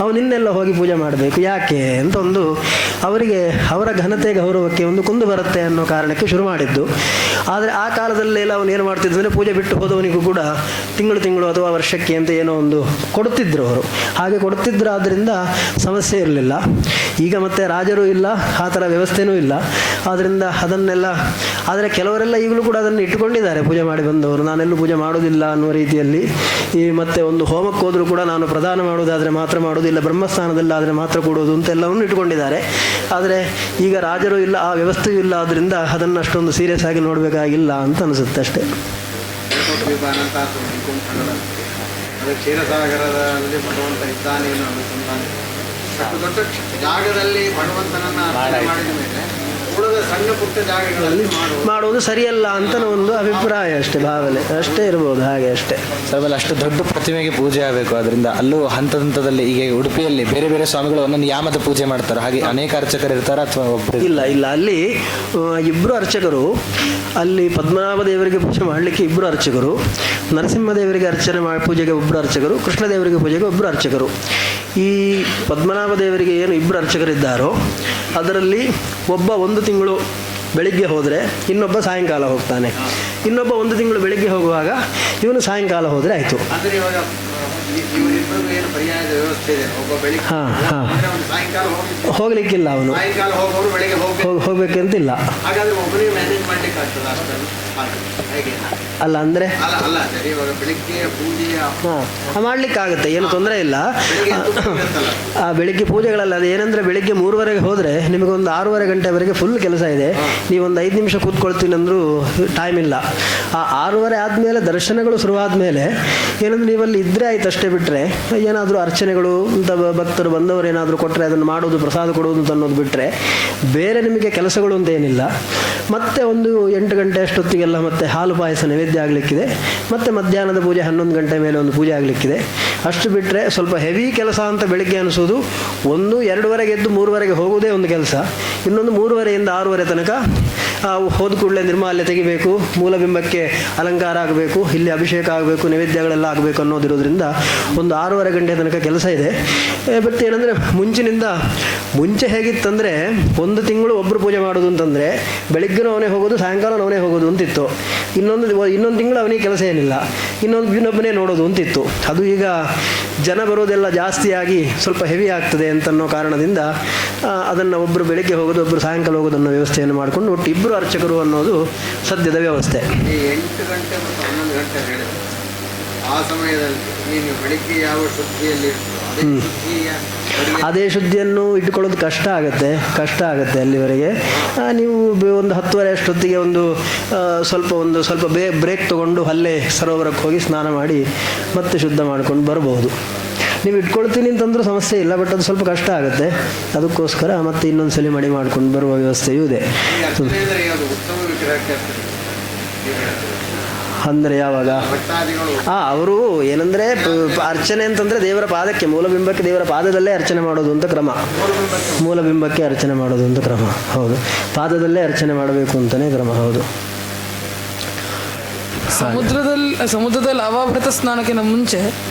ಅವನಿನ್ನೆಲ್ಲ ಹೋಗಿ ಪೂಜೆ ಮಾಡಬೇಕು ಯಾಕೆ ಅಂತ ಒಂದು ಅವರಿಗೆ ಅವರ ಘನತೆ ಗೌರವಕ್ಕೆ ಒಂದು ಕುಂದು ಬರುತ್ತೆ ಅನ್ನೋ ಕಾರಣಕ್ಕೆ ಶುರು ಮಾಡಿದ್ದು. ಆದರೆ ಆ ಕಾಲದಲ್ಲೆಲ್ಲ ಅವನು ಏನು ಮಾಡ್ತಿದ್ದಂದರೆ ಪೂಜೆ ಬಿಟ್ಟು ಹೋದವನಿಗೂ ಕೂಡ ತಿಂಗಳು ಅಥವಾ ವರ್ಷಕ್ಕೆ ಅಂತ ಏನೋ ಒಂದು ಕೊಡ್ತಿದ್ರು ಅವರು. ಹಾಗೆ ಕೊಡ್ತಿದ್ರು, ಆದ್ದರಿಂದ ಸಮಸ್ಯೆ ಇರಲಿಲ್ಲ. ಈಗ ಮತ್ತೆ ರಾಜರು ಇಲ್ಲ, ಆ ಥರ ವ್ಯವಸ್ಥೆನೂ ಇಲ್ಲ. ಆದ್ದರಿಂದ ಅದನ್ನೆಲ್ಲ, ಆದರೆ ಕೆಲವರೆಲ್ಲ ಈಗಲೂ ಕೂಡ ಅದನ್ನು ಇಟ್ಟುಕೊಂಡಿದ್ದಾರೆ ಪೂಜೆ ಮಾಡಿ ಬಂದವರು. ನಾನೆಲ್ಲೂ ಪೂಜೆ ಮಾಡೋದಿಲ್ಲ ಅನ್ನುವ ರೀತಿಯಲ್ಲಿ. ಈ ಮತ್ತೆ ಒಂದು ಹೋಮಕ್ಕೆ ಹೋದರೂ ಕೂಡ ನಾನು ಪ್ರದಾನ ಮಾಡೋದಾದರೆ ಮಾತ್ರ ಮಾಡೋದಿಲ್ಲ, ಬ್ರಹ್ಮಸ್ಥಾನದಲ್ಲಾದರೆ ಮಾತ್ರ ಕೊಡೋದು ಅಂತೆಲ್ಲವನ್ನು ಇಟ್ಟುಕೊಂಡಿದ್ದಾರೆ. ಆದರೆ ಈಗ ರಾಜರು ಇಲ್ಲ, ಆ ವ್ಯವಸ್ಥೆಯೂ ಇಲ್ಲ. ಆದ್ದರಿಂದ ಅದನ್ನು ಅಷ್ಟೊಂದು ಸೀರಿಯಸ್ ಆಗಿ ನೋಡಬೇಕಾಗಿಲ್ಲ ಅಂತ ಅನಿಸುತ್ತೆ ಅಷ್ಟೇ. ಕ್ಷೀರಸಾಗರದಲ್ಲಿ ಭಗವಂತ ಇದ್ದಾನೆ ಅನುಸಂಧಾನ ದೊಡ್ಡ ಜಾಗದಲ್ಲಿ ಭಗವಂತನನ್ನ ಮಾಡಿದ ಮೇಲೆ ಉಳಿದ ಸಣ್ಣ ಪುಟ್ಟ ಜಾಗಗಳಲ್ಲಿ ಮಾಡುವುದು ಸರಿಯಲ್ಲ ಅಂತ ಒಂದು ಅಭಿಪ್ರಾಯ ಅಷ್ಟೇ, ಭಾವನೆ ಅಷ್ಟೇ ಇರ್ಬೋದು. ಹಾಗೆ ಅಷ್ಟೇ. ಸರ್, ಅಷ್ಟು ದೊಡ್ಡ ಪ್ರತಿಮೆಗೆ ಪೂಜೆ ಆಗಬೇಕು, ಅದರಿಂದ ಅಲ್ಲೂ ಹಂತದಲ್ಲಿ ಈಗ ಉಡುಪಿಯಲ್ಲಿ ಬೇರೆ ಬೇರೆ ಸ್ವಾಮಿಗಳು ಒಂದೊಂದು ಯಾಮದ ಪೂಜೆ ಮಾಡ್ತಾರೆ, ಹಾಗೆ ಅನೇಕ ಅರ್ಚಕರು ಇರ್ತಾರೆ ಅಥವಾ ಒಬ್ಬರು? ಇಲ್ಲ, ಅಲ್ಲಿ ಇಬ್ಬರು ಅರ್ಚಕರು. ಅಲ್ಲಿ ಪದ್ಮನಾಭ ದೇವರಿಗೆ ಪೂಜೆ ಮಾಡಲಿಕ್ಕೆ ಇಬ್ಬರು ಅರ್ಚಕರು, ನರಸಿಂಹದೇವರಿಗೆ ಪೂಜೆಗೆ ಒಬ್ಬರು ಅರ್ಚಕರು, ಕೃಷ್ಣದೇವರಿಗೆ ಪೂಜೆಗೆ ಒಬ್ಬರು ಅರ್ಚಕರು. ಈ ಪದ್ಮನಾಭ ದೇವರಿಗೆ ಏನು ಇಬ್ಬರು ಅರ್ಚಕರಿದ್ದಾರೋ ಅದರಲ್ಲಿ ಒಬ್ಬ 1 ತಿಂಗಳು ಬೆಳಿಗ್ಗೆ ಹೋದರೆ ಇನ್ನೊಬ್ಬ ಸಾಯಂಕಾಲ ಹೋಗ್ತಾನೆ. ಇನ್ನೊಬ್ಬ 1 ತಿಂಗಳು ಬೆಳಿಗ್ಗೆ ಹೋಗುವಾಗ ಇವನು ಸಾಯಂಕಾಲ ಹೋದರೆ ಆಯಿತು. ಇವರಿಬ್ಬರಿಗೂ ಏನು ಪರ್ಯಾಯದ ವ್ಯವಸ್ಥೆ ಇದೆ? ಒಬ್ಬ ಬೆಳಿಗ್ಗೆ ಹಾ, ಹಾ. ಅಂದ್ರೆ ಒಂದು ಸಾಯಂಕಾಲ ಹೋಗ್ಲಿಕ್ಕಿಲ್ಲ ಅವನು, ಸಾಯಂಕಾಲ ಹೋಗೋರು ಬೆಳಿಗ್ಗೆ ಹೋಗ್ಬೇಕು. ಹೋಗ್ಬೇಕಂತಿಲ್ಲ. ಹಾಗಾದ್ರೆ ಒಬ್ಬನಿಗೆ ಮ್ಯಾನೇಜ್ ಮಾಡ್ಲಿಕ್ಕೆ ಆಗ್ತದೆ ಅಷ್ಟನ್ನು? ಹೇಗೆ? ಅಲ್ಲ ಅಂದರೆ ಅಲ್ಲ ಸರಿ, ಇವಾಗ ಬೆಳಿಗ್ಗೆ ಪೂಜೆಯ ಹಾಂ ಮಾಡಲಿಕ್ಕಾಗುತ್ತೆ, ಏನು ತೊಂದರೆ ಇಲ್ಲ. ಬೆಳಿಗ್ಗೆ ಎದ್ದು ಇರುತ್ತಲ್ಲ. ಆ ಬೆಳಿಗ್ಗೆ ಪೂಜೆಗಳಲ್ಲ, ಅದು ಏನಂದರೆ ಬೆಳಿಗ್ಗೆ 3:30ಗೆ ಹೋದರೆ ನಿಮಗೊಂದು 6:30 ಗಂಟೆವರೆಗೆ ಫುಲ್ ಕೆಲಸ ಇದೆ. ನೀವೊಂದು 5 ನಿಮಿಷ ಕೂತ್ಕೊಳ್ತೀನಿ ಅಂದರೂ ಟೈಮ್ ಇಲ್ಲ. ಆ 6:30 ಆದಮೇಲೆ ದರ್ಶನಗಳು ಶುರುವಾದ ಮೇಲೆ ಏನಂದ್ರೆ ನೀವಲ್ಲಿ ಇದ್ದರೆ ಆಯ್ತು ಅಷ್ಟೇ. ಬಿಟ್ಟರೆ ಏನಾದರೂ ಅರ್ಚನೆಗಳು ಅಂತ ಭಕ್ತರು ಬಂದವರು ಏನಾದರೂ ಕೊಟ್ಟರೆ ಅದನ್ನು ಮಾಡೋದು, ಪ್ರಸಾದ ಕೊಡುವುದು ಅಂತ ಅನ್ನೋದು ಬಿಟ್ಟರೆ ಬೇರೆ ನಿಮಗೆ ಕೆಲಸಗಳು ಅಂತ ಏನಿಲ್ಲ. ಮತ್ತೆ ಒಂದು 8 ಗಂಟೆ ಅಷ್ಟೊತ್ತಿಗೆಲ್ಲ ಮತ್ತೆ ಹಾಲು ಪಾಯಸ ನೈವೇದ್ಯ ಆಗಲಿಕ್ಕಿದೆ. ಮತ್ತು ಮಧ್ಯಾಹ್ನದ ಪೂಜೆ 11 ಗಂಟೆ ಮೇಲೆ ಒಂದು ಪೂಜೆ ಆಗಲಿಕ್ಕಿದೆ. ಅಷ್ಟು ಬಿಟ್ಟರೆ ಸ್ವಲ್ಪ ಹೆವಿ ಕೆಲಸ ಅಂತ ಬೆಳಿಗ್ಗೆ ಅನಿಸೋದು 1-2ವರೆಗೆ ಎದ್ದು 3ವರೆಗೆ ಹೋಗೋದೇ ಒಂದು ಕೆಲಸ. ಇನ್ನೊಂದು 3:30ಯಿಂದ 6:30 ತನಕ ಹೋದ ಕೂಡಲೇ ನಿರ್ಮಾಲ್ಯ ತೆಗಿಬೇಕು, ಮೂಲಬಿಂಬಕ್ಕೆ ಅಲಂಕಾರ ಆಗಬೇಕು, ಇಲ್ಲಿ ಅಭಿಷೇಕ ಆಗಬೇಕು, ನೈವೇದ್ಯಗಳೆಲ್ಲ ಆಗಬೇಕು ಅನ್ನೋದಿರೋದ್ರಿಂದ ಒಂದು 6:30 ಗಂಟೆ ತನಕ ಕೆಲಸ ಇದೆ. ಬಟ್ ಏನಂದರೆ ಮುಂಚೆ ಹೇಗಿತ್ತಂದರೆ 1 ತಿಂಗಳು ಒಬ್ಬರು ಪೂಜೆ ಮಾಡೋದು ಅಂತಂದರೆ ಬೆಳಿಗ್ಗೆನೂ ಅವನೇ ಹೋಗೋದು, ಸಾಯಂಕಾಲ ಅವನೇ ಹೋಗೋದು ಅಂತಿತ್ತು. ಇನ್ನೊಂದು ತಿಂಗಳು ಅವನಿಗೆ ಕೆಲಸ ಏನಿಲ್ಲ, ಇನ್ನೊಬ್ಬನೇ ನೋಡೋದು ಅಂತಿತ್ತು. ಅದು ಈಗ ಜನ ಬರೋದೆಲ್ಲ ಜಾಸ್ತಿಯಾಗಿ ಸ್ವಲ್ಪ ಹೆವಿ ಆಗ್ತದೆ ಅಂತನ್ನೋ ಕಾರಣದಿಂದ ಅದನ್ನು ಒಬ್ಬರು ಬೆಳಿಗ್ಗೆ ಹೋಗೋದು, ಒಬ್ಬರು ಸಾಯಂಕಾಲ ಹೋಗೋದು ಅನ್ನೋ ವ್ಯವಸ್ಥೆಯನ್ನು ಮಾಡಿಕೊಂಡು ಒಟ್ಟು 2 ಅರ್ಚಕರು ಅನ್ನೋದು ಸದ್ಯದ ವ್ಯವಸ್ಥೆ. ಈ 8 ಗಂಟೆ ಮತ್ತು 11 ಗಂಟೆ ಹೇಳಿದೆ, ಆ ಸಮಯದಲ್ಲಿ ನೀನು ಬೆಳಿಗ್ಗೆ ಯಾವ ಶುದ್ಧಿಯಲ್ಲಿ ಅದೇ ಶುದ್ಧಿಯನ್ನು ಇಟ್ಕೊಳ್ಳೋದು ಕಷ್ಟ ಆಗುತ್ತೆ ಅಲ್ಲಿವರೆಗೆ. ನೀವು ಒಂದು 10:30 ಅಷ್ಟೊತ್ತಿಗೆ ಸ್ವಲ್ಪ ಬ್ರೇಕ್ ತೊಗೊಂಡು ಅಲ್ಲೇ ಸರೋವರಕ್ಕೆ ಹೋಗಿ ಸ್ನಾನ ಮಾಡಿ ಮತ್ತೆ ಶುದ್ಧ ಮಾಡ್ಕೊಂಡು ಬರ್ಬೋದು. ನೀವು ಇಟ್ಕೊಳ್ತೀನಿ ಅಂತಂದ್ರೂ ಸಮಸ್ಯೆ ಇಲ್ಲ, ಬಟ್ ಅದು ಸ್ವಲ್ಪ ಕಷ್ಟ ಆಗುತ್ತೆ. ಅದಕ್ಕೋಸ್ಕರ ಮತ್ತೆ ಇನ್ನೊಂದು ಸಲ ಮಡಿ ಮಾಡ್ಕೊಂಡು ಬರುವ ವ್ಯವಸ್ಥೆಯೂ ಇದೆ. ಅಂದರೆ ಯಾವಾಗ ಅವರು ಏನಂದರೆ ಅರ್ಚನೆ ಅಂತಂದರೆ ದೇವರ ಪಾದಕ್ಕೆ, ಮೂಲಬಿಂಬಕ್ಕೆ ದೇವರ ಪಾದದಲ್ಲೇ ಅರ್ಚನೆ ಮಾಡೋದು ಅಂತ ಕ್ರಮ. ಮೂಲಬಿಂಬಕ್ಕೆ ಅರ್ಚನೆ ಮಾಡೋದು ಅಂತ ಕ್ರಮ, ಪಾದದಲ್ಲೇ ಅರ್ಚನೆ ಮಾಡಬೇಕು ಅಂತಲೇ ಕ್ರಮ. ಸಮುದ್ರದಲ್ಲಿ ಅವಾಭೃತ ಸ್ನಾನಕ್ಕಿಂತ ಮುಂಚೆ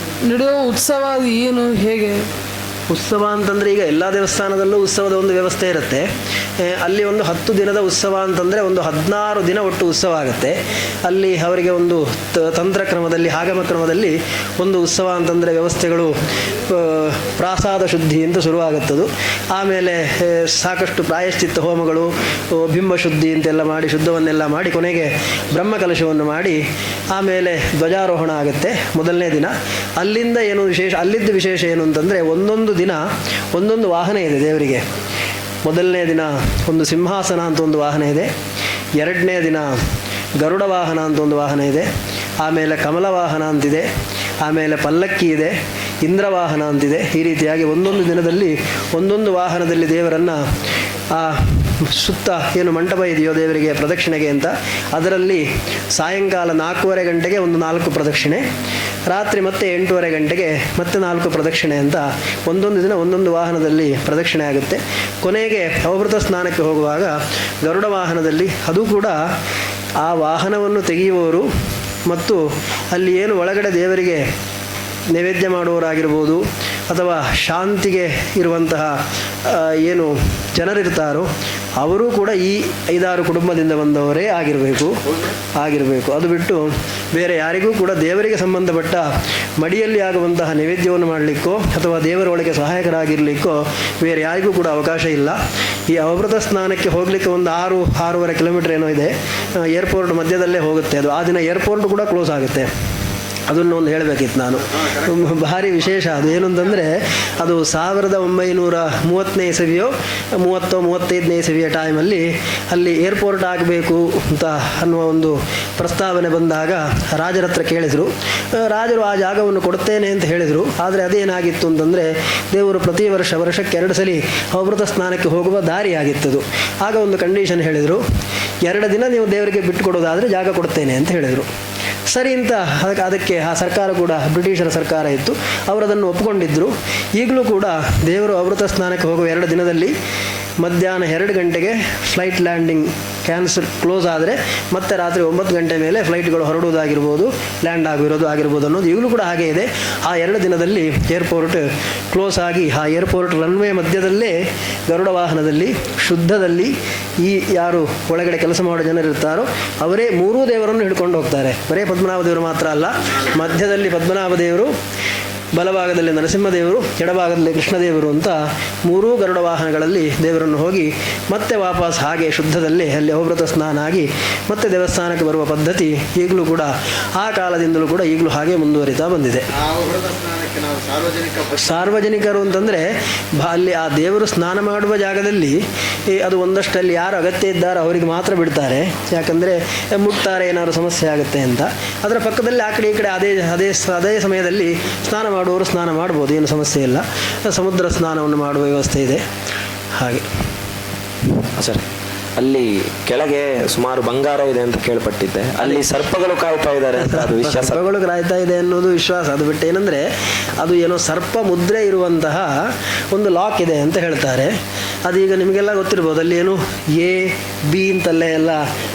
ನಡೆಯುವ ಉತ್ಸವ ಅದು ಏನು, ಹೇಗೆ? ಉತ್ಸವ ಅಂತಂದರೆ ಈಗ ಎಲ್ಲ ದೇವಸ್ಥಾನದಲ್ಲೂ ಉತ್ಸವದ ಒಂದು ವ್ಯವಸ್ಥೆ ಇರುತ್ತೆ. ಅಲ್ಲಿ ಒಂದು 10 ದಿನದ ಉತ್ಸವ ಅಂತಂದರೆ ಒಂದು 16 ದಿನ ಒಟ್ಟು ಉತ್ಸವ ಆಗುತ್ತೆ. ಅಲ್ಲಿ ಅವರಿಗೆ ಒಂದು ತಂತ್ರಕ್ರಮದಲ್ಲಿ, ಆಗಮ ಕ್ರಮದಲ್ಲಿ ಒಂದು ಉತ್ಸವ ಅಂತಂದರೆ ವ್ಯವಸ್ಥೆಗಳು ಪ್ರಾಸಾದ ಶುದ್ಧಿ ಅಂತ ಶುರುವಾಗುತ್ತದು. ಆಮೇಲೆ ಸಾಕಷ್ಟು ಪ್ರಾಯಶ್ಚಿತ್ತ ಹೋಮಗಳು, ಬಿಂಬ ಶುದ್ಧಿ ಅಂತೆಲ್ಲ ಮಾಡಿ ಶುದ್ಧವನ್ನೆಲ್ಲ ಮಾಡಿ ಕೊನೆಗೆ ಬ್ರಹ್ಮಕಲಶವನ್ನು ಮಾಡಿ ಆಮೇಲೆ ಧ್ವಜಾರೋಹಣ ಆಗುತ್ತೆ ಮೊದಲನೇ ದಿನ. ಅಲ್ಲಿಂದ ಅಲ್ಲಿದ್ದ ವಿಶೇಷ ಏನು ಅಂತಂದರೆ ಒಂದೊಂದು ದಿನ ಒಂದೊಂದು ವಾಹನ ಇದೆ ದೇವರಿಗೆ. ಮೊದಲನೇ ದಿನ ಒಂದು ಸಿಂಹಾಸನ ಅಂತ ಒಂದು ವಾಹನ ಇದೆ, 2ನೇ ದಿನ ಗರುಡ ವಾಹನ ಅಂತ ಒಂದು ವಾಹನ ಇದೆ, ಆಮೇಲೆ ಕಮಲ ವಾಹನ ಅಂತಿದೆ, ಆಮೇಲೆ ಪಲ್ಲಕ್ಕಿ ಇದೆ, ಇಂದ್ರವಾಹನ ಅಂತಿದೆ. ಈ ರೀತಿಯಾಗಿ ಒಂದೊಂದು ದಿನದಲ್ಲಿ ಒಂದೊಂದು ವಾಹನದಲ್ಲಿ ದೇವರನ್ನು ಸುತ್ತ ಏನು ಮಂಟಪ ಇದೆಯೋ ದೇವರಿಗೆ ಪ್ರದಕ್ಷಿಣೆಗೆ ಅಂತ, ಅದರಲ್ಲಿ ಸಾಯಂಕಾಲ 4:15 ಗಂಟೆಗೆ ಒಂದು 4 ಪ್ರದಕ್ಷಿಣೆ, ರಾತ್ರಿ ಮತ್ತೆ 8:30 ಗಂಟೆಗೆ ಮತ್ತೆ 4 ಪ್ರದಕ್ಷಿಣೆ ಅಂತ ಒಂದೊಂದು ದಿನ ಒಂದೊಂದು ವಾಹನದಲ್ಲಿ ಪ್ರದಕ್ಷಿಣೆ ಆಗುತ್ತೆ. ಕೊನೆಗೆ ಅವಭೃತ ಸ್ನಾನಕ್ಕೆ ಹೋಗುವಾಗ ಗರುಡ ವಾಹನದಲ್ಲಿ, ಅದು ಕೂಡ ಆ ವಾಹನವನ್ನು ತೆಗೆಯುವವರು ಮತ್ತು ಅಲ್ಲಿ ಏನು ಒಳಗಡೆ ದೇವರಿಗೆ ನೈವೇದ್ಯ ಮಾಡುವವರಾಗಿರ್ಬೋದು ಅಥವಾ ಶಾಂತಿಗೆ ಇರುವಂತಹ ಏನು ಜನರಿರ್ತಾರೋ ಅವರೂ ಕೂಡ ಈ 5-6 ಕುಟುಂಬದಿಂದ ಬಂದವರೇ ಆಗಿರಬೇಕು. ಅದು ಬಿಟ್ಟು ಬೇರೆ ಯಾರಿಗೂ ಕೂಡ ದೇವರಿಗೆ ಸಂಬಂಧಪಟ್ಟ ಮಡಿಯಲ್ಲಿ ಆಗುವಂತಹ ನೈವೇದ್ಯವನ್ನು ಮಾಡಲಿಕ್ಕೋ ಅಥವಾ ದೇವರ ಒಳಗೆ ಸಹಾಯಕರಾಗಿರಲಿಕ್ಕೋ ಬೇರೆ ಯಾರಿಗೂ ಕೂಡ ಅವಕಾಶ ಇಲ್ಲ. ಈ ಅವಭೃತ ಸ್ನಾನಕ್ಕೆ ಹೋಗಲಿಕ್ಕೆ ಒಂದು 6-6.5 ಕಿಲೋಮೀಟರ್ ಏನೋ ಇದೆ, ಏರ್ಪೋರ್ಟ್ ಮಧ್ಯದಲ್ಲೇ ಹೋಗುತ್ತೆ. ಅದು ಆ ದಿನ ಏರ್ಪೋರ್ಟ್ ಕೂಡ ಕ್ಲೋಸ್ ಆಗುತ್ತೆ. ಅದನ್ನು ಒಂದು ಹೇಳಬೇಕಿತ್ತು ನಾನು. ಭಾರಿ ವಿಶೇಷ ಅದು ಏನು ಅಂತಂದರೆ, ಅದು 1930ನೇ ಇಸವಿಯೋ 35ನೇ ಇಸವಿಯ ಟೈಮಲ್ಲಿ ಅಲ್ಲಿ ಏರ್ಪೋರ್ಟ್ ಆಗಬೇಕು ಅಂತ ಅನ್ನುವ ಒಂದು ಪ್ರಸ್ತಾವನೆ ಬಂದಾಗ ರಾಜರ ಹತ್ರ ಕೇಳಿದರು. ರಾಜರು ಆ ಜಾಗವನ್ನು ಕೊಡ್ತೇನೆ ಅಂತ ಹೇಳಿದರು. ಆದರೆ ಅದೇನಾಗಿತ್ತು ಅಂತಂದರೆ ದೇವರು ಪ್ರತಿ ವರ್ಷಕ್ಕೆ 2 ಸಲ ಅವಭೃತ ಸ್ನಾನಕ್ಕೆ ಹೋಗುವ ದಾರಿ ಆಗಿತ್ತದು. ಆಗ ಒಂದು ಕಂಡೀಷನ್ ಹೇಳಿದರು, 2 ದಿನ ನೀವು ದೇವರಿಗೆ ಬಿಟ್ಟುಕೊಡೋದಾದರೆ ಜಾಗ ಕೊಡ್ತೇನೆ ಅಂತ ಹೇಳಿದರು. ಸರಿ ಅಂತ ಅದಕ್ಕೆ ಆ ಸರ್ಕಾರ ಕೂಡ ಬ್ರಿಟಿಷರ ಸರ್ಕಾರ ಇತ್ತು, ಅವರು ಅದನ್ನು ಒಪ್ಪಿಕೊಂಡಿದ್ದರು. ಈಗಲೂ ಕೂಡ ದೇವರು ಅವಭೃತ ಸ್ನಾನಕ್ಕೆ ಹೋಗುವ 2 ದಿನದಲ್ಲಿ ಮಧ್ಯಾಹ್ನ 2 ಗಂಟೆಗೆ ಫ್ಲೈಟ್ ಲ್ಯಾಂಡಿಂಗ್ ಕ್ಲೋಸ್ ಆದರೆ ಮತ್ತೆ ರಾತ್ರಿ 9 ಗಂಟೆ ಮೇಲೆ ಫ್ಲೈಟ್ಗಳು ಹೊರಡುವುದಾಗಿರ್ಬೋದು, ಲ್ಯಾಂಡ್ ಆಗಿರ್ಬೋದು ಅನ್ನೋದು ಈಗಲೂ ಕೂಡ ಹಾಗೇ ಇದೆ. ಆ 2 ದಿನದಲ್ಲಿ ಏರ್ಪೋರ್ಟ್ ಕ್ಲೋಸ್ ಆಗಿ ಆ ಏರ್ಪೋರ್ಟ್ ರನ್ವೇ ಮಧ್ಯದಲ್ಲೇ ಗರುಡ ವಾಹನದಲ್ಲಿ ಶುದ್ಧದಲ್ಲಿ ಈ ಯಾರು ಒಳಗಡೆ ಕೆಲಸ ಮಾಡೋ ಜನರಿರ್ತಾರೋ ಅವರೇ 3 ದೇವರನ್ನು ಹಿಡ್ಕೊಂಡು ಹೋಗ್ತಾರೆ. ಬರೇ ಪದ್ಮನಾಭ ದೇವರು ಮಾತ್ರ ಅಲ್ಲ, ಮಧ್ಯದಲ್ಲಿ ಪದ್ಮನಾಭ ದೇವರು, ಬಲಭಾಗದಲ್ಲಿ ನರಸಿಂಹದೇವರು, ಎಡಭಾಗದಲ್ಲಿ ಕೃಷ್ಣದೇವರು ಅಂತ ಮೂರೂ ಗರುಡ ವಾಹನಗಳಲ್ಲಿ ದೇವರನ್ನು ಹೋಗಿ ಮತ್ತೆ ವಾಪಸ್ ಹಾಗೆ ಶುದ್ಧದಲ್ಲಿ ಅಲ್ಲಿ ಅವಭೃತ ಸ್ನಾನ ಆಗಿ ಮತ್ತೆ ದೇವಸ್ಥಾನಕ್ಕೆ ಬರುವ ಪದ್ಧತಿ ಈಗಲೂ ಕೂಡ ಆ ಕಾಲದಿಂದಲೂ ಕೂಡ ಈಗಲೂ ಹಾಗೆ ಮುಂದುವರಿತಾ ಬಂದಿದೆ. ಆ ಅವಭೃತ ಸ್ನಾನಕ್ಕೆ ನಾವು ಸಾರ್ವಜನಿಕರು ಅಂತಂದರೆ ಅಲ್ಲಿ ಆ ದೇವರು ಸ್ನಾನ ಮಾಡುವ ಜಾಗದಲ್ಲಿ ಅದು ಒಂದಷ್ಟಲ್ಲಿ ಯಾರು ಅಗತ್ಯ ಇದ್ದಾರೋ ಅವರಿಗೆ ಮಾತ್ರ ಬಿಡ್ತಾರೆ. ಯಾಕಂದರೆ ಮುಟ್ತಾರೆ ಏನಾದರೂ ಸಮಸ್ಯೆ ಆಗುತ್ತೆ ಅಂತ. ಅದರ ಪಕ್ಕದಲ್ಲಿ ಆ ಕಡೆ ಈ ಕಡೆ ಅದೇ ಸಮಯದಲ್ಲಿ ಸ್ನಾನ ಮಾಡುವವರು ಸ್ನಾನ ಮಾಡ್ಬೋದು, ಏನು ಸಮಸ್ಯೆ ಇಲ್ಲ. ಸಮುದ್ರ ಸ್ನಾನವನ್ನು ಮಾಡುವ ವ್ಯವಸ್ಥೆ ಇದೆ ಹಾಗೆ. ಸರ್, ಅಲ್ಲಿ ಕೆಳಗೆ ಸುಮಾರು ಬಂಗಾರ ಇದೆ ಅಂತ ಕೇಳ್ಪಟ್ಟಿದ್ದೆ. ಅಲ್ಲಿ ಸರ್ಪಗಳು ಕಾಯ್ತಾ ಇದ್ದಾರೆ ಅಂತ ಅದು ವಿಶ್ವಾಸ. ಸರ್ಪಗಳು ಕಾಯ್ತಾ ಇದೆ ಅನ್ನೋದು ವಿಶ್ವಾಸ. ಅದು ಬಿಟ್ಟು ಏನಂದರೆ ಅದು ಏನೋ ಸರ್ಪ ಮುದ್ರೆ ಇರುವಂತಹ ಒಂದು ಲಾಕ್ ಇದೆ ಅಂತ ಹೇಳ್ತಾರೆ. ಅದೀಗ ನಿಮಗೆಲ್ಲ ಗೊತ್ತಿರ್ಬೋದು. ಅಲ್ಲಿ ಏನು ಎ ಬಿ ಅಂತಲ್ಲೇ ಎಲ್ಲ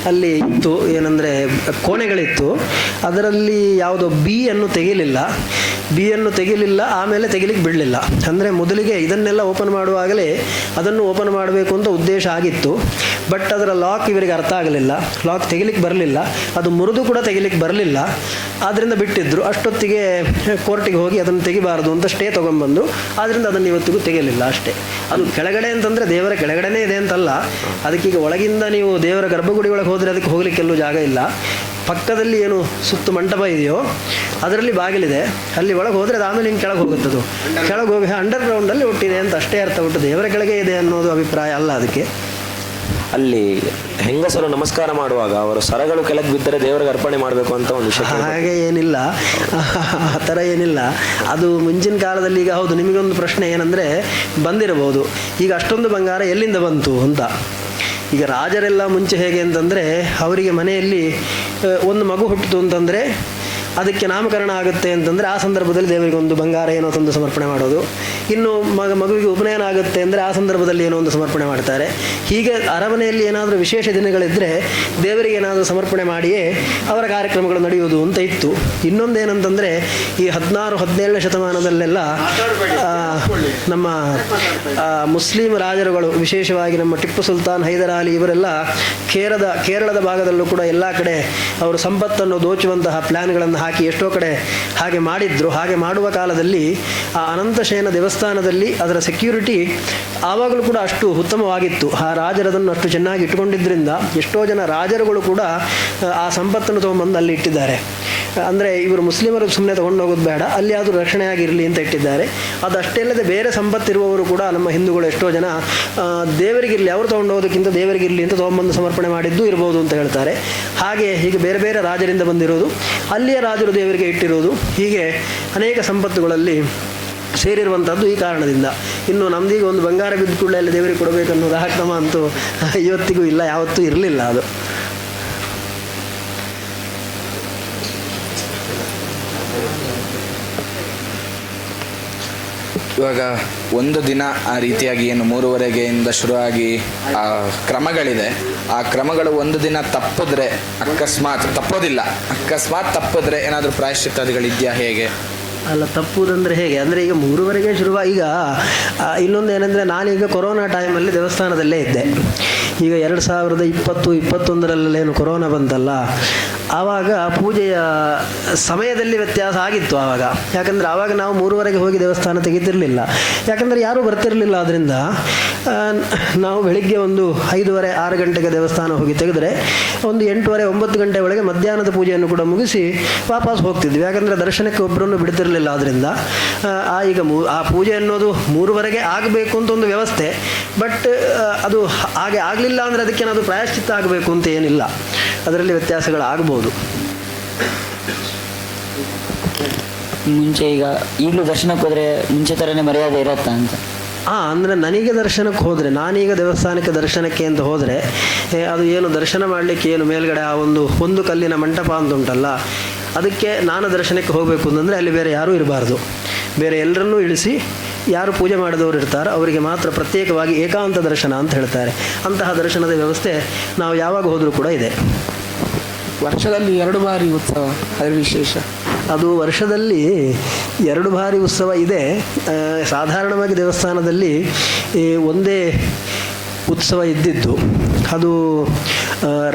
ಅಲ್ಲಿ ಇತ್ತು, ಏನಂದರೆ ಕೋಣೆಗಳಿತ್ತು. ಅದರಲ್ಲಿ ಯಾವುದೋ ಬಿ ಅನ್ನು ತೆಗಿಲಿಲ್ಲ, ಆಮೇಲೆ ತೆಗಿಲಿಕ್ಕೆ ಬಿಡಲಿಲ್ಲ. ಅಂದರೆ ಮೊದಲಿಗೆ ಇದನ್ನೆಲ್ಲ ಓಪನ್ ಮಾಡುವಾಗಲೇ ಅದನ್ನು ಓಪನ್ ಮಾಡಬೇಕು ಅಂತ ಉದ್ದೇಶ ಆಗಿತ್ತು. ಬಟ್ ಅದರ ಲಾಕ್ ಇವರಿಗೆ ಅರ್ಥ ಆಗಲಿಲ್ಲ, ಲಾಕ್ ತೆಗಿಲಿಕ್ಕೆ ಬರಲಿಲ್ಲ, ಅದು ಮುರಿದು ಕೂಡ ತೆಗಿಲಿಕ್ಕೆ ಬರಲಿಲ್ಲ. ಆದ್ದರಿಂದ ಬಿಟ್ಟಿದ್ದರು. ಅಷ್ಟೊತ್ತಿಗೆ ಕೋರ್ಟಿಗೆ ಹೋಗಿ ಅದನ್ನು ತೆಗಿಬಾರ್ದು ಅಂತ ಸ್ಟೇ ತೊಗೊಂಬಂದು ಆದ್ದರಿಂದ ಅದನ್ನು ಇವತ್ತಿಗೂ ತೆಗೆಯಲಿಲ್ಲ ಅಷ್ಟೇ. ಅದು ಕೆಳಗಡೆ ಅಂತಂದರೆ ದೇವರ ಕೆಳಗಡೆನೇ ಇದೆ ಅಂತಲ್ಲ, ಅದಕ್ಕೀಗ ಒಳಗಿಂದ ನೀವು ದೇವರ ಗರ್ಭಗುಡಿ ಒಳಗೆ ಹೋದರೆ ಅದಕ್ಕೆ ಹೋಗಲಿಕ್ಕೆಲ್ಲೂ ಜಾಗ ಇಲ್ಲ. ಪಕ್ಕದಲ್ಲಿ ಏನು ಸುತ್ತು ಮಂಟಪ ಇದೆಯೋ ಅದರಲ್ಲಿ ಬಾಗಿಲಿದೆ, ಅಲ್ಲಿ ಒಳಗೆ ಹೋದರೆ ಅದು ಆಮೇಲೆ ಹಿಂಗೆ ಕೆಳಗೆ ಹೋಗುತ್ತದು. ಕೆಳಗೆ ಹೋಗಿ ಅಂಡರ್ಗ್ರೌಂಡಲ್ಲಿ ಹುಟ್ಟಿದೆ ಅಂತ ಅಷ್ಟೇ ಅರ್ಥ. ಹುಟ್ಟು ದೇವರ ಕೆಳಗೆ ಇದೆ ಅನ್ನೋದು ಅಭಿಪ್ರಾಯ ಅಲ್ಲ ಅದಕ್ಕೆ. ಅಲ್ಲಿ ಹೆಂಗಸರು ನಮಸ್ಕಾರ ಮಾಡುವಾಗ ಅವರು ಸರಗಳು ಕೆಳಗೆ ಬಿದ್ದರೆ ದೇವರಿಗೆ ಅರ್ಪಣೆ ಮಾಡಬೇಕು ಅಂತ ಒಂದು ವಿಷಯ. ಹಾಗೆ ಏನಿಲ್ಲ, ಆ ಥರ ಏನಿಲ್ಲ. ಅದು ಮುಂಚಿನ ಕಾಲದಲ್ಲಿ ಈಗ ಹೌದು, ನಿಮಗೊಂದು ಪ್ರಶ್ನೆ ಏನಂದರೆ ಬಂದಿರಬಹುದು, ಈಗ ಅಷ್ಟೊಂದು ಬಂಗಾರ ಎಲ್ಲಿಂದ ಬಂತು ಅಂತ. ಈಗ ರಾಜರೆಲ್ಲ ಮುಂಚೆ ಹೇಗೆ ಅಂತಂದರೆ ಅವರಿಗೆ ಮನೆಯಲ್ಲಿ ಒಂದು ಮಗು ಹುಟ್ಟಿತು ಅಂತಂದರೆ ಅದಕ್ಕೆ ನಾಮಕರಣ ಆಗುತ್ತೆ ಅಂತಂದರೆ ಆ ಸಂದರ್ಭದಲ್ಲಿ ದೇವರಿಗೆ ಒಂದು ಬಂಗಾರ ಏನೋ ತಂದು ಸಮರ್ಪಣೆ ಮಾಡೋದು. ಇನ್ನು ಮಗುವಿಗೆ ಉಪನಯನ ಆಗುತ್ತೆ ಅಂದರೆ ಆ ಸಂದರ್ಭದಲ್ಲಿ ಏನೋ ಒಂದು ಸಮರ್ಪಣೆ ಮಾಡ್ತಾರೆ. ಹೀಗೆ ಅರಮನೆಯಲ್ಲಿ ಏನಾದರೂ ವಿಶೇಷ ದಿನಗಳಿದ್ದರೆ ದೇವರಿಗೆ ಏನಾದರೂ ಸಮರ್ಪಣೆ ಮಾಡಿಯೇ ಅವರ ಕಾರ್ಯಕ್ರಮಗಳು ನಡೆಯುವುದು ಅಂತ ಇತ್ತು. ಇನ್ನೊಂದೇನಂತಂದರೆ ಈ 16-17ನೇ ಶತಮಾನದಲ್ಲೆಲ್ಲ ನಮ್ಮ ಮುಸ್ಲಿಂ ರಾಜರುಗಳು, ವಿಶೇಷವಾಗಿ ನಮ್ಮ ಟಿಪ್ಪು ಸುಲ್ತಾನ್, ಹೈದರ್ ಅಲಿ ಇವರೆಲ್ಲ ಕೇರಳದ ಭಾಗದಲ್ಲೂ ಕೂಡ ಎಲ್ಲ ಕಡೆ ಅವರು ಸಂಪತ್ತನ್ನು ದೋಚುವಂತಹ ಪ್ಲ್ಯಾನ್ಗಳನ್ನು ಹಾಕಿ ಎಷ್ಟೋ ಕಡೆ ಹಾಗೆ ಮಾಡಿದ್ರು. ಹಾಗೆ ಮಾಡುವ ಕಾಲದಲ್ಲಿ ಆ ಅನಂತಶಯನ ದೇವಸ್ಥಾನದಲ್ಲಿ ಅದರ ಸೆಕ್ಯೂರಿಟಿ ಆವಾಗಲೂ ಕೂಡ ಅಷ್ಟು ಉತ್ತಮವಾಗಿತ್ತು. ಆ ರಾಜರದನ್ನು ಅಷ್ಟು ಚೆನ್ನಾಗಿ ಇಟ್ಟುಕೊಂಡಿದ್ದರಿಂದ ಎಷ್ಟೋ ಜನ ರಾಜರುಗಳು ಕೂಡ ಆ ಸಂಪತ್ತನ್ನು ತೊಗೊಂಬಂದು ಅಲ್ಲಿ ಇಟ್ಟಿದ್ದಾರೆ. ಅಂದರೆ ಇವರು ಮುಸ್ಲಿಮರು ಸುಮ್ಮನೆ ತೊಗೊಂಡು ಹೋಗೋದು ಬೇಡ, ಅಲ್ಲಿ ಆದರೂ ರಕ್ಷಣೆಯಾಗಿರಲಿ ಅಂತ ಇಟ್ಟಿದ್ದಾರೆ. ಅದು ಅಷ್ಟೇ ಅಲ್ಲದೆ ಬೇರೆ ಸಂಪತ್ತಿರುವವರು ಕೂಡ ನಮ್ಮ ಹಿಂದೂಗಳು ಎಷ್ಟೋ ಜನ ದೇವರಿಗಿರಲಿ, ಅವರು ತೊಗೊಂಡು ಹೋಗೋದಕ್ಕಿಂತ ದೇವರಿಗಿರಲಿ ಅಂತ ತೊಗೊಂಬಂದು ಸಮರ್ಪಣೆ ಮಾಡಿದ್ದು ಇರ್ಬೋದು ಅಂತ ಹೇಳ್ತಾರೆ. ಹಾಗೆ ಹೀಗೆ ಬೇರೆ ಬೇರೆ ರಾಜರಿಂದ ಬಂದಿರೋದು, ಅಲ್ಲಿಯ ರಾಜರು ದೇವರಿಗೆ ಇಟ್ಟಿರೋದು, ಹೀಗೆ ಅನೇಕ ಸಂಪತ್ತುಗಳಲ್ಲಿ ಸೇರಿರುವಂಥದ್ದು ಈ ಕಾರಣದಿಂದ. ಇನ್ನು ನಮ್ದೀಗ ಒಂದು ಬಂಗಾರ ಬಿದ್ದ ಕೂಡಲೇ ಅಲ್ಲಿ ದೇವರಿಗೆ ಕೊಡಬೇಕನ್ನೋದು ಆ ಕ್ರಮ ಅಂತೂ ಇವತ್ತಿಗೂ ಇಲ್ಲ, ಯಾವತ್ತೂ ಇರಲಿಲ್ಲ ಅದು. ಇವಾಗ ಒಂದು ದಿನ ಆ ರೀತಿಯಾಗಿ ಏನು 3:30ಗೆಯಿಂದ ಶುರುವಾಗಿ ಆ ಕ್ರಮಗಳಿದೆ, ಆ ಕ್ರಮಗಳು ಒಂದು ದಿನ ತಪ್ಪಿದ್ರೆ, ಅಕಸ್ಮಾತ್ ತಪ್ಪಿದ್ರೆ ಏನಾದರೂ ಪ್ರಾಯಶ್ಚಿತ್ತಾದಿಗಳಿದೆಯಾ, ಹೇಗೆ? ಅಲ್ಲ, ತಪ್ಪುವುದಂದರೆ ಹೇಗೆ ಅಂದರೆ ಈಗ 3:30ಗೆ ಈಗ ಇನ್ನೊಂದು ಏನಂದರೆ ನಾನೀಗ ಕೊರೋನಾ ಟೈಮಲ್ಲಿ ದೇವಸ್ಥಾನದಲ್ಲೇ ಇದ್ದೆ. ಈಗ 2020-21 ಕೊರೋನಾ ಬಂತಲ್ಲ, ಆವಾಗ ಪೂಜೆಯ ಸಮಯದಲ್ಲಿ ವ್ಯತ್ಯಾಸ ಆಗಿತ್ತು ಆವಾಗ. ಯಾಕಂದರೆ ಆವಾಗ ನಾವು 3:30ಗೆ ಹೋಗಿ ದೇವಸ್ಥಾನ ತೆಗಿತಿರಲಿಲ್ಲ, ಯಾಕಂದರೆ ಯಾರೂ ಬರ್ತಿರಲಿಲ್ಲ. ಅದರಿಂದ ನಾವು ಬೆಳಿಗ್ಗೆ ಒಂದು 5:30-6 ಗಂಟೆಗೆ ದೇವಸ್ಥಾನ ಹೋಗಿ ತೆಗೆದರೆ ಒಂದು 8:30-9 ಗಂಟೆ ಒಳಗೆ ಮಧ್ಯಾಹ್ನದ ಪೂಜೆಯನ್ನು ಕೂಡ ಮುಗಿಸಿ ವಾಪಸ್ ಹೋಗ್ತಿದ್ವಿ. ಯಾಕಂದರೆ ದರ್ಶನಕ್ಕೆ ಒಬ್ಬರನ್ನು ಬಿಡ್ತಿರಲಿಲ್ಲ. ಆದ್ದರಿಂದ ಈಗ ಆ ಪೂಜೆ ಅನ್ನೋದು 3:30ಗೆ ಆಗಬೇಕು ಅಂತ ಒಂದು ವ್ಯವಸ್ಥೆ. ಬಟ್ ಅದು ಹಾಗೆ ಆಗಲಿಲ್ಲ ಅಂದರೆ ಅದಕ್ಕೇನಾದರೂ ಪ್ರಾಯಶ್ಚಿತ್ತ ಆಗಬೇಕು ಅಂತ ಏನಿಲ್ಲ, ಅದರಲ್ಲಿ ವ್ಯತ್ಯಾಸಗಳಾಗಬಹುದು. ಮುಂಚೆ ಈಗಲೂ ದರ್ಶನಕ್ಕೆ ಹೋದರೆ ಮುಂಚೆ ಥರನೇ ಮರ್ಯಾದೆ ಇರತ್ತಾ ಅಂತ? ಅಂದರೆ ನನಗೆ ದರ್ಶನಕ್ಕೆ ಹೋದರೆ, ನಾನೀಗ ದೇವಸ್ಥಾನಕ್ಕೆ ದರ್ಶನಕ್ಕೆ ಅಂತ ಹೋದರೆ ಅದು ಏನು ದರ್ಶನ ಮಾಡಲಿಕ್ಕೆ ಏನು ಮೇಲ್ಗಡೆ ಆ ಒಂದು ಕಲ್ಲಿನ ಮಂಟಪ ಅಂತ ಉಂಟಲ್ಲ, ಅದಕ್ಕೆ ನಾನು ದರ್ಶನಕ್ಕೆ ಹೋಗಬೇಕು ಅಂತಂದರೆ ಅಲ್ಲಿ ಬೇರೆ ಯಾರೂ ಇರಬಾರ್ದು. ಬೇರೆ ಎಲ್ಲರನ್ನೂ ಇಳಿಸಿ ಯಾರು ಪೂಜೆ ಮಾಡಿದವರು ಇರ್ತಾರೆ ಅವರಿಗೆ ಮಾತ್ರ ಪ್ರತ್ಯೇಕವಾಗಿ ಏಕಾಂತ ದರ್ಶನ ಅಂತ ಹೇಳ್ತಾರೆ. ಅಂತಹ ದರ್ಶನದ ವ್ಯವಸ್ಥೆ ನಾವು ಯಾವಾಗ ಹೋದರೂ ಕೂಡ ಇದೆ. ವರ್ಷದಲ್ಲಿ 2 ಬಾರಿ ಉತ್ಸವ, ಅದರ ವಿಶೇಷ. ಅದು ವರ್ಷದಲ್ಲಿ 2 ಬಾರಿ ಉತ್ಸವ ಇದೆ. ಸಾಧಾರಣವಾಗಿ ದೇವಸ್ಥಾನದಲ್ಲಿ ಒಂದೇ ಉತ್ಸವ ಇದ್ದಿದ್ದು. ಅದು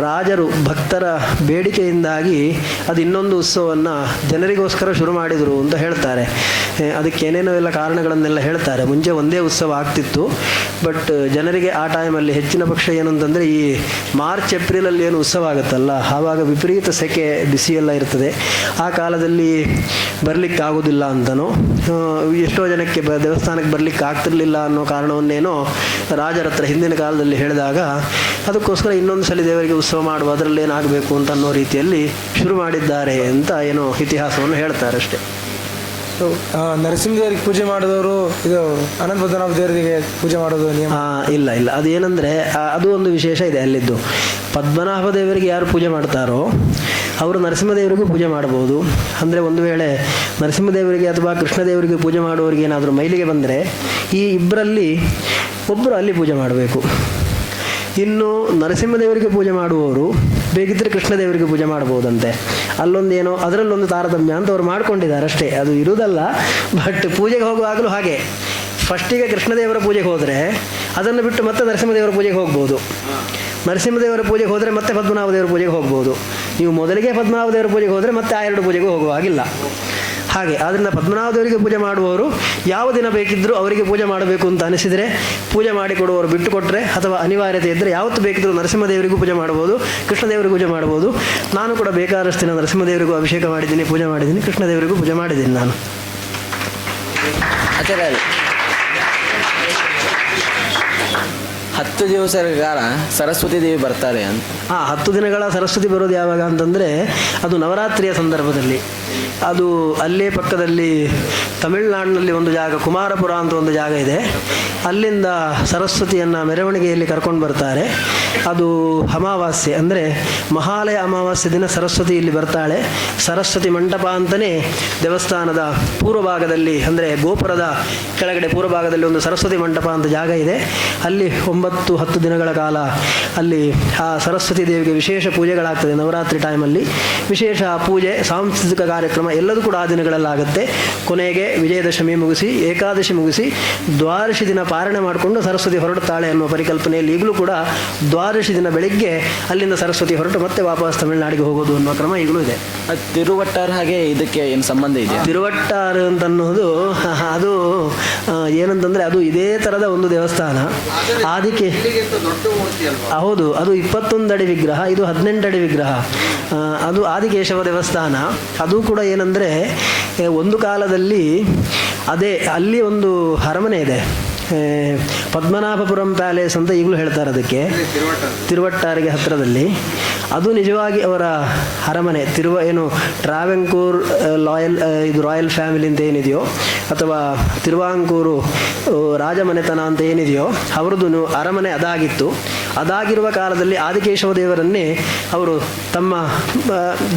ರಾಜರು ಭಕ್ತರ ಬೇಡಿಕೆಯಿಂದಾಗಿ ಅದು ಇನ್ನೊಂದು ಉತ್ಸವವನ್ನು ಜನರಿಗೋಸ್ಕರ ಶುರು ಮಾಡಿದರು ಅಂತ ಹೇಳ್ತಾರೆ. ಅದಕ್ಕೆ ಏನೇನೋ ಎಲ್ಲ ಕಾರಣಗಳನ್ನೆಲ್ಲ ಹೇಳ್ತಾರೆ. ಮುಂಚೆ ಒಂದೇ ಉತ್ಸವ ಆಗ್ತಿತ್ತು, ಬಟ್ ಜನರಿಗೆ ಆ ಟೈಮಲ್ಲಿ ಹೆಚ್ಚಿನ ಪಕ್ಷ ಏನು ಅಂತಂದರೆ ಈ ಮಾರ್ಚ್ ಏಪ್ರಿಲಲ್ಲಿ ಏನು ಉತ್ಸವ ಆಗುತ್ತಲ್ಲ, ಆವಾಗ ವಿಪರೀತ ಸೆಕೆ ಬಿಸಿ ಎಲ್ಲ ಇರ್ತದೆ. ಆ ಕಾಲದಲ್ಲಿ ಬರಲಿಕ್ಕೆ ಆಗೋದಿಲ್ಲ ಅಂತನೋ, ಎಷ್ಟೋ ಜನಕ್ಕೆ ದೇವಸ್ಥಾನಕ್ಕೆ ಬರಲಿಕ್ಕೆ ಆಗ್ತಿರ್ಲಿಲ್ಲ ಅನ್ನೋ ಕಾರಣವನ್ನೇನೋ ರಾಜರ ಹತ್ರ ಹಿಂದಿನ ಕಾಲದಲ್ಲಿ ಹೇಳಿದಾಗ ಅದಕ್ಕೋಸ್ಕರ ಇನ್ನೊಂದು ಸಲ ದೇವರಿಗೆ ಉತ್ಸವ ಮಾಡುವ, ಅದರಲ್ಲೇನಾಗಬೇಕು ಅಂತ ಅನ್ನೋ ರೀತಿಯಲ್ಲಿ ಶುರು ಮಾಡಿದ್ದಾರೆ ಅಂತ ಏನೋ ಇತಿಹಾಸವನ್ನು ಹೇಳ್ತಾರೆ ಅಷ್ಟೇ. ನರಸಿಂಹದೇವರಿಗೆ ಪೂಜೆ ಮಾಡಿದವರು ಇದು ಅನಂತ ಪದ್ಮನಾಭ ದೇವರಿಗೆ ಪೂಜೆ ಮಾಡೋದು ನಿಯಮ? ಇಲ್ಲ ಇಲ್ಲ, ಅದೇನೆಂದರೆ ಅದು ಒಂದು ವಿಶೇಷ ಇದೆ ಅಲ್ಲಿದ್ದು. ಪದ್ಮನಾಭ ದೇವರಿಗೆ ಯಾರು ಪೂಜೆ ಮಾಡ್ತಾರೋ ಅವರು ನರಸಿಂಹದೇವರಿಗೂ ಪೂಜೆ ಮಾಡ್ಬೋದು. ಅಂದರೆ ಒಂದು ವೇಳೆ ನರಸಿಂಹದೇವರಿಗೆ ಅಥವಾ ಕೃಷ್ಣದೇವರಿಗೆ ಪೂಜೆ ಮಾಡುವವರಿಗೆ ಏನಾದರೂ ಮೈಲಿಗೆ ಬಂದರೆ ಈ ಇಬ್ಬರಲ್ಲಿ ಒಬ್ಬರು ಅಲ್ಲಿ ಪೂಜೆ ಮಾಡಬೇಕು. ಇನ್ನು ನರಸಿಂಹದೇವರಿಗೆ ಪೂಜೆ ಮಾಡುವವರು ಬೇಕಿದ್ದರೆ ಕೃಷ್ಣದೇವರಿಗೆ ಪೂಜೆ ಮಾಡ್ಬೋದಂತೆ. ಅಲ್ಲೊಂದೇನೋ ಅದರಲ್ಲೊಂದು ತಾರತಮ್ಯ ಅಂತ ಅವ್ರು ಮಾಡ್ಕೊಂಡಿದ್ದಾರೆ ಅಷ್ಟೇ, ಅದು ಇರುವುದಲ್ಲ. ಬಟ್ ಪೂಜೆಗೆ ಹೋಗುವಾಗಲೂ ಹಾಗೆ, ಫಸ್ಟಿಗೆ ಕೃಷ್ಣದೇವರ ಪೂಜೆಗೆ ಹೋದರೆ ಅದನ್ನು ಬಿಟ್ಟು ಮತ್ತೆ ನರಸಿಂಹದೇವರ ಪೂಜೆಗೆ ಹೋಗ್ಬೋದು. ನರಸಿಂಹದೇವರ ಪೂಜೆಗೆ ಹೋದರೆ ಮತ್ತೆ ಪದ್ಮನಾಭ ದೇವರ ಪೂಜೆಗೆ ಹೋಗ್ಬೋದು. ನೀವು ಮೊದಲಿಗೆ ಪದ್ಮನಾಭ ದೇವರ ಪೂಜೆಗೆ ಹೋದರೆ ಮತ್ತೆ ಆ ಎರಡು ಪೂಜೆಗೂ ಹೋಗುವ ಹಾಗಿಲ್ಲ. ಹಾಗೆ ಆದ್ದರಿಂದ ಪದ್ಮನಾಭ ದೇವರಿಗೆ ಪೂಜೆ ಮಾಡುವವರು ಯಾವ ದಿನ ಬೇಕಿದ್ದರೂ ಅವರಿಗೆ ಪೂಜೆ ಮಾಡಬೇಕು ಅಂತ ಅನಿಸಿದರೆ ಪೂಜೆ ಮಾಡಿಕೊಡುವವರು ಬಿಟ್ಟು ಕೊಟ್ಟರೆ, ಅಥವಾ ಅನಿವಾರ್ಯತೆ ಇದ್ದರೆ ಯಾವತ್ತು ಬೇಕಿದ್ದರೂ ನರಸಿಂಹದೇವರಿಗೂ ಪೂಜೆ ಮಾಡ್ಬೋದು, ಕೃಷ್ಣದೇವರಿಗೂ ಪೂಜೆ ಮಾಡ್ಬೋದು. ನಾನು ಕೂಡ ಬೇಕಾದಷ್ಟು ದಿನ ನರಸಿಂಹದೇವರಿಗೂ ಅಭಿಷೇಕ ಮಾಡಿದ್ದೀನಿ, ಪೂಜೆ ಮಾಡಿದ್ದೀನಿ, ಕೃಷ್ಣದೇವರಿಗೂ ಪೂಜೆ ಮಾಡಿದ್ದೀನಿ ನಾನು. ಆಚಾರ್ಯ 10 ದಿವಸಗಳ ಕಾಲ ಸರಸ್ವತಿ ದೇವಿ ಬರ್ತಾರೆ ಅಂತ. 10 ದಿನಗಳ ಸರಸ್ವತಿ ಬರೋದು ಯಾವಾಗ ಅಂತಂದರೆ ಅದು ನವರಾತ್ರಿಯ ಸಂದರ್ಭದಲ್ಲಿ. ಅದು ಅಲ್ಲೇ ಪಕ್ಕದಲ್ಲಿ ತಮಿಳುನಾಡಿನಲ್ಲಿ ಒಂದು ಜಾಗ, ಕುಮಾರಪುರ ಅಂತ ಒಂದು ಜಾಗ ಇದೆ. ಅಲ್ಲಿಂದ ಸರಸ್ವತಿಯನ್ನು ಮೆರವಣಿಗೆಯಲ್ಲಿ ಕರ್ಕೊಂಡು ಬರ್ತಾರೆ. ಅದು ಅಮಾವಾಸ್ಯೆ, ಅಂದರೆ ಮಹಾಲಯ ಅಮಾವಾಸ್ಯೆ ದಿನ ಸರಸ್ವತಿ ಇಲ್ಲಿ ಬರ್ತಾಳೆ. ಸರಸ್ವತಿ ಮಂಟಪ ಅಂತಲೇ ದೇವಸ್ಥಾನದ ಪೂರ್ವ ಭಾಗದಲ್ಲಿ, ಅಂದರೆ ಗೋಪುರದ ಕೆಳಗಡೆ ಪೂರ್ವ ಭಾಗದಲ್ಲಿ ಒಂದು ಸರಸ್ವತಿ ಮಂಟಪ ಅಂತ ಜಾಗ ಇದೆ. ಅಲ್ಲಿ 9-10 ದಿನಗಳ ಕಾಲ ಅಲ್ಲಿ ಆ ಸರಸ್ವತಿ ದೇವಿಗೆ ವಿಶೇಷ ಪೂಜೆಗಳಾಗ್ತದೆ. ನವರಾತ್ರಿ ಟೈಮಲ್ಲಿ ವಿಶೇಷ ಪೂಜೆ, ಸಾಂಸ್ಕೃತಿಕ ಕಾರ್ಯಕ್ರಮ ಎಲ್ಲದೂ ಕೂಡ ಆ ದಿನಗಳಲ್ಲಾಗುತ್ತೆ. ಕೊನೆಗೆ ವಿಜಯದಶಮಿ ಮುಗಿಸಿ, ಏಕಾದಶಿ ಮುಗಿಸಿ, ದ್ವಾದಶಿ ದಿನ ಪಾರಣೆ ಮಾಡಿಕೊಂಡು ಸರಸ್ವತಿ ಹೊರಡುತ್ತಾಳೆ ಅನ್ನುವ ಪರಿಕಲ್ಪನೆಯಲ್ಲಿ ಈಗಲೂ ಕೂಡ ದ್ವಾದಶಿ ದಿನ ಬೆಳಿಗ್ಗೆ ಅಲ್ಲಿಂದ ಸರಸ್ವತಿ ಹೊರಟು ಮತ್ತೆ ವಾಪಸ್ ತಮಿಳುನಾಡಿಗೆ ಹೋಗೋದು ಅನ್ನುವ ಕ್ರಮ ಈಗಲೂ ಇದೆ. ತಿರುವಟ್ಟಾರ ಹಾಗೆ ಇದಕ್ಕೆ ಏನು ಸಂಬಂಧ ಇದೆ? ತಿರುವಟ್ಟಾರು ಅಂತನ್ನೋದು ಅದು ಏನಂತಂದರೆ ಅದು ಇದೇ ಥರದ ಒಂದು ದೇವಸ್ಥಾನ. ಅದಕ್ಕೆ ಹೌದು, ಅದು 21 ಅಡಿ ವಿಗ್ರಹ, ಇದು 18 ಅಡಿ ವಿಗ್ರಹ. ಅದು ಆದಿಕೇಶವ ದೇವಸ್ಥಾನ. ಅದು ಕೂಡ ಏನಂದರೆ ಒಂದು ಕಾಲದಲ್ಲಿ ಅದೇ ಅಲ್ಲಿ ಒಂದು ಅರಮನೆ ಇದೆ, ಪದ್ಮನಾಭಪುರಂ ಪ್ಯಾಲೇಸ್ ಅಂತ ಈಗಲೂ ಹೇಳ್ತಾರೆ ಅದಕ್ಕೆ, ತಿರುವಟ್ಟಾರಿಗೆ ಹತ್ತಿರದಲ್ಲಿ. ಅದು ನಿಜವಾಗಿ ಅವರ ಅರಮನೆ. ಏನು ಟ್ರಾವೆಂಕೂರ್ ರಾಯಲ್ ಫ್ಯಾಮಿಲಿ ಅಂತ ಏನಿದೆಯೋ, ಅಥವಾ ತಿರುವಾಂಕೂರು ರಾಜಮನೆತನ ಅಂತ ಏನಿದೆಯೋ, ಅವ್ರದ್ದು ಅರಮನೆ ಅದಾಗಿತ್ತು. ಅದಾಗಿರುವ ಕಾಲದಲ್ಲಿ ಆದಿಕೇಶವ ದೇವರನ್ನೇ ಅವರು ತಮ್ಮ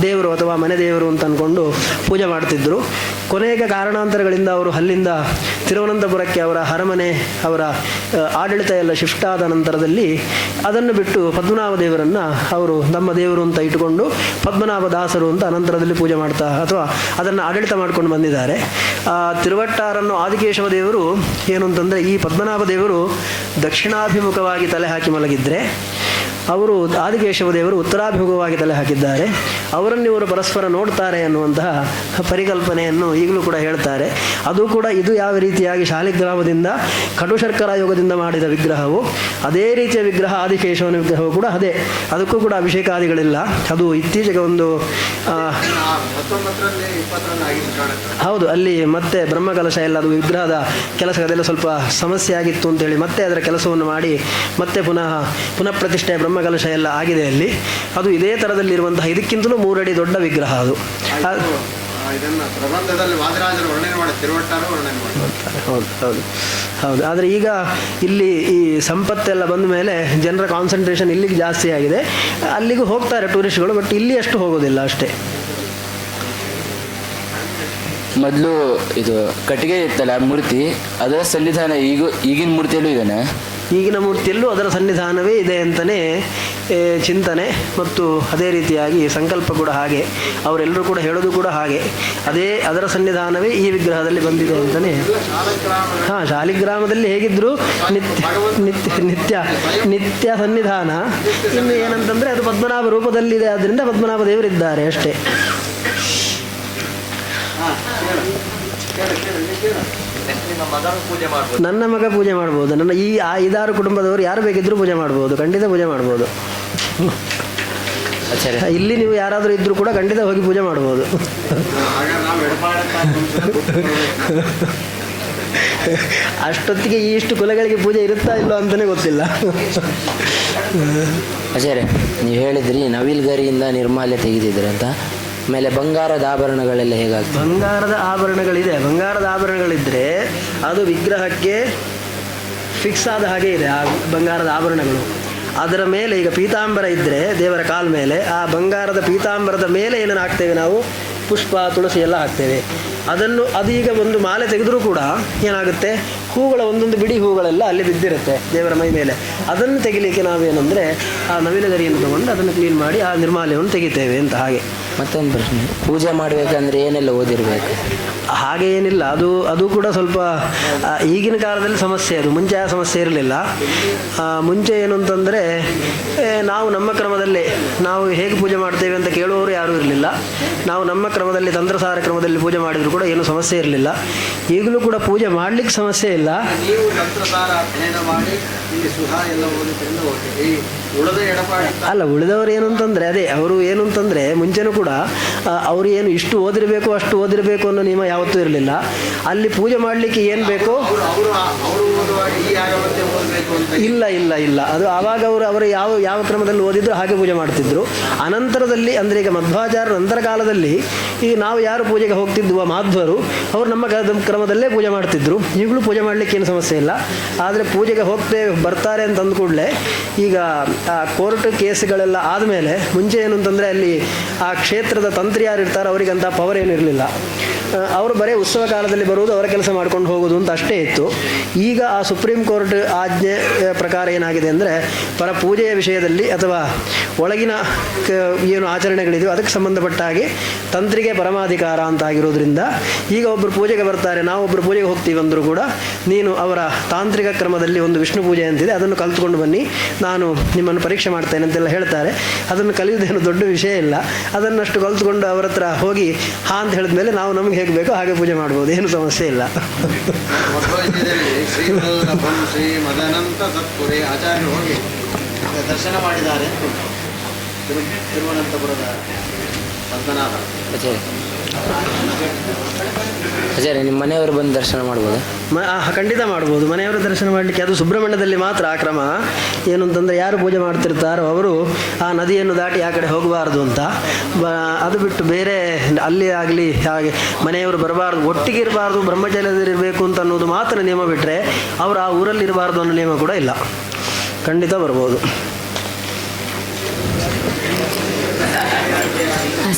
ದೇವರು ಅಥವಾ ಮನೆ ದೇವರು ಅಂತ ಅಂದ್ಕೊಂಡು ಪೂಜೆ ಮಾಡ್ತಿದ್ದರು. ಕೊನೆಗೆ ಕಾರಣಾಂತರಗಳಿಂದ ಅವರು ಅಲ್ಲಿಂದ ತಿರುವನಂತಪುರಕ್ಕೆ ಅವರ ಅರಮನೆ, ಅವರ ಆಡಳಿತ ಎಲ್ಲ ಶಿಫ್ಟ್ ಆದ ನಂತರದಲ್ಲಿ ಅದನ್ನು ಬಿಟ್ಟು ಪದ್ಮನಾಭ ದೇವರನ್ನು ಅವರು ನಮ್ಮ ದೇವರು ಅಂತ ಇಟ್ಟುಕೊಂಡು ಪದ್ಮನಾಭ ದಾಸರು ಅಂತ ಅನಂತರದಲ್ಲಿ ಪೂಜೆ ಮಾಡ್ತಾ ಅಥವಾ ಅದನ್ನು ಆಡಳಿತ ಮಾಡ್ಕೊಂಡು ಬಂದಿದ್ದಾರೆ. ತಿರುವಟ್ಟಾರನ್ನು ಆದಿಕೇಶವ ದೇವರು ಏನು ಅಂತಂದರೆ, ಈ ಪದ್ಮನಾಭ ದೇವರು ದಕ್ಷಿಣಾಭಿಮುಖವಾಗಿ ತಲೆ ಹಾಕಿ ಮಲಗಿದ್ರೆ ಅವರು ಆದಿಕೇಶವ ದೇವರು ಉತ್ತರಾಭಿಮುಖವಾಗಿ ತಲೆ ಹಾಕಿದ್ದಾರೆ. ಅವರನ್ನು ಇವರು ಪರಸ್ಪರ ನೋಡ್ತಾರೆ ಅನ್ನುವಂತಹ ಪರಿಕಲ್ಪನೆಯನ್ನು ಈಗಲೂ ಕೂಡ ಹೇಳ್ತಾರೆ. ಅದು ಕೂಡ ಇದು ಯಾವ ರೀತಿಯಾಗಿ ಶಾಲಿಗ್ರಾಮದಿಂದ ಕಟುಶರ್ಕರ ಯೋಗದಿಂದ ಮಾಡಿದ ವಿಗ್ರಹವು, ಅದೇ ರೀತಿಯ ವಿಗ್ರಹ ಆದಿಕೇಶವನ ವಿಗ್ರಹವು ಕೂಡ ಅದೇ. ಅದಕ್ಕೂ ಕೂಡ ಅಭಿಷೇಕಾದಿಗಳಿಲ್ಲ. ಅದು ಇತ್ತೀಚೆಗೆ ಒಂದು ಹೌದು, ಅಲ್ಲಿ ಮತ್ತೆ ಬ್ರಹ್ಮಕಲಶ ಎಲ್ಲ, ಅದು ವಿಗ್ರಹದ ಕೆಲಸ ಅದೆಲ್ಲ ಸ್ವಲ್ಪ ಸಮಸ್ಯೆ ಆಗಿತ್ತು ಅಂತೇಳಿ ಮತ್ತೆ ಅದರ ಕೆಲಸವನ್ನು ಮಾಡಿ ಮತ್ತೆ ಪುನಃ ಪ್ರತಿಷ್ಠೆ ಬ್ರಹ್ಮಕಲಶ ಎಲ್ಲ ಆಗಿದೆ ಅಲ್ಲಿ. ಅದು ಇದೇ ಥರದಲ್ಲಿರುವಂತಹ ಇದಕ್ಕಿಂತಲೂ 3 ಅಡಿ ದೊಡ್ಡ ವಿಗ್ರಹ ಅದು. ಹೌದು. ಆದರೆ ಈಗ ಇಲ್ಲಿ ಈ ಸಂಪತ್ತೆಲ್ಲ ಬಂದ ಮೇಲೆ ಜನರ ಕಾನ್ಸಂಟ್ರೇಷನ್ ಇಲ್ಲಿಗೆ ಜಾಸ್ತಿ ಆಗಿದೆ. ಅಲ್ಲಿಗೂ ಹೋಗ್ತಾರೆ ಟೂರಿಸ್ಟ್ಗಳು, ಬಟ್ ಇಲ್ಲಿ ಅಷ್ಟು ಹೋಗೋದಿಲ್ಲ ಅಷ್ಟೇ. ಮೊದಲು ಇದು ಕಟ್ಟಿಗೆ ಇತ್ತಲ್ಲ ಮೂರ್ತಿ, ಅದರ ಸನ್ನಿಧಾನ ಈಗಿನ ಮೂರ್ತಿಯಲ್ಲೂ ಇದ್ದಾನೆ? ಈಗಿನ ಮೂರ್ತಿಯಲ್ಲೂ ಅದರ ಸನ್ನಿಧಾನವೇ ಇದೆ ಅಂತಲೇ ಚಿಂತನೆ ಮತ್ತು ಅದೇ ರೀತಿಯಾಗಿ ಸಂಕಲ್ಪ ಕೂಡ ಹಾಗೆ, ಅವರೆಲ್ಲರೂ ಕೂಡ ಹೇಳೋದು ಕೂಡ ಹಾಗೆ, ಅದರ ಸನ್ನಿಧಾನವೇ ಈ ವಿಗ್ರಹದಲ್ಲಿ ಬಂದಿದೆ ಅಂತಲೇ. ಹಾಂ, ಶಾಲಿಗ್ರಾಮದಲ್ಲಿ ಹೇಗಿದ್ದರೂ ನಿತ್ಯ ಸನ್ನಿಧಾನ. ಇನ್ನು ಏನಂತಂದರೆ ಅದು ಪದ್ಮನಾಭ ರೂಪದಲ್ಲಿದೆ, ಆದ್ದರಿಂದ ಪದ್ಮನಾಭ ದೇವರಿದ್ದಾರೆ ಅಷ್ಟೇ. ನನ್ನ ಮಗ ಪೂಜೆ ಮಾಡ್ಬೋದು. ನನ್ನ ಈ 5-6 ಕುಟುಂಬದವರು ಯಾರು ಬೇಕಿದ್ರೂ ಪೂಜೆ ಮಾಡ್ಬೋದು, ಖಂಡಿತ ಪೂಜೆ ಮಾಡ್ಬೋದು. ಇಲ್ಲಿ ನೀವು ಯಾರಾದರೂ ಇದ್ದರೂ ಕೂಡ ಖಂಡಿತ ಹೋಗಿ ಪೂಜೆ ಮಾಡ್ಬೋದು. ಅಷ್ಟೊತ್ತಿಗೆ ಇಷ್ಟು ಕುಲಗಳಿಗೆ ಪೂಜೆ ಇರುತ್ತಾ ಇಲ್ಲೋ ಅಂತಲೇ ಗೊತ್ತಿಲ್ಲ. ಆಚಾರ್ಯ, ನೀವು ಹೇಳಿದ್ರಿ ನವಿಲ್ಗರಿಯಿಂದ ನಿರ್ಮಾಲ್ಯ ತೆಗೆದಿದ್ರೆ ಅಂತ. ಆಮೇಲೆ ಬಂಗಾರದ ಆಭರಣಗಳೆಲ್ಲ ಹೇಗಾಗ್ತದೆ? ಬಂಗಾರದ ಆಭರಣಗಳಿದೆ. ಬಂಗಾರದ ಆಭರಣಗಳಿದ್ದರೆ ಅದು ವಿಗ್ರಹಕ್ಕೆ ಫಿಕ್ಸ್ ಆದ ಹಾಗೆ ಇದೆ ಆ ಬಂಗಾರದ ಆಭರಣಗಳು. ಅದರ ಮೇಲೆ ಈಗ ಪೀತಾಂಬರ ಇದ್ದರೆ ದೇವರ ಕಾಲ ಮೇಲೆ, ಆ ಬಂಗಾರದ ಪೀತಾಂಬರದ ಮೇಲೆ ಏನನ್ನು ಹಾಕ್ತೇವೆ ನಾವು? ಪುಷ್ಪ, ತುಳಸಿ ಎಲ್ಲ ಹಾಕ್ತೇವೆ. ಅದೀಗ ಒಂದು ಮಾಲೆ ತೆಗೆದರೂ ಕೂಡ ಏನಾಗುತ್ತೆ, ಹೂಗಳ ಒಂದೊಂದು ಬಿಡಿ ಹೂಗಳೆಲ್ಲ ಅಲ್ಲಿ ಬಿದ್ದಿರುತ್ತೆ ದೇವರ ಮೈ ಮೇಲೆ. ಅದನ್ನು ತೆಗಿಲಿಕ್ಕೆ ನಾವೇನೆಂದರೆ ಆ ನವಿಲುಗರಿಯನ್ನು ತಗೊಂಡು ಅದನ್ನು ಕ್ಲೀನ್ ಮಾಡಿ ಆ ನಿರ್ಮಾಲ್ಯವನ್ನು ತೆಗಿತೇವೆ ಅಂತ. ಹಾಗೆ ಮತ್ತೊಂದು ಪ್ರಶ್ನೆ, ಪೂಜೆ ಮಾಡಬೇಕಂದ್ರೆ ಏನೆಲ್ಲ ಓದಿರಬೇಕು? ಹಾಗೆ ಏನಿಲ್ಲ, ಅದು ಕೂಡ ಸ್ವಲ್ಪ ಈಗಿನ ಕಾಲದಲ್ಲಿ ಸಮಸ್ಯೆ. ಅದು ಮುಂಚೆ ಆ ಸಮಸ್ಯೆ ಇರಲಿಲ್ಲ. ಮುಂಚೆ ಏನು ಅಂತಂದರೆ ನಾವು ನಮ್ಮ ಕ್ರಮದಲ್ಲಿ ನಾವು ಹೇಗೆ ಪೂಜೆ ಮಾಡ್ತೇವೆ ಅಂತ ಕೇಳುವವರು ಯಾರೂ ಇರಲಿಲ್ಲ. ನಾವು ನಮ್ಮ ಕ್ರಮದಲ್ಲಿ ತಂತ್ರಸಾರ ಕ್ರಮದಲ್ಲಿ ಪೂಜೆ ಮಾಡಿದರೂ ಕೂಡ ಏನು ಸಮಸ್ಯೆ ಇರಲಿಲ್ಲ. ಈಗಲೂ ಕೂಡ ಪೂಜೆ ಮಾಡಲಿಕ್ಕೆ ಸಮಸ್ಯೆ ಇಲ್ಲ. ನೀವು ತಂತ್ರಸಾರ ಅಧ್ಯಯನ ಮಾಡಿ ಇಲ್ಲಿ ಸುಧಾ ಎಲ್ಲ ಓದಿದ್ರಿಂದ ಓಕೆ. ಉಳಿದ ಎಡಪಾಡಿ ಅಲ್ಲ, ಉಳಿದವರು ಏನು ಅಂತಂದರೆ ಅದೇ ಅವರು ಏನು ಅಂತಂದರೆ ಮುಂಚೆನೂ ಕೂಡ ಅವರು ಏನು ಇಷ್ಟು ಓದಿರಬೇಕು ಅಷ್ಟು ಓದಿರಬೇಕು ಅನ್ನೋ ನಿಯಮ ಯಾವತ್ತೂ ಇರಲಿಲ್ಲ. ಅಲ್ಲಿ ಪೂಜೆ ಮಾಡಲಿಕ್ಕೆ ಏನು ಬೇಕೋ ಅವರು ಓದುವಾಗ ಈ ಆಗಮತೆ ಓದಬೇಕು ಅಂತ ಇಲ್ಲ. ಅದು ಆವಾಗ ಅವರು ಯಾವ ಕ್ರಮದಲ್ಲಿ ಓದಿದ್ರು ಹಾಗೆ ಪೂಜೆ ಮಾಡ್ತಿದ್ರು. ಅನಂತರದಲ್ಲಿ ಅಂದರೆ ಈಗ ಮಧ್ವಾಚಾರ್ಯರ ನಂತರ ಕಾಲದಲ್ಲಿ ಈ ನಾವು ಯಾರು ಪೂಜೆಗೆ ಹೋಗ್ತಿದ್ವು ಮಾಧ್ವರು, ಅವರು ನಮ್ಮ ಕ್ರಮದಲ್ಲೇ ಪೂಜೆ ಮಾಡ್ತಿದ್ರು. ಈಗಲೂ ಪೂಜೆ ಮಾಡಲಿಕ್ಕೆ ಏನು ಸಮಸ್ಯೆ ಇಲ್ಲ. ಆದರೆ ಪೂಜೆಗೆ ಬರ್ತಾರೆ ಅಂತ ಅಂದ್ಕೂಡಲೇ ಈಗ ಕೋರ್ಟ್ ಕೇಸ್ಗಳೆಲ್ಲ ಆದಮೇಲೆ ಮುಂಚೆ ಏನು ಅಂತಂದರೆ ಅಲ್ಲಿ ಆ ಕ್ಷೇತ್ರದ ತಂತ್ರಿ ಯಾರು ಇರ್ತಾರೆ ಅವರಿಗಂತ ಪವರ್ ಏನು ಇರಲಿಲ್ಲ. ಅವರು ಬರೀ ಉತ್ಸವ ಕಾಲದಲ್ಲಿ ಬರುವುದು, ಅವರ ಕೆಲಸ ಮಾಡ್ಕೊಂಡು ಹೋಗೋದು ಅಂತ ಅಷ್ಟೇ ಇತ್ತು. ಈಗ ಆ ಸುಪ್ರೀಂ ಕೋರ್ಟ್ ಆಜ್ಞೆ ಪ್ರಕಾರ ಏನಾಗಿದೆ ಅಂದರೆ ಪೂಜೆಯ ವಿಷಯದಲ್ಲಿ ಅಥವಾ ಒಳಗಿನ ಏನು ಆಚರಣೆಗಳಿದೆಯೋ ಅದಕ್ಕೆ ಸಂಬಂಧಪಟ್ಟ ಹಾಗೆ ತಂತ್ರಿಗೆ ಪರಮಾಧಿಕಾರ ಅಂತ ಆಗಿರೋದ್ರಿಂದ ಈಗ ಒಬ್ಬರು ಪೂಜೆಗೆ ಬರ್ತಾರೆ, ನಾವೊಬ್ಬರು ಪೂಜೆಗೆ ಹೋಗ್ತೀವಿ ಅಂದರೂ ಕೂಡ ನೀನು ಅವರ ತಾಂತ್ರಿಕ ಕ್ರಮದಲ್ಲಿ ಒಂದು ವಿಷ್ಣು ಪೂಜೆ ಅಂತಿದೆ, ಅದನ್ನು ಕಲ್ತ್ಕೊಂಡು ಬನ್ನಿ, ನಾನು ನಿಮ್ಮನ್ನು ಪರೀಕ್ಷೆ ಮಾಡ್ತೇನೆ ಅಂತೆಲ್ಲ ಹೇಳ್ತಾರೆ. ಅದನ್ನು ಕಲಿಯುವುದೇನು ದೊಡ್ಡ ವಿಷಯ ಇಲ್ಲ. ಅದನ್ನಷ್ಟು ಕಲ್ತ್ಕೊಂಡು ಅವರ ಹತ್ರ ಹೋಗಿ ಹಾ ಅಂತ ಹೇಳಿದ ಮೇಲೆ ನಾವು ನಮಗೆ ಹೇಗೆ ಬೇಕೋ ಹಾಗೆ ಪೂಜೆ ಮಾಡ್ಬೋದು, ಏನು ಸಮಸ್ಯೆ ಇಲ್ಲ. ಶ್ರೀ ಮದನಂತ ಸತ್ಪುರಿ ಆಚಾರ್ಯರು ಹೋಗಿ ದರ್ಶನ ಮಾಡಿದ್ದಾರೆ ತಿರುವನಂತಪುರದ ಪದ್ಮನಾಭ. ಆಚಾರ್ಯ, ನಿಮ್ಮ ಮನೆಯವರು ಬಂದು ದರ್ಶನ ಮಾಡ್ಬೋದು? ಖಂಡಿತ ಮಾಡ್ಬೋದು. ಮನೆಯವರ ದರ್ಶನ ಮಾಡಲಿಕ್ಕೆ ಅದು ಸುಬ್ರಹ್ಮಣ್ಯದಲ್ಲಿ ಮಾತ್ರ ಆ ಕ್ರಮ. ಏನು ಅಂತಂದರೆ ಯಾರು ಪೂಜೆ ಮಾಡ್ತಿರ್ತಾರೋ ಅವರು ಆ ನದಿಯನ್ನು ದಾಟಿ ಆ ಕಡೆ ಹೋಗಬಾರ್ದು ಅಂತ. ಅದು ಬಿಟ್ಟು ಬೇರೆ ಅಲ್ಲಿ ಆಗಲಿ ಹಾಗೆ ಮನೆಯವರು ಬರಬಾರ್ದು, ಒಟ್ಟಿಗೆ ಇರಬಾರ್ದು, ಬ್ರಹ್ಮಚರ್ಯದಲ್ಲಿರಬೇಕು ಅಂತ ಅನ್ನೋದು ಮಾತ್ರ ನಿಯಮ ಬಿಟ್ಟರೆ ಅವರು ಆ ಊರಲ್ಲಿ ಇರಬಾರ್ದು ಅನ್ನೋ ನಿಯಮ ಕೂಡ ಇಲ್ಲ. ಖಂಡಿತ ಬರ್ಬೋದು.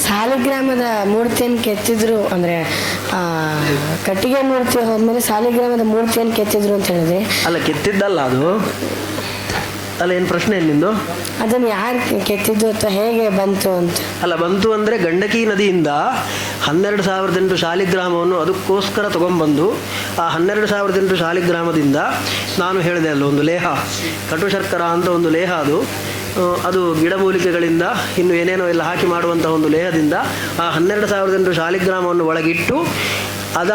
ಸಾಲಿಗ್ರಾಮದ ಮೂರ್ತಿಯನ್ನು ಕೆತ್ತಿದ್ರು ಅಂದರೆ ಕಟ್ಟಿಗೆ ಮೂರ್ತಿ ಹೋದ್ಮೇಲೆ ಸಾಲಿಗ್ರಾಮದ ಮೂರ್ತಿಯನ್ನು ಕೆತ್ತಿದ್ರು ಅಂತ ಹೇಳಿದ್ರೆ ಅಲ್ಲ, ಕೆತ್ತಿದ್ದಲ್ಲ ಅದು. ಅಲ್ಲ, ಏನು ಪ್ರಶ್ನೆ ನಿಂದು? ಅದನ್ನು ಯಾರು ಕೆತ್ತಿದ್ದು ಅಥವಾ ಹೇಗೆ ಬಂತು ಅಂತ? ಅಲ್ಲ, ಬಂತು ಅಂದರೆ ಗಂಡಕಿ ನದಿಯಿಂದ 12,008 ಶಾಲಿಗ್ರಾಮವನ್ನು ಅದಕ್ಕೋಸ್ಕರ ತೊಗೊಂಬಂದು ಆ 12,008 ಶಾಲಿಗ್ರಾಮದಿಂದ ನಾನು ಹೇಳಿದೆ ಅಲ್ಲ ಒಂದು ಲೇಹ, ಕಟು ಶರ್ಕರ ಅಂತ ಒಂದು ಲೇಹ, ಅದು ಗಿಡಮೂಲಿಕೆಗಳಿಂದ ಇನ್ನು ಏನೇನೋ ಎಲ್ಲ ಹಾಕಿ ಮಾಡುವಂಥ ಒಂದು ಲೇಹದಿಂದ ಆ 12,008 ಶಾಲಿಗ್ರಾಮವನ್ನು ಒಳಗಿಟ್ಟು ಅದ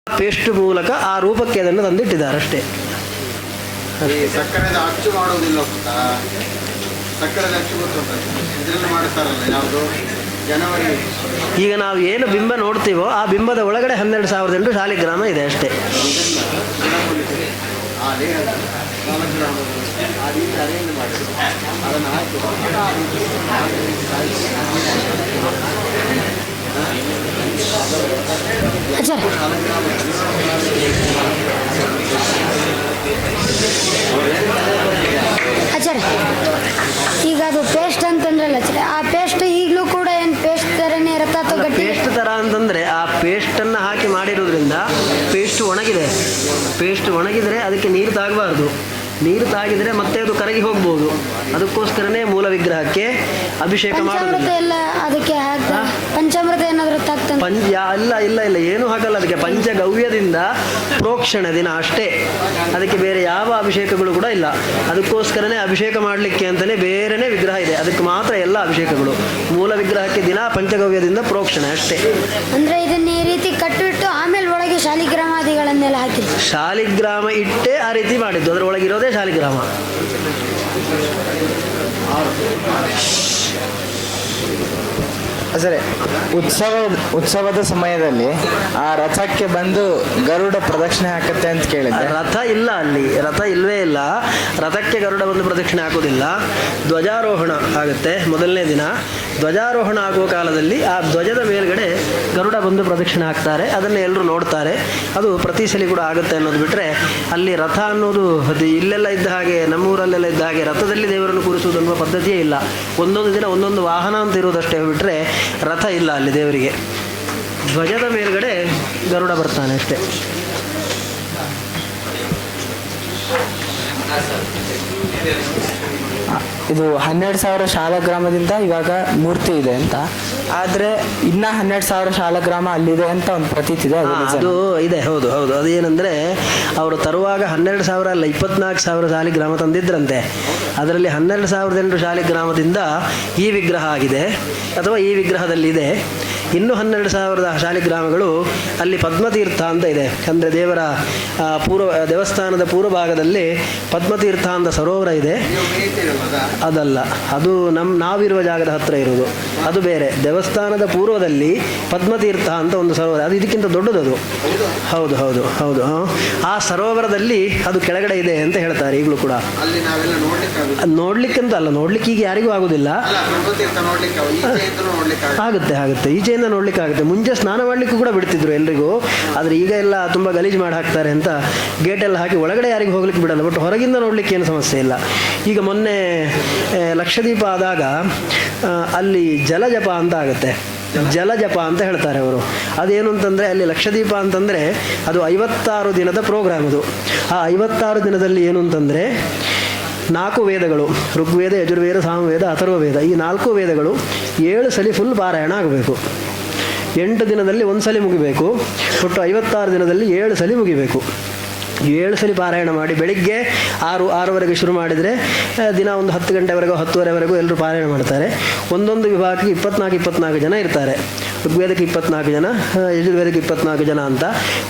ಪೇಸ್ಟ್ ಮೂಲಕ ಆ ರೂಪಕ್ಕೆ ಅದನ್ನು ತಂದಿಟ್ಟಿದ್ದಾರೆ ಅಷ್ಟೇ. ಸಕ್ಕರೆದ ಅಚ್ಚು ಮಾಡೋದಿಲ್ಲ ಗೊತ್ತಾ? ಸಕ್ಕರೆದ ಅಚ್ಚು ಗೊತ್ತುಂಟ, ಇದರಲ್ಲಿ ಮಾಡ್ತಾರಲ್ಲ ಯಾವುದು ಜನವರಿ. ಈಗ ನಾವು ಏನು ಬಿಂಬ ನೋಡ್ತೀವೋ ಆ ಬಿಂಬದ ಒಳಗಡೆ 12,008 ಶಾಲಿಗ್ರಾಮ ಇದೆ ಅಷ್ಟೇ. ಆ ಲೇಹದ 4 ಗ್ರಾಮ ಆ ರೀತಿ ಅರೇಂಜ್ ಮಾಡಿ ಅದನ್ನು ಹಾಕಿ ಆಚಾರ್ಯ, ಈಗ ಅದು ಪೇಸ್ಟ್ ಅಂತಂದ್ರಲ್ಲ ಆಚಾರ್ಯ, ಆ ಪೇಸ್ಟ್ ಈಗಲೂ ಕೂಡ ಏನು ಪೇಸ್ಟ್ ಥರನೇ ಇರುತ್ತಾ ಅಥವಾ ಗಟ್ಟಿ? ಪೇಸ್ಟ್ ಥರ ಅಂತಂದರೆ ಆ ಪೇಸ್ಟನ್ನು ಹಾಕಿ ಮಾಡಿರೋದ್ರಿಂದ ಪೇಸ್ಟ್ ಒಣಗಿದೆ. ಪೇಸ್ಟ್ ಒಣಗಿದರೆ ಅದಕ್ಕೆ ನೀರು ತಾಗಬಾರ್ದು. ನೀರು ತಾಗಿದರೆ ಮತ್ತೆ ಅದು ಕರಗಿ ಹೋಗ್ಬೋದು. ಅದಕ್ಕೋಸ್ಕರನೇ ಮೂಲ ವಿಗ್ರಹಕ್ಕೆ ಅಭಿಷೇಕ ಪಂಚಾಮೃತ ಮಾಡೋದಿಲ್ಲ. ಎಲ್ಲ ಅದಕ್ಕೆ ಪಂಚಾಮೃತ ಏನಾದರೂ ತಾಗ್ತಾನೆ? ಇಲ್ಲ ಇಲ್ಲ ಇಲ್ಲ, ಏನು ಹಾಕಲ್ಲ ಅದಕ್ಕೆ. ಪಂಚಗವ್ಯದಿಂದ ಪ್ರೋಕ್ಷಣ ದಿನ ಅಷ್ಟೇ, ಅದಕ್ಕೆ ಬೇರೆ ಯಾವ ಅಭಿಷೇಕಗಳು ಕೂಡ ಇಲ್ಲ. ಅದಕ್ಕೋಸ್ಕರನೇ ಅಭಿಷೇಕ ಮಾಡಲಿಕ್ಕೆ ಅಂತಲೇ ಬೇರೆನೇ ವಿಗ್ರಹ ಇದೆ, ಅದಕ್ಕೆ ಮಾತ್ರ ಎಲ್ಲ ಅಭಿಷೇಕಗಳು. ಮೂಲ ವಿಗ್ರಹಕ್ಕೆ ದಿನ ಪಂಚಗವ್ಯದಿಂದ ಪ್ರೋಕ್ಷಣ ಅಷ್ಟೇ. ಅಂದ್ರೆ ಇದನ್ನ ಈ ರೀತಿ ಕಟ್ಟಿಟ್ಟು ಆಮೇಲೆ ಒಳಗೆ ಶಾಲಿಗ್ರಾಮಾದಿಗಳನ್ನೆಲ್ಲ ಹಾಕಿ ಶಾಲಿಗ್ರಾಮ ಇಟ್ಟೇ ಆ ರೀತಿ ಮಾಡಿದ್ದು, ಅದರೊಳಗಿರೋದೇ ಶಾಲಿಗ್ರಾಮ. ಸರಿ, ಉತ್ಸವದ ಸಮಯದಲ್ಲಿ ಆ ರಥಕ್ಕೆ ಬಂದು ಗರುಡ ಪ್ರದಕ್ಷಿಣೆ ಹಾಕುತ್ತೆ ಅಂತ ಕೇಳಿದ್ದೆ. ರಥ ಇಲ್ಲ, ಅಲ್ಲಿ ರಥ ಇಲ್ಲವೇ ಇಲ್ಲ. ರಥಕ್ಕೆ ಗರುಡ ಬಂದು ಪ್ರದಕ್ಷಿಣೆ ಹಾಕೋದಿಲ್ಲ. ಧ್ವಜಾರೋಹಣ ಆಗುತ್ತೆ ಮೊದಲನೇ ದಿನ. ಧ್ವಜಾರೋಹಣ ಆಗುವ ಕಾಲದಲ್ಲಿ ಆ ಧ್ವಜದ ಮೇಲ್ಗಡೆ ಗರುಡ ಬಂದು ಪ್ರದಕ್ಷಿಣೆ ಹಾಕ್ತಾರೆ, ಅದನ್ನು ಎಲ್ಲರೂ ನೋಡ್ತಾರೆ. ಅದು ಪ್ರತಿ ಸಲ ಕೂಡ ಆಗುತ್ತೆ ಅನ್ನೋದು ಬಿಟ್ಟರೆ, ಅಲ್ಲಿ ರಥ ಅನ್ನೋದು ಅದು ಇಲ್ಲೆಲ್ಲ ಇದ್ದ ಹಾಗೆ, ನಮ್ಮೂರಲ್ಲೆಲ್ಲ ಇದ್ದ ಹಾಗೆ ರಥದಲ್ಲಿ ದೇವರನ್ನು ಕೂರಿಸುವುದು ಅನ್ನುವ ಪದ್ಧತಿಯೇ ಇಲ್ಲ. ಒಂದೊಂದು ದಿನ ಒಂದೊಂದು ವಾಹನ ಅಂತ ಇರೋದಷ್ಟೇ ಬಿಟ್ಟರೆ ರಥ ಇಲ್ಲ ಅಲ್ಲಿ ದೇವರಿಗೆ. ಧ್ವಜದ ಮೇಲ್ಗಡೆ ಗರುಡ ಬರ್ತಾನೆ ಅಷ್ಟೇ. ಇದು 12,000 ಶಾಲಗ್ರಾಮದಿಂದ ಇವಾಗ ಮೂರ್ತಿ ಇದೆ ಅಂತ, ಆದರೆ ಇನ್ನ 12,000 ಶಾಲಗ್ರಾಮ ಅಲ್ಲಿದೆ ಅಂತ ಒಂದು ಪ್ರತೀತಿ ಇದೆ. ಅದು ಇದೆ, ಹೌದು ಹೌದು. ಅದೇನೆಂದರೆ ಅವರು ತರುವಾಗ 12,000 ಅಲ್ಲ 24,000 ಶಾಲಿಗ್ರಾಮ ತಂದಿದ್ರಂತೆ. ಅದರಲ್ಲಿ 12,008 ಶಾಲಿಗ್ರಾಮದಿಂದ ಈ ವಿಗ್ರಹ ಆಗಿದೆ, ಅಥವಾ ಈ ವಿಗ್ರಹದಲ್ಲಿದೆ. ಇನ್ನು 12,000 ಶಾಲಿಗ್ರಾಮಗಳು ಅಲ್ಲಿ ಪದ್ಮತೀರ್ಥ ಅಂತ ಇದೆ. ಅಂದರೆ ದೇವರ ದೇವಸ್ಥಾನದ ಪೂರ್ವ ಭಾಗದಲ್ಲಿ ಪದ್ಮತೀರ್ಥ ಅಂತ ಸರೋವರ ಇದೆ. ಅದಲ್ಲ, ಅದು ನಾವಿರುವ ಜಾಗದ ಹತ್ರ ಇರುವುದು, ಅದು ಬೇರೆ. ದೇವಸ್ಥಾನದ ಪೂರ್ವದಲ್ಲಿ ಪದ್ಮತೀರ್ಥ ಅಂತ ಒಂದು ಸರೋವರ, ಅದು ಇದಕ್ಕಿಂತ ದೊಡ್ಡದದು. ಹೌದು ಹೌದು ಹೌದು. ಆ ಸರೋವರದಲ್ಲಿ ಅದು ಕೆಳಗಡೆ ಇದೆ ಅಂತ ಹೇಳ್ತಾರೆ ಈಗಲೂ ಕೂಡ. ನೋಡ್ಲಿಕ್ಕಂತ ಅಲ್ಲ, ನೋಡ್ಲಿಕ್ಕೆ ಈಗ ಯಾರಿಗೂ ಆಗುದಿಲ್ಲ. ಆಗುತ್ತೆ ಆಗುತ್ತೆ, ಈಚೆಯಿಂದ ನೋಡ್ಲಿಕ್ಕೆ ಆಗುತ್ತೆ. ಮುಂಚೆ ಸ್ನಾನ ಮಾಡ್ಲಿಕ್ಕೂ ಕೂಡ ಬಿಡ್ತಿದ್ರು ಎಲ್ರಿಗೂ, ಆದರೆ ಈಗ ಎಲ್ಲ ತುಂಬ ಗಲೀಜು ಮಾಡಿ ಹಾಕ್ತಾರೆ ಅಂತ ಗೇಟೆಲ್ಲ ಹಾಕಿ ಒಳಗಡೆ ಯಾರಿಗೂ ಹೋಗ್ಲಿಕ್ಕೆ ಬಿಡಲ್ಲ. ಬಟ್ ಹೊರಗಿಂದ ನೋಡ್ಲಿಕ್ಕೆ ಏನು ಸಮಸ್ಯೆ ಇಲ್ಲ. ಈಗ ಮೊನ್ನೆ ಲಕ್ಷದೀಪ ಆದಾಗ ಅಲ್ಲಿ ಜಲಜಪ ಅಂತ ಆಗುತ್ತೆ. ಜಲಜಪ ಅಂತ ಹೇಳ್ತಾರೆ ಅವರು. ಅದೇನು ಅಂತಂದರೆ, ಅಲ್ಲಿ ಲಕ್ಷದೀಪ ಅಂತಂದರೆ ಅದು 56 ದಿನದ ಪ್ರೋಗ್ರಾಮ್. ಅದು ಆ 56 ದಿನದಲ್ಲಿ ಏನು ಅಂತಂದರೆ 4 ವೇದಗಳು, ಋಗ್ವೇದ, ಯಜುರ್ವೇದ, ಸಾಮವೇದ, ಅಥರ್ವವೇದ, ಈ 4 ವೇದಗಳು 7 ಸಲ ಫುಲ್ ಪಾರಾಯಣ ಆಗಬೇಕು. 8 ದಿನದಲ್ಲಿ 1 ಸಲ ಮುಗಿಬೇಕು. ಒಟ್ಟು 56 ದಿನದಲ್ಲಿ 7 ಸಲ ಮುಗಿಬೇಕು. 7 ಸಲ ಪಾರಾಯಣ ಮಾಡಿ ಬೆಳಿಗ್ಗೆ 6-6ವರೆಗೆ ಶುರು ಮಾಡಿದರೆ ದಿನ ಒಂದು 10 ಗಂಟೆವರೆಗೂ 10:30ವರೆಗೂ ಎಲ್ಲರೂ ಪಾರಾಯಣ ಮಾಡ್ತಾರೆ. ಒಂದೊಂದು ವಿಭಾಗಕ್ಕೆ 24 ಜನ ಇರ್ತಾರೆ. ಋಗ್ವೇದಕ್ಕೆ 24 ಜನ, ಯಜುರ್ವೇದಕ್ಕೆ 24 ಜನ ಅಂತ.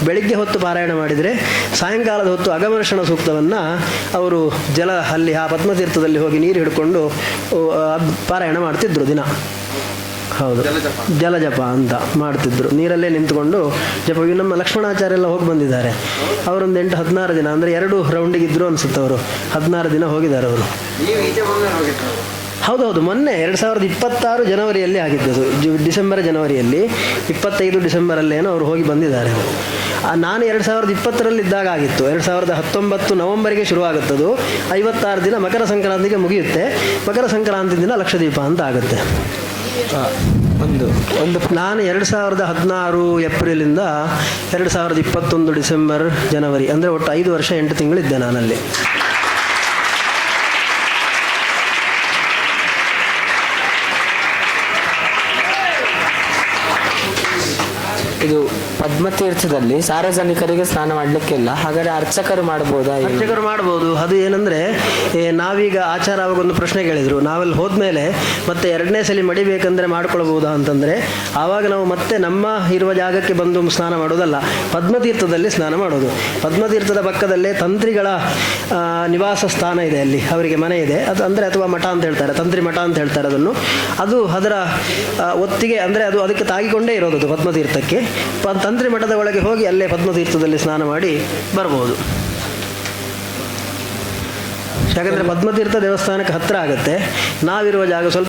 ಬೆಳಿಗ್ಗೆ ಹೊತ್ತು ಪಾರಾಯಣ ಮಾಡಿದರೆ ಸಾಯಂಕಾಲದ ಹೊತ್ತು ಅಗಮರ್ಷಣ ಸೂಕ್ತವನ್ನು ಅವರು ಅಲ್ಲಿ ಆ ಪದ್ಮತೀರ್ಥದಲ್ಲಿ ಹೋಗಿ ನೀರು ಹಿಡ್ಕೊಂಡು ಪಾರಾಯಣ ಮಾಡ್ತಿದ್ರು ದಿನ. ಹೌದು, ಜಲಜಪ ಅಂತ ಮಾಡ್ತಿದ್ರು. ನೀರಲ್ಲೇ ನಿಂತ್ಕೊಂಡು ಜಪ. ನಮ್ಮ ಲಕ್ಷ್ಮಣಾಚಾರ್ಯ ಎಲ್ಲ ಹೋಗಿ ಬಂದಿದ್ದಾರೆ. ಅವರೊಂದು 8-16 ದಿನ, ಅಂದರೆ 2 ರೌಂಡಿಗಿದ್ರು ಅನಿಸುತ್ತೆ. ಅವರು 16 ದಿನ ಹೋಗಿದ್ದಾರೆ ಅವರು. ಹೌದೌದು, ಮೊನ್ನೆ 2026 ಜನವರಿಯಲ್ಲಿ ಆಗಿದ್ದದು. ಜನವರಿಯಲ್ಲಿ 25 ಡಿಸೆಂಬರಲ್ಲೇನೋ ಅವರು ಹೋಗಿ ಬಂದಿದ್ದಾರೆ. ನಾನು 2020ರಲ್ಲಿದ್ದಾಗ ಆಗಿತ್ತು. 2019 ನವಂಬರಿಗೆ ಶುರುವಾಗುತ್ತದು. 56 ದಿನ ಮಕರ ಸಂಕ್ರಾಂತಿಗೆ ಮುಗಿಯುತ್ತೆ. ಮಕರ ಸಂಕ್ರಾಂತಿ ದಿನ ಲಕ್ಷದೀಪ ಅಂತ ಆಗುತ್ತೆ. ನಾನು 2016 ಏಪ್ರಿಲಿಂದ 2021 ಡಿಸೆಂಬರ್ ಜನವರಿ, ಅಂದರೆ ಒಟ್ಟು 5 ವರ್ಷ 8 ತಿಂಗಳಿದ್ದೆ ನಾನಲ್ಲಿ. ಇದು ಪದ್ಮತೀರ್ಥದಲ್ಲಿ ಸಾರ್ವಜನಿಕರಿಗೆ ಸ್ನಾನ ಮಾಡಲಿಕ್ಕಿಲ್ಲ, ಹಾಗಾದ್ರೆ ಅರ್ಚಕರು ಮಾಡ್ಬೋದಾ? ಅರ್ಚಕರು ಮಾಡ್ಬೋದು. ಅದು ಏನಂದರೆ, ನಾವೀಗ ಆಚಾರ ಅವಾಗೊಂದು ಪ್ರಶ್ನೆ ಕೇಳಿದರು, ನಾವಲ್ಲಿ ಹೋದ್ಮೇಲೆ ಮತ್ತೆ 2ನೇ ಸಲ ಮಡಿಬೇಕಂದ್ರೆ ಮಾಡ್ಕೊಳ್ಬೋದಾ ಅಂತಂದರೆ, ಆವಾಗ ನಾವು ಮತ್ತೆ ನಮ್ಮ ಇರುವ ಜಾಗಕ್ಕೆ ಬಂದು ಸ್ನಾನ ಮಾಡೋದಲ್ಲ, ಪದ್ಮತೀರ್ಥದಲ್ಲಿ ಸ್ನಾನ ಮಾಡೋದು. ಪದ್ಮತೀರ್ಥದ ಪಕ್ಕದಲ್ಲೇ ತಂತ್ರಿಗಳ ನಿವಾಸ ಸ್ಥಾನ ಇದೆ, ಅಲ್ಲಿ ಅವರಿಗೆ ಮನೆ ಇದೆ. ಅದು ಅಂದರೆ ಅಥವಾ ಮಠ ಅಂತ ಹೇಳ್ತಾರೆ, ತಂತ್ರಿ ಮಠ ಅಂತ ಹೇಳ್ತಾರೆ ಅದನ್ನು. ಅದು ಅದರ ಒತ್ತಿಗೆ, ಅಂದರೆ ಅದು ಅದಕ್ಕೆ ತಾಗಿಕೊಂಡೇ ಇರೋದು ಪದ್ಮತೀರ್ಥಕ್ಕೆ. ತಂತ್ರಿ ಮಠದ ಒಳಗೆ ಹೋಗಿ ಅಲ್ಲೇ ಪದ್ಮತೀರ್ಥದಲ್ಲಿ ಸ್ನಾನ ಮಾಡಿ ಬರ್ಬೋದು. ಯಾಕಂದರೆ ಪದ್ಮತೀರ್ಥ ದೇವಸ್ಥಾನಕ್ಕೆ ಹತ್ತಿರ ಆಗುತ್ತೆ. ನಾವಿರುವ ಜಾಗ ಸ್ವಲ್ಪ